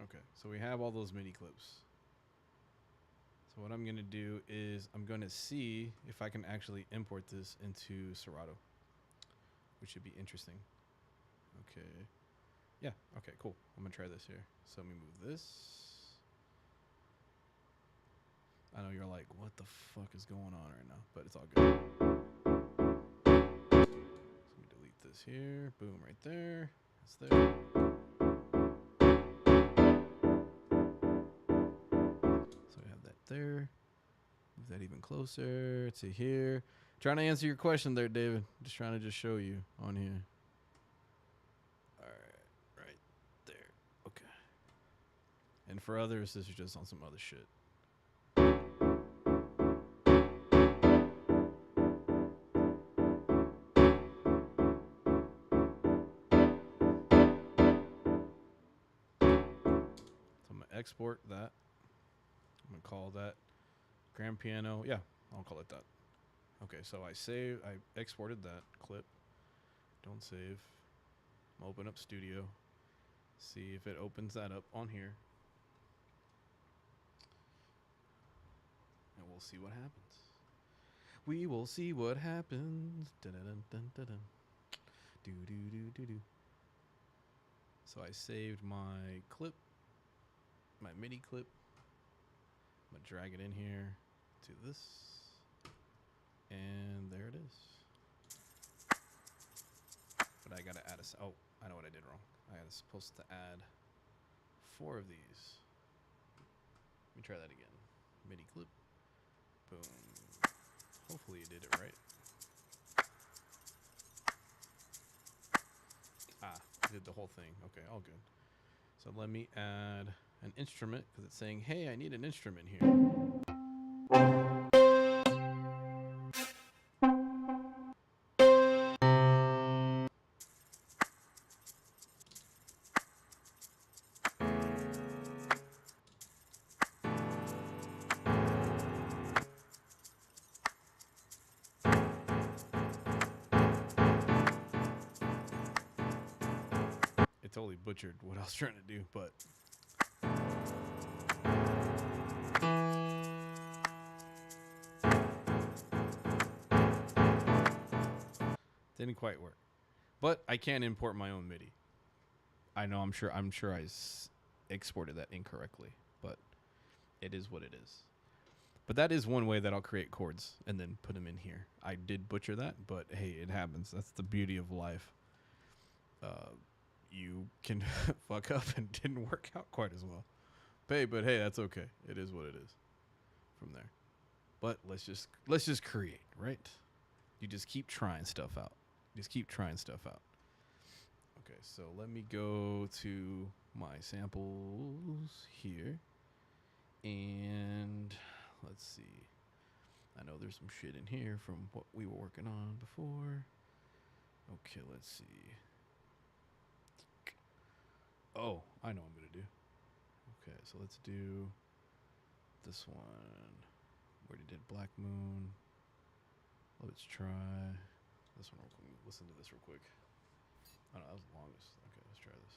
Speaker 1: Okay, so we have all those mini clips. So what I'm going to do is I'm going to see if I can actually import this into Serato, which should be interesting. Okay. Yeah, okay, cool. I'm going to try this here. So let me move this. I know you're like, what the fuck is going on right now? But it's all good. So let me delete this here. Boom, right there. That's there. So we have that there. Move that even closer to here. Trying to answer your question there, David. Just trying to show you on here. All right, right there. Okay. And for others, this is just on some other shit. So I'm gonna export that. I'm gonna call that grand piano. Yeah, I'll call it that. Okay, so I exported that clip. Don't save. I'm open up Studio. See if it opens that up on here. And we'll see what happens. We will see what happens. Dun-dun-dun-dun-dun. Do-do-do-do-do. So I saved my clip, my MIDI clip. I'm going to drag it in here to this. And there it is. But I got to add oh, I know what I did wrong. I was supposed to add 4 of these. Let me try that again. MIDI clip. Boom. Hopefully you did it right. Ah, I did the whole thing. Okay, all good. So let me add an instrument because it's saying, hey, I need an instrument here. It totally butchered what I was trying to do, but Didn't quite work. But I can import my own MIDI. I know. I'm sure I exported that incorrectly, but it is what it is. But that is one way that I'll create chords and then put them in here. I did butcher that, but hey, it happens. That's the beauty of life. You can fuck up and didn't work out quite as well. But hey, that's okay. It is what it is from there. But let's just create, right? You just keep trying stuff out. Okay, so let me go to my samples here. And let's see. I know there's some shit in here from what we were working on before. Okay, let's see. Oh, I know what I'm going to do. Okay, so let's do this one. We already did Black Moon. Let's try this one real quick. Listen to this real quick. Oh, no, that was the longest. Okay, let's try this.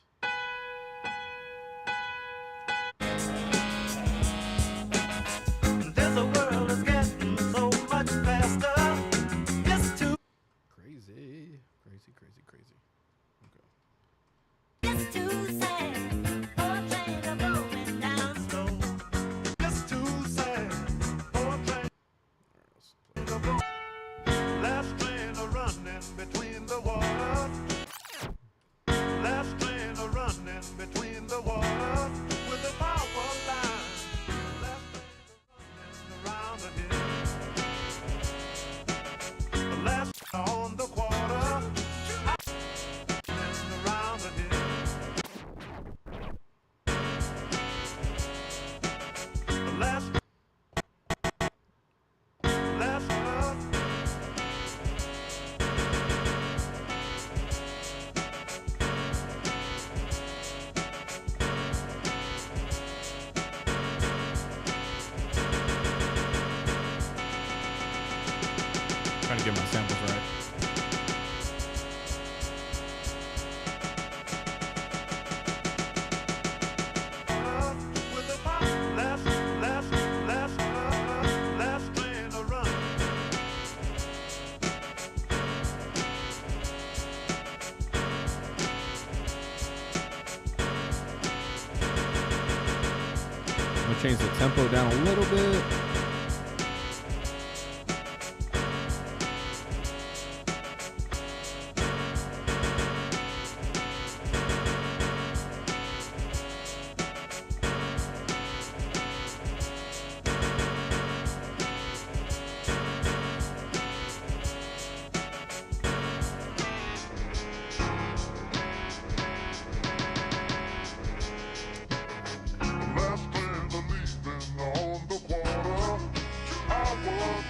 Speaker 8: This world is getting so much faster. It's too
Speaker 1: Crazy. Okay.
Speaker 7: It's too sad. Oh, train a rolling down slow.
Speaker 8: It's too sad. Poor train,
Speaker 1: All right, let's play.
Speaker 8: last train a running between the waters. Last train a running between the waters with a power line. Last train a running around the hill. Last on the quarter. Around the hill. Last
Speaker 1: Trying to get my samples right.
Speaker 8: with a power. Last train a run.
Speaker 1: I'm gonna change the tempo down a little bit.
Speaker 9: Last train a leaving on the quarter. I was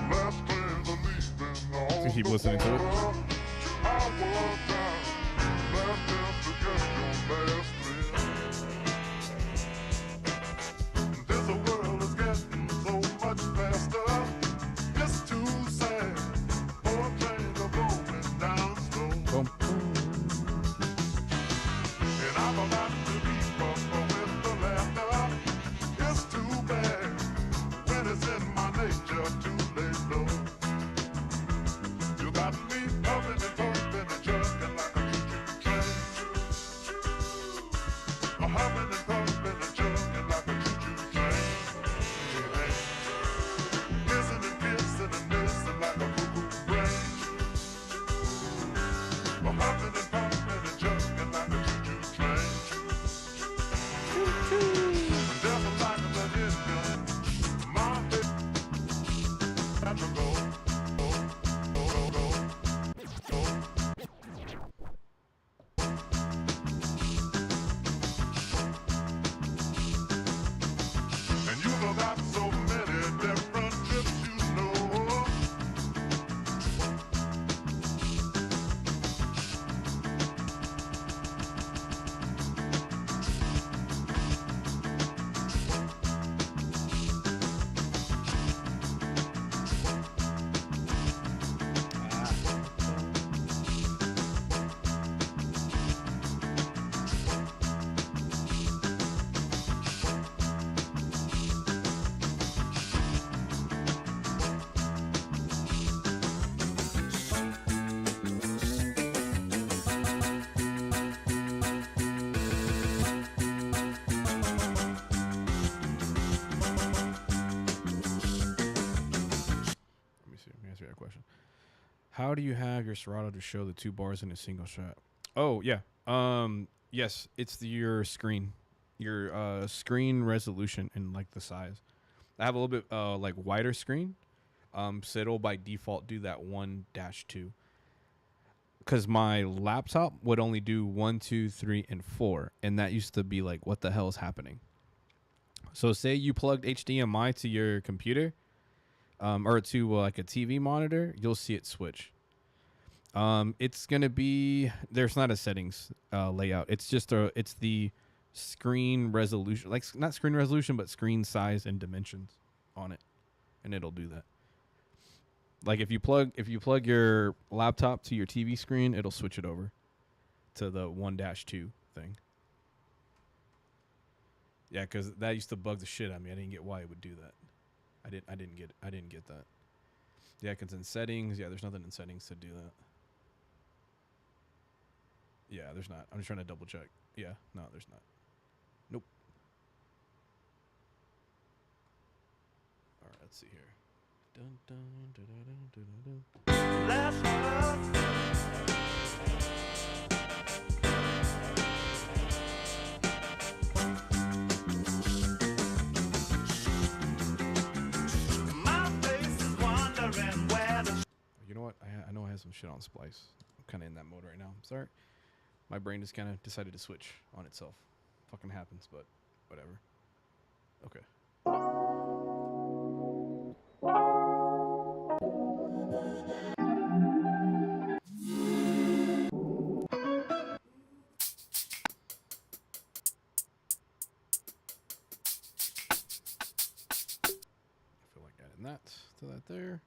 Speaker 9: last train a leaving on
Speaker 1: So keep
Speaker 9: the
Speaker 1: listening to it.
Speaker 9: quarter. I was down. Last chance to get your last train. This world is getting so much faster. It's too sad. Poor trains are rolling down slow.
Speaker 1: Boom.
Speaker 9: And I'm about to keep up with the laughter. It's too bad when it's in my nature to lay low. You got me pumping and pumping and jerking
Speaker 1: How do you have your Serato to show the 2 bars in a single shot? Oh yeah. Yes, it's your screen, your screen resolution and like the size. I have a little bit like wider screen. So it'll by default do that 1-2. Because my laptop would only do 1, 2, 3, and 4, and that used to be like, what the hell is happening? So say you plugged HDMI to your computer, or to like a TV monitor, you'll see it switch. It's gonna be, there's not a settings layout. It's just it's the screen resolution, like not screen resolution, but screen size and dimensions on it, and it'll do that. Like if you plug your laptop to your TV screen, it'll switch it over to the 1-2 thing. Yeah, because that used to bug the shit out of me. I didn't get why it would do that. I didn't get that. Yeah, because in settings, yeah, there's nothing in settings to do that. Yeah, there's not. I'm just trying to double check. Yeah, no, there's not. Nope. All right, let's see here. Dun, dun, dun, dun, dun, dun, dun.
Speaker 8: Last love. My face is wondering where the
Speaker 1: You know what? I know I have some shit on Splice. I'm kind of in that mode right now. I'm sorry. My brain just kind of decided to switch on itself. Fucking happens, but whatever. Okay. I feel like adding that to that there.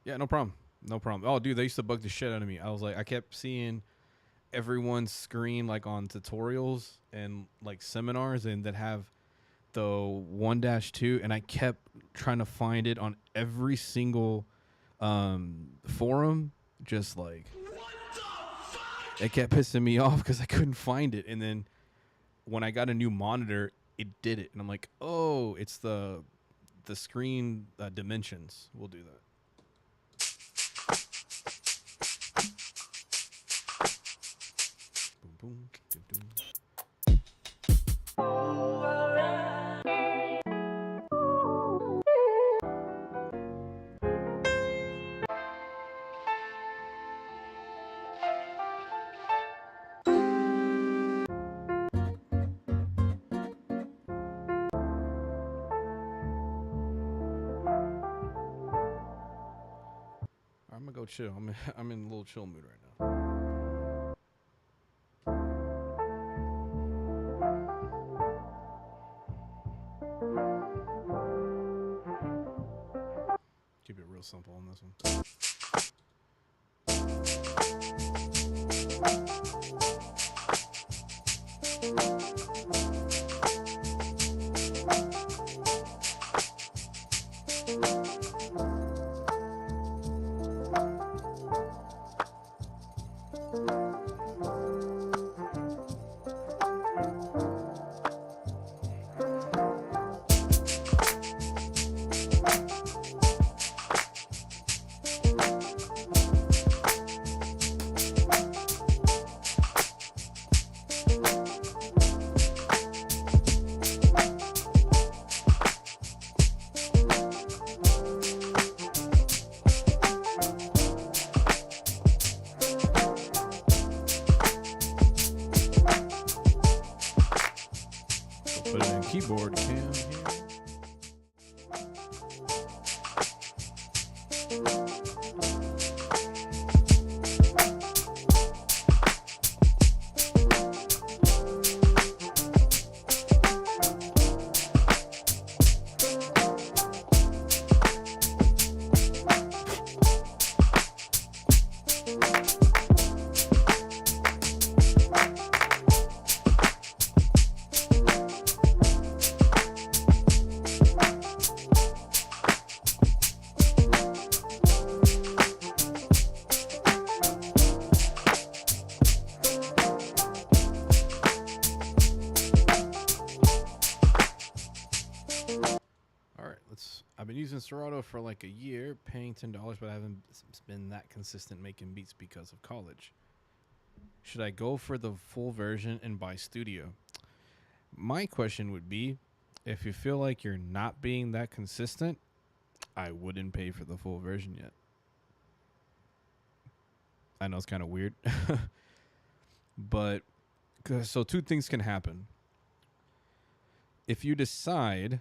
Speaker 1: Yeah, no problem. No problem. Oh, dude, they used to bug the shit out of me. I was like, I kept seeing everyone's screen like on tutorials and like seminars and that have the 1-2, and I kept trying to find it on every single forum. Just like, it kept pissing me off because I couldn't find it. And then when I got a new monitor, it did it, and I'm like, oh, it's the screen dimensions. We'll do that. Boom, boom, doo, doo. I'm gonna go chill. I'm in a little chill mood right now. Keep it real simple on this one. Put it in keyboard cam here. I've been using Serato for like a year, paying $10, but I haven't been that consistent making beats because of college. Should I go for the full version and buy studio? My question would be, if you feel like you're not being that consistent, I wouldn't pay for the full version yet. I know it's kind of weird, but so two things can happen. If you decide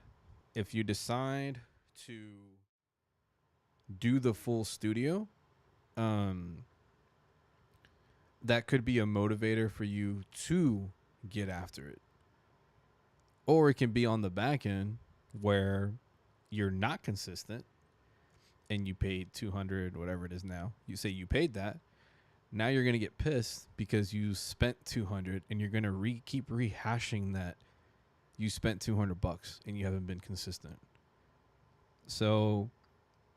Speaker 1: to do the full studio, that could be a motivator for you to get after it. Or it can be on the back end where you're not consistent and you paid 200, whatever it is now. You say you paid that. Now you're going to get pissed because you spent 200 and you're going to keep rehashing that you spent $200 and you haven't been consistent. So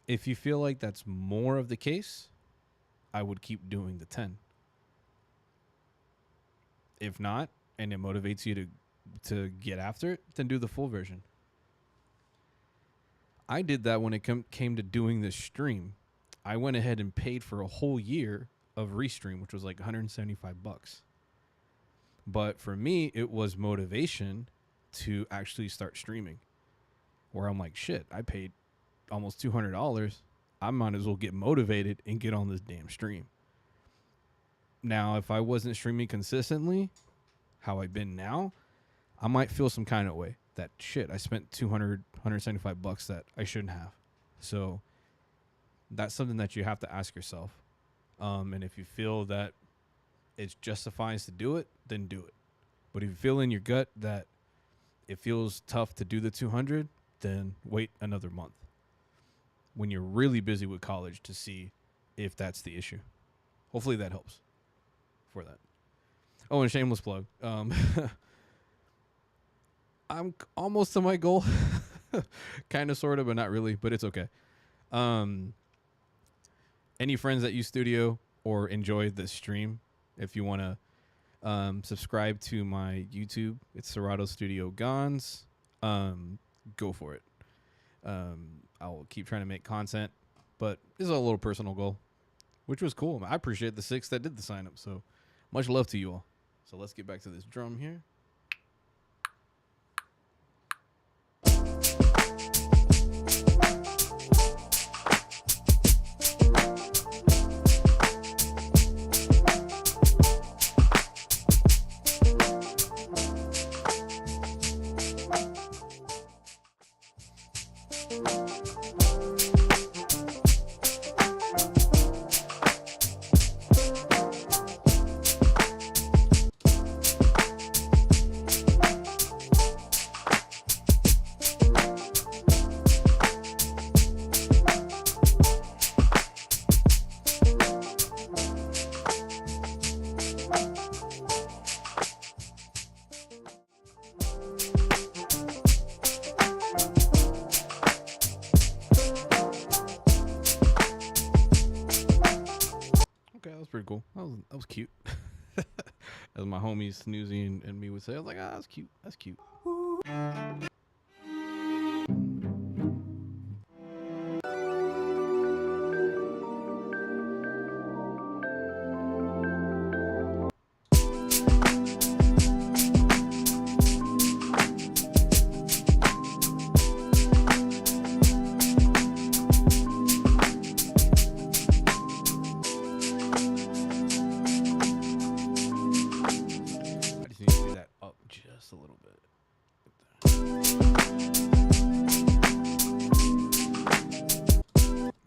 Speaker 1: if you feel like that's more of the case, I would keep doing the 10. If not, and it motivates you to get after it, then do the full version. I did that when it came to doing this stream. I went ahead and paid for a whole year of Restream, which was like $175. But for me, it was motivation to actually start streaming, where I'm like, shit, I paid almost $200. I might as well get motivated and get on this damn stream. Now, if I wasn't streaming consistently, how I've been now, I might feel some kind of way that shit, I spent $175 that I shouldn't have. So that's something that you have to ask yourself. And if you feel that it justifies to do it, then do it. But if you feel in your gut that it feels tough to do the 200, then wait another month when you're really busy with college to see if that's the issue. Hopefully that helps for that. Oh, and shameless plug. I'm almost to my goal. Kind of, sort of, but not really, but it's okay. Any friends that use Studio or enjoy this stream, if you want to subscribe to my YouTube, it's Serato Studio Gonz. Go for it. I'll keep trying to make content, but this is a little personal goal, which was cool. I appreciate the 6 that did the sign up, so much love to you all. So let's get back to this drum here. Pretty cool. That was cute. As my homies Snoozy and me would say, I was like, that's cute. That's cute. Just a little bit.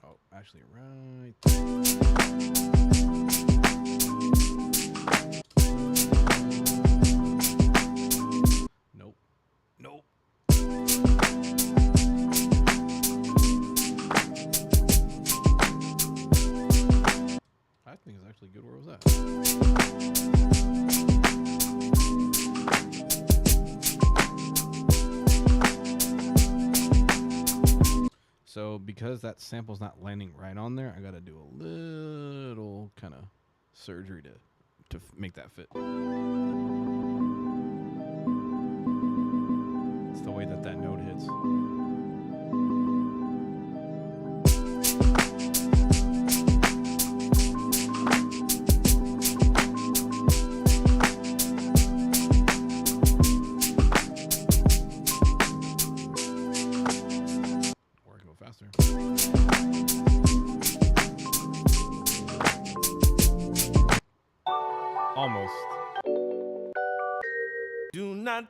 Speaker 1: Oh, actually, right there. Nope. Nope. I think it's actually good where it was at. So because that sample's not landing right on there, I gotta do a little kind of surgery to make that fit. It's the way that note hits. Almost.
Speaker 3: Do not.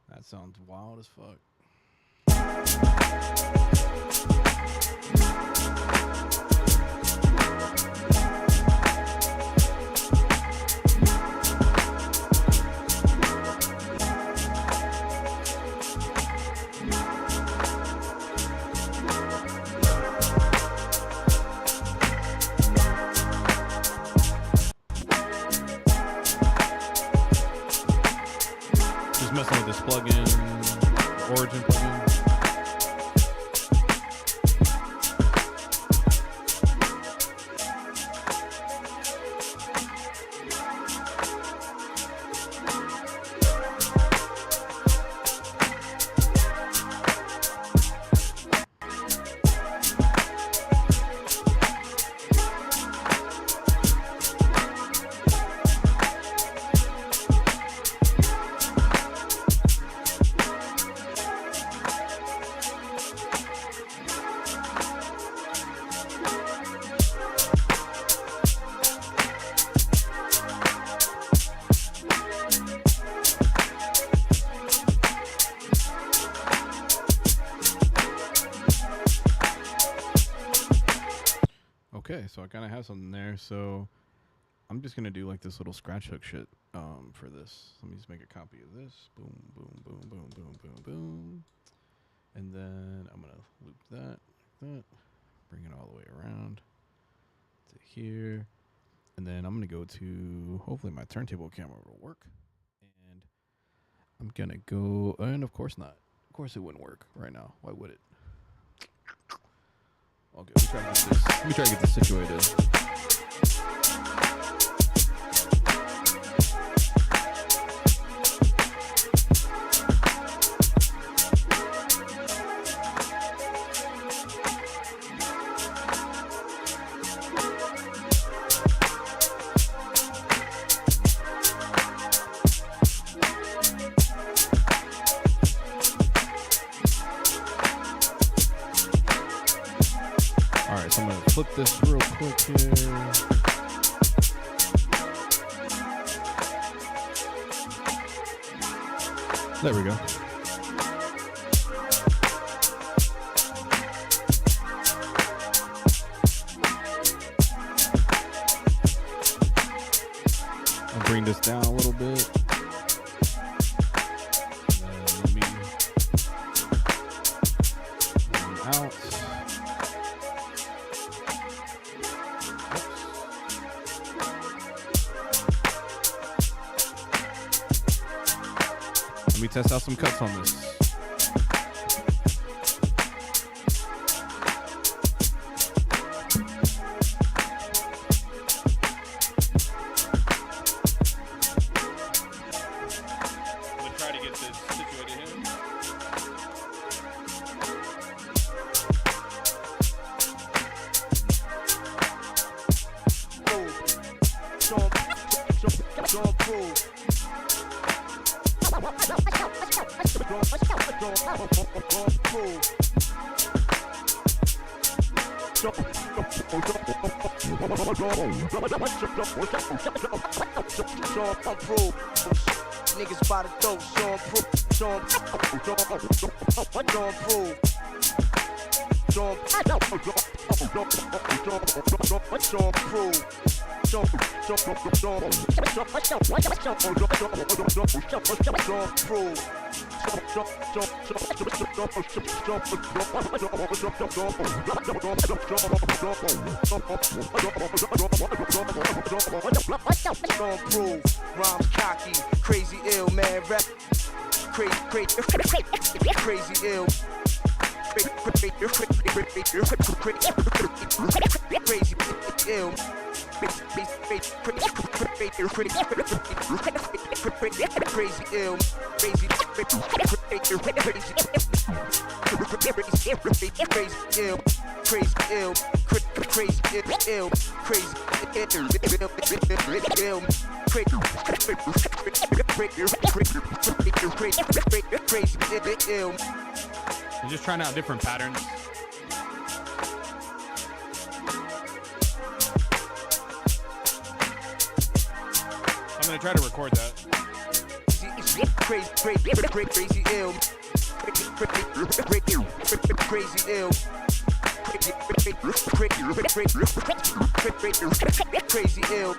Speaker 1: That sounds wild as fuck. Just messing with this plugin, Origin plugin. Okay, so I kind of have something there. So I'm just gonna do like this little scratch hook shit for this. Let me just make a copy of this. Boom, boom, boom, boom, boom, boom, boom. And then I'm gonna loop that like that. Bring it all the way around to here. And then I'm gonna go to, hopefully my turntable camera will work. And I'm gonna go, and of course not. Of course it wouldn't work right now. Why would it? Okay, let me try to get this situated. Alright, so I'm going to flip this real quick here. There we go. I'll bring this down a little bit. And then let me out. Let me test out some cuts on this. I'm gonna try to get this situated here.
Speaker 10: Niggas by the throat, Sean Proof, Sean Stormproof, rhymes cocky, crazy ill, man, rap. Crazy ill. Crazy ill. Crazy ill.
Speaker 1: I'm just trying out different patterns. I'm gonna try to record that.
Speaker 10: Crazy ill. Crazy ill. Crazy ill.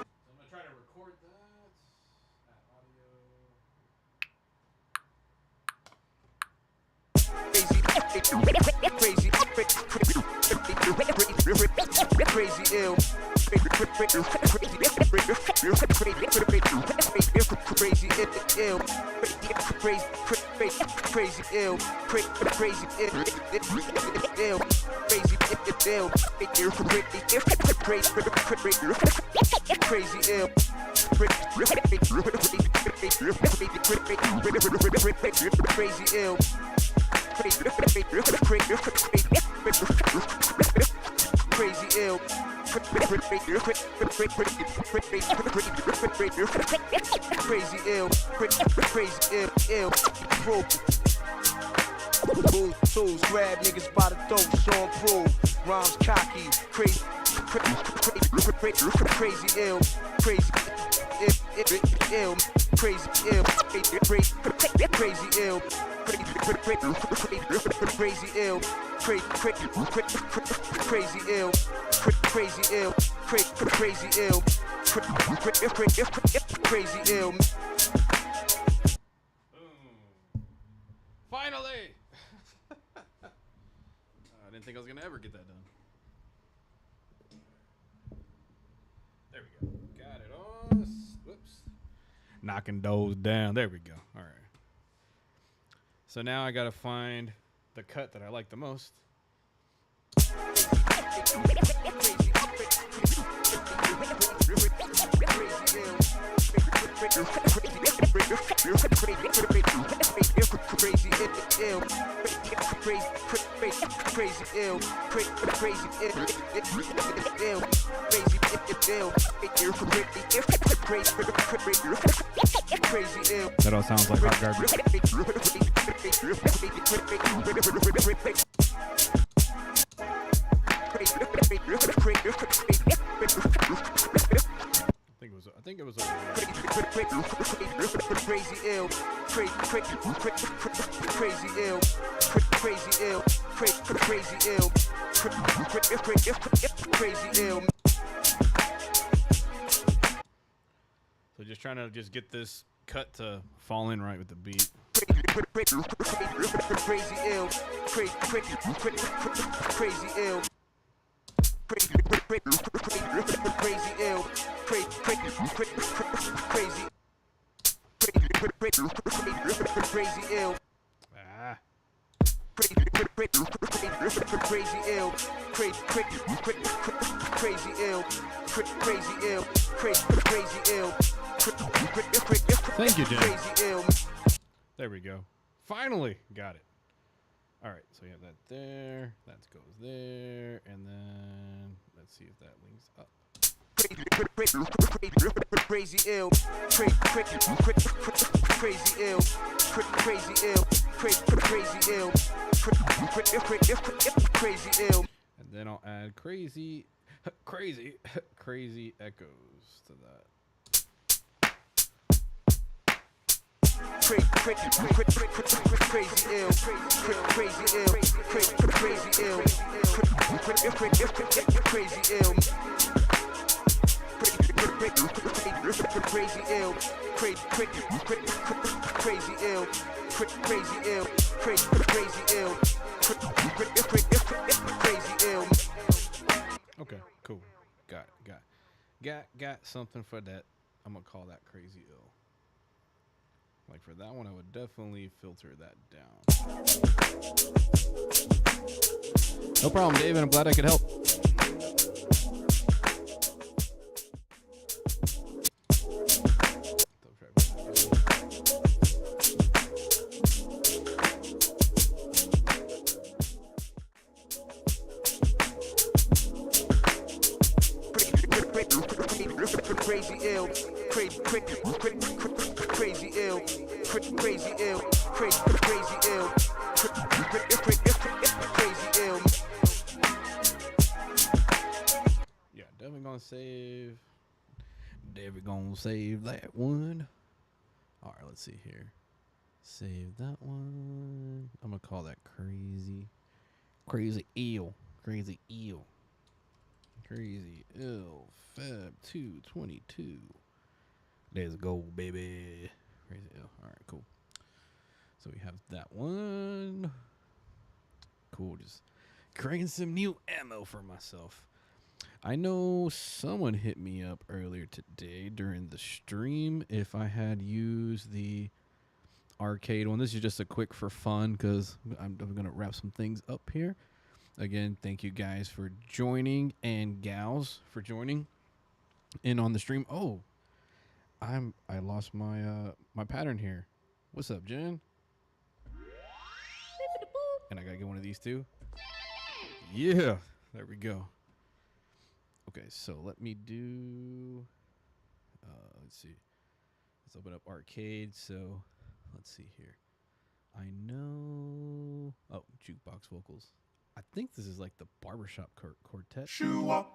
Speaker 1: I'm gonna try to record that. Audio.
Speaker 10: Crazy ill. Crazy ill. Crazy ill. Crazy ill. Crazy ill. Crazy ill. Crazy ill. Crazy ill. Crazy ill. Tools, grab niggas by the throat, show 'em prove. Rhymes cocky, crazy ill. Crazy ill. Crazy ill. Crazy ill. Crazy ill. Crazy ill. Crazy ill. Crazy ill. Crazy ill.
Speaker 1: Finally! I didn't think I was gonna ever get that done. There we go. Got it on. Whoops. Knocking those down. There we go. All right. So now I gotta find the cut that I like the most. That all sounds like hot garbage. I think it was over here.
Speaker 10: Crazy ill. Crazy ill. Crazy ill. Crazy ill. Crazy ill.
Speaker 1: So just trying to just get this cut to fall in right with the beat.
Speaker 10: Crazy ill. Crazy ill. Crazy ill. Crazy ill.
Speaker 1: Ah.
Speaker 10: Crazy ill. Crazy ill. Crazy ill. Crazy ill.
Speaker 1: Thank you, Jen.
Speaker 10: Crazy ill.
Speaker 1: There we go. Finally got it. All right, so we have that there. That goes there, and then let's see if that links up.
Speaker 10: Crazy ill. Crazy ill. Crazy ill. Crazy ill.
Speaker 1: And then I'll add crazy echoes to that.
Speaker 10: Crazy ill. Crazy ill. Crazy ill. Crazy ill. crazy ill, crazy ill, crazy ill, crazy ill, crazy ill.
Speaker 1: Okay, cool. Got something for that. I'm gonna call that crazy ill. Like for that one, I would definitely filter that down. No problem, David. I'm glad I could help.
Speaker 10: Crazy ill, crazy ill, crazy ill, crazy ill, crazy ill.
Speaker 1: Yeah, definitely gonna save. David gonna save that one. All right, let's see here. Save that one. I'm gonna call that crazy ill, crazy ill. Crazy ill, Feb 2/22. Let's go, baby. Crazy ill. All right, cool. So we have that one. Cool. Just creating some new ammo for myself. I know someone hit me up earlier today during the stream if I had used the arcade one. This is just a quick for fun because I'm going to wrap some things up here. Again, thank you guys for joining and gals for joining in on the stream. Oh, I lost my my pattern here. What's up, Jen? And I gotta get one of these too. Yeah, there we go. Okay, so let me do. Let's see. Let's open up arcade. So let's see here. I know. Oh, jukebox vocals. I think this is like the barbershop quartet.
Speaker 9: Shoo-wah,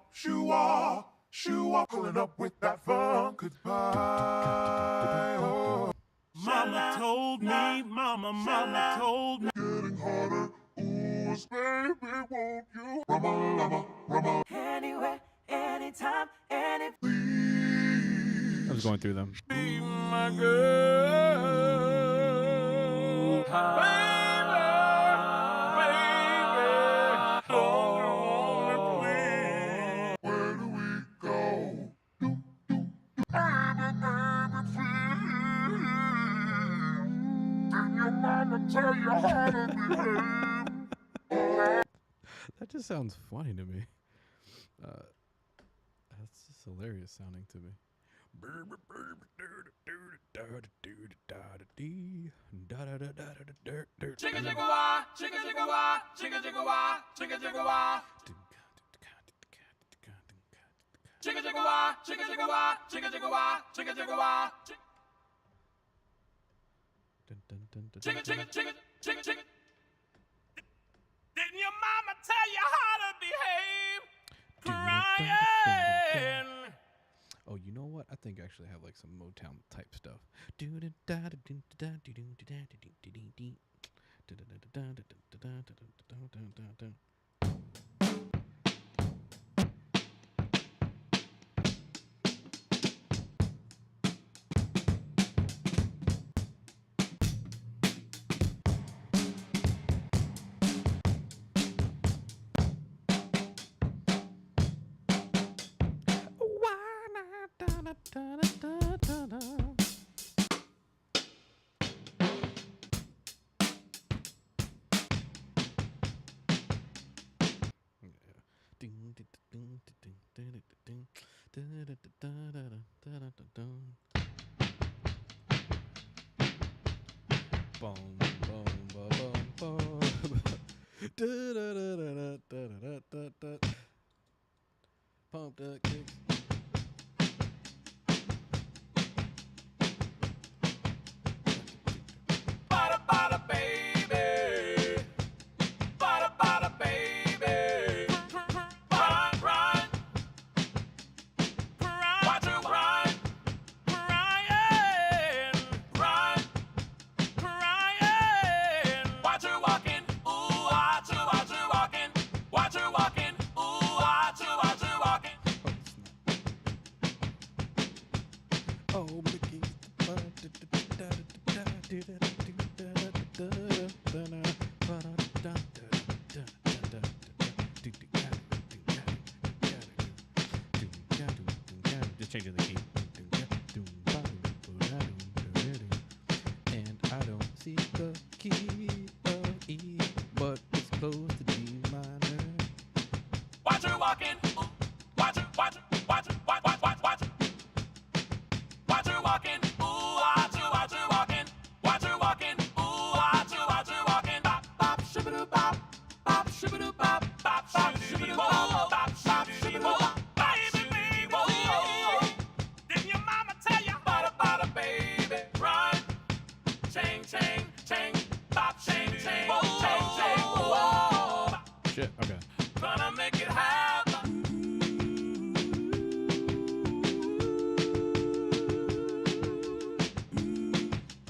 Speaker 9: pulling up with that funk goodbye. Oh.
Speaker 8: Mama told me, mama told me.
Speaker 9: Getting harder, ooh, baby, won't you? Rama.
Speaker 7: Anywhere, anytime, any.
Speaker 1: I was going through them.
Speaker 8: Be my girl, baby, oh, please.
Speaker 9: Where do we go? Baby, please. Can your mama tell you how to behave?
Speaker 1: That just sounds funny to me. That's just hilarious sounding to me.
Speaker 8: Chicka chicka wah, chicka chicka wah, chicka chicka wah, chicka chicka wah. Chicka chicka wah, chicka chicka wah, chicka chicka wah, chicka chicka wah. Chicka chicka chicka chicka chicka. Didn't your mama tell you how to behave? Crying.
Speaker 1: Oh, you know what? I think I actually have like some Motown type stuff. Pump the kicks.
Speaker 8: Bada bada baby, bada bada baby. Run, run, watch her run, crying, run, crying. Watch her walking, ooh, watch her walking, ooh, watch her walking.
Speaker 1: changing the key. And I don't see the key of E, but it's close to D minor.
Speaker 11: Watch her walking. Watch her, watch her, watch her, watch, watch, watch, watch her. Watch her walking. Ooh, watch her walking. Watch her walking. Ooh, watch her walking. Bop, bop, shibidoo, bop, bop, shibidoo, bop, bop, bop, shibidoo, bop, bop, shibidoo, bop. Baby, baby, whoa. Didn't your mama tell you? Bada, bada, baby, run. Chang, chang, chang, bop, chang, chang, chang, chang, whoa.
Speaker 1: Shit, okay.
Speaker 11: Gonna make it happen.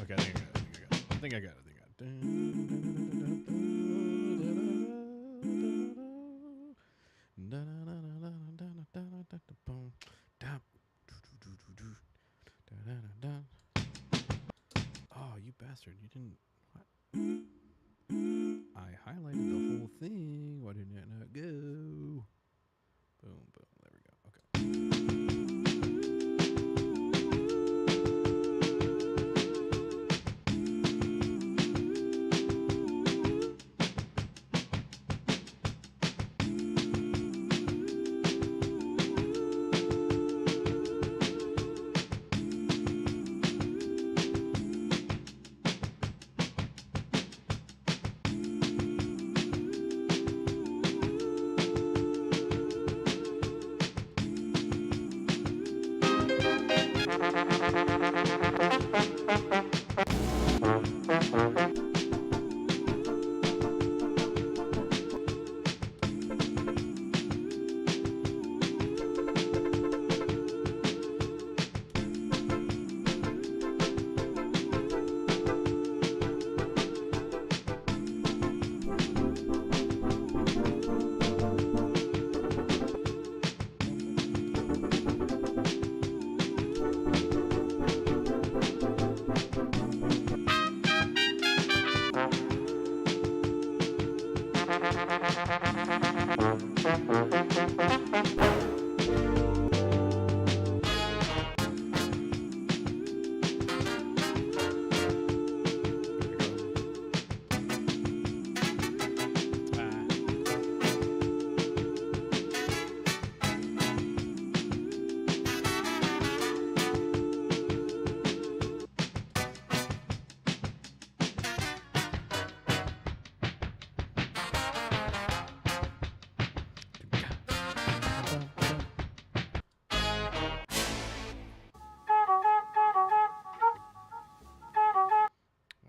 Speaker 1: Okay, I think I got it. Oh, you bastard. You didn't... What? I highlighted the whole thing. Why didn't it not go? Boom, boom. There we go. Okay.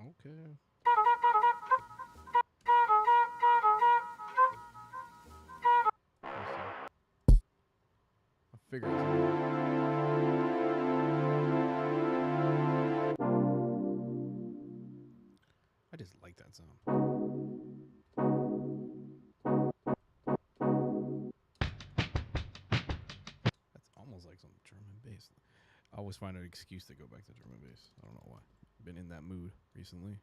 Speaker 1: Okay. I figured. I just like that sound. That's almost like some German bass. I always find an excuse to go back to German bass. I don't know why. Been in that mood recently.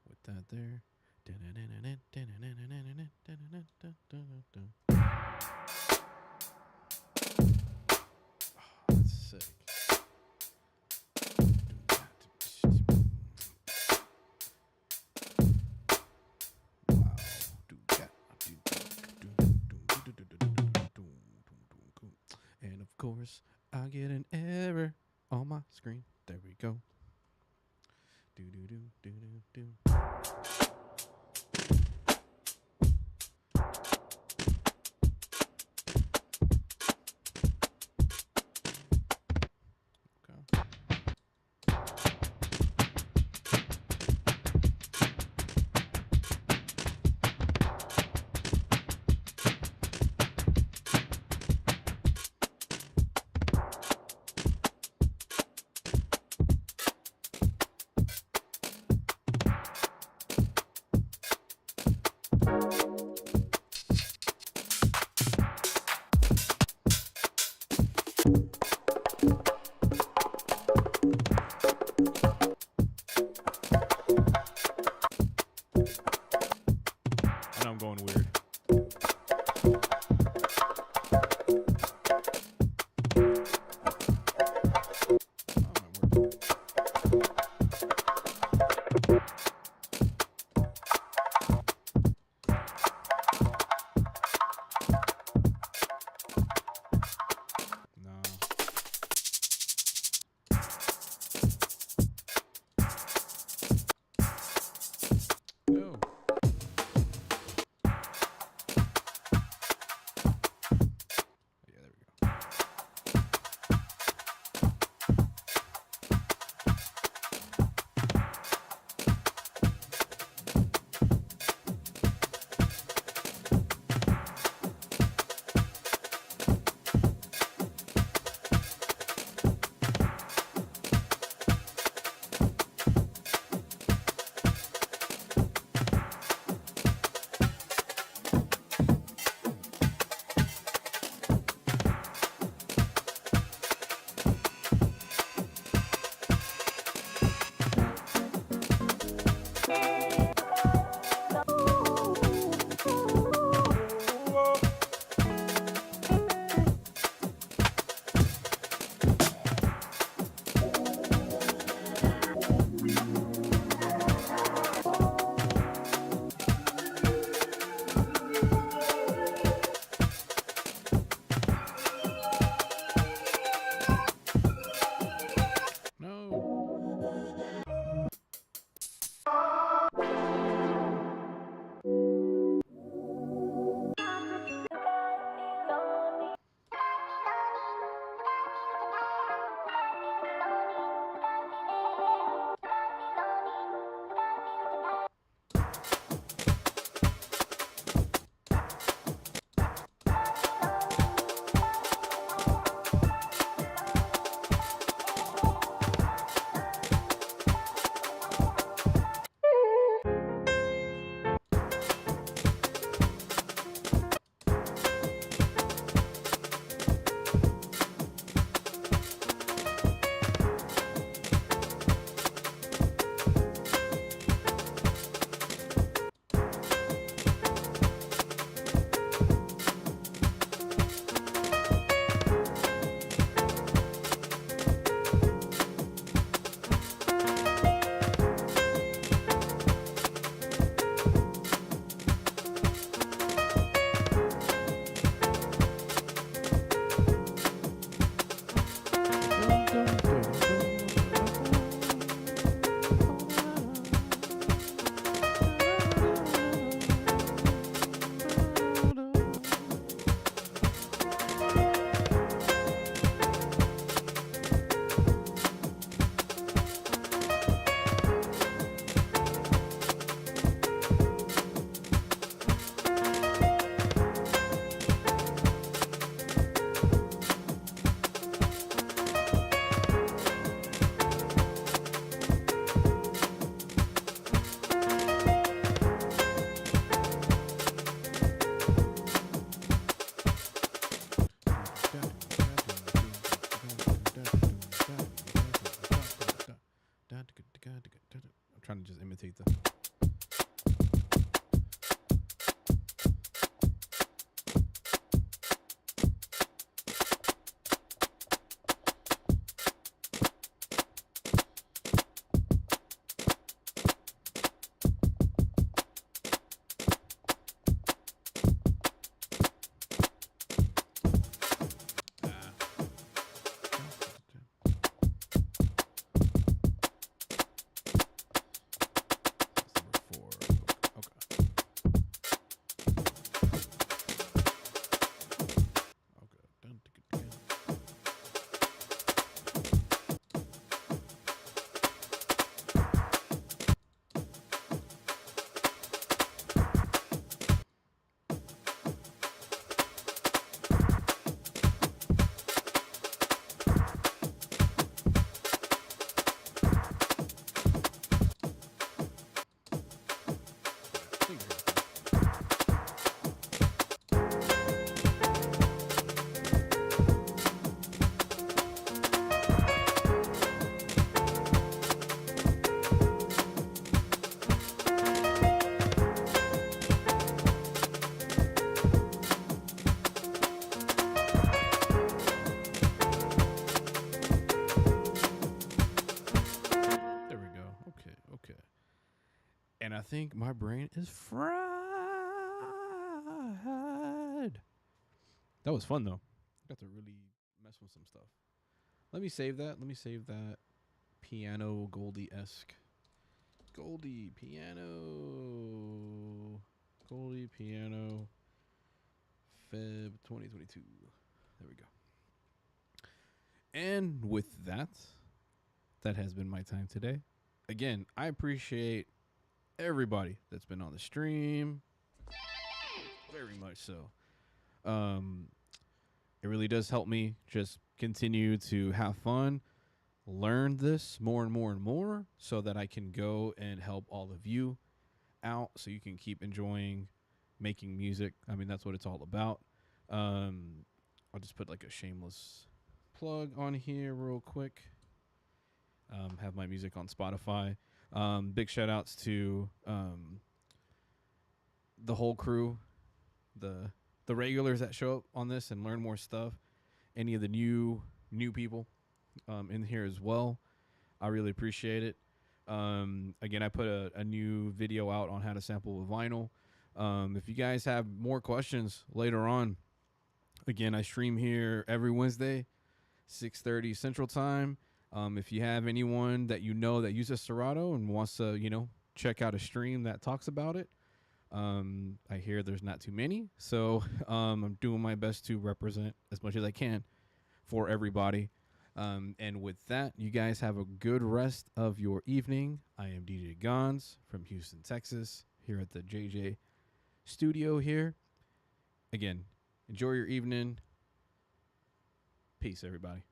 Speaker 1: With that there. Oh, that's sick. Wow. And of course, I get an error on my screen. There we go. Do do do do do do. Okay. think my brain is fried. That was fun though. Got to really mess with some stuff. Let me save that. Let me save that. Piano Goldie-esque. Goldie piano. Goldie piano. Feb 2022. There we go. And with that, that has been my time today. Again, I appreciate everybody that's been on the stream. Very much so. It really does help me just continue to have fun, learn this more and more and more so that I can go and help all of you out so you can keep enjoying making music. I mean, that's what it's all about. I'll just put like a shameless plug on here real quick. Have my music on Spotify. Big shout outs to the whole crew, the regulars that show up on this and learn more stuff. Any of the new people in here as well. I really appreciate it. Again, I put a new video out on how to sample a vinyl. If you guys have more questions later on, again, I stream here every Wednesday, 6:30 Central Time. If you have anyone that you know that uses Serato and wants to, check out a stream that talks about it, I hear there's not too many. So I'm doing my best to represent as much as I can for everybody. And with that, you guys have a good rest of your evening. I am DJ Gonz from Houston, Texas, here at the JJ studio here. Again, enjoy your evening. Peace, everybody.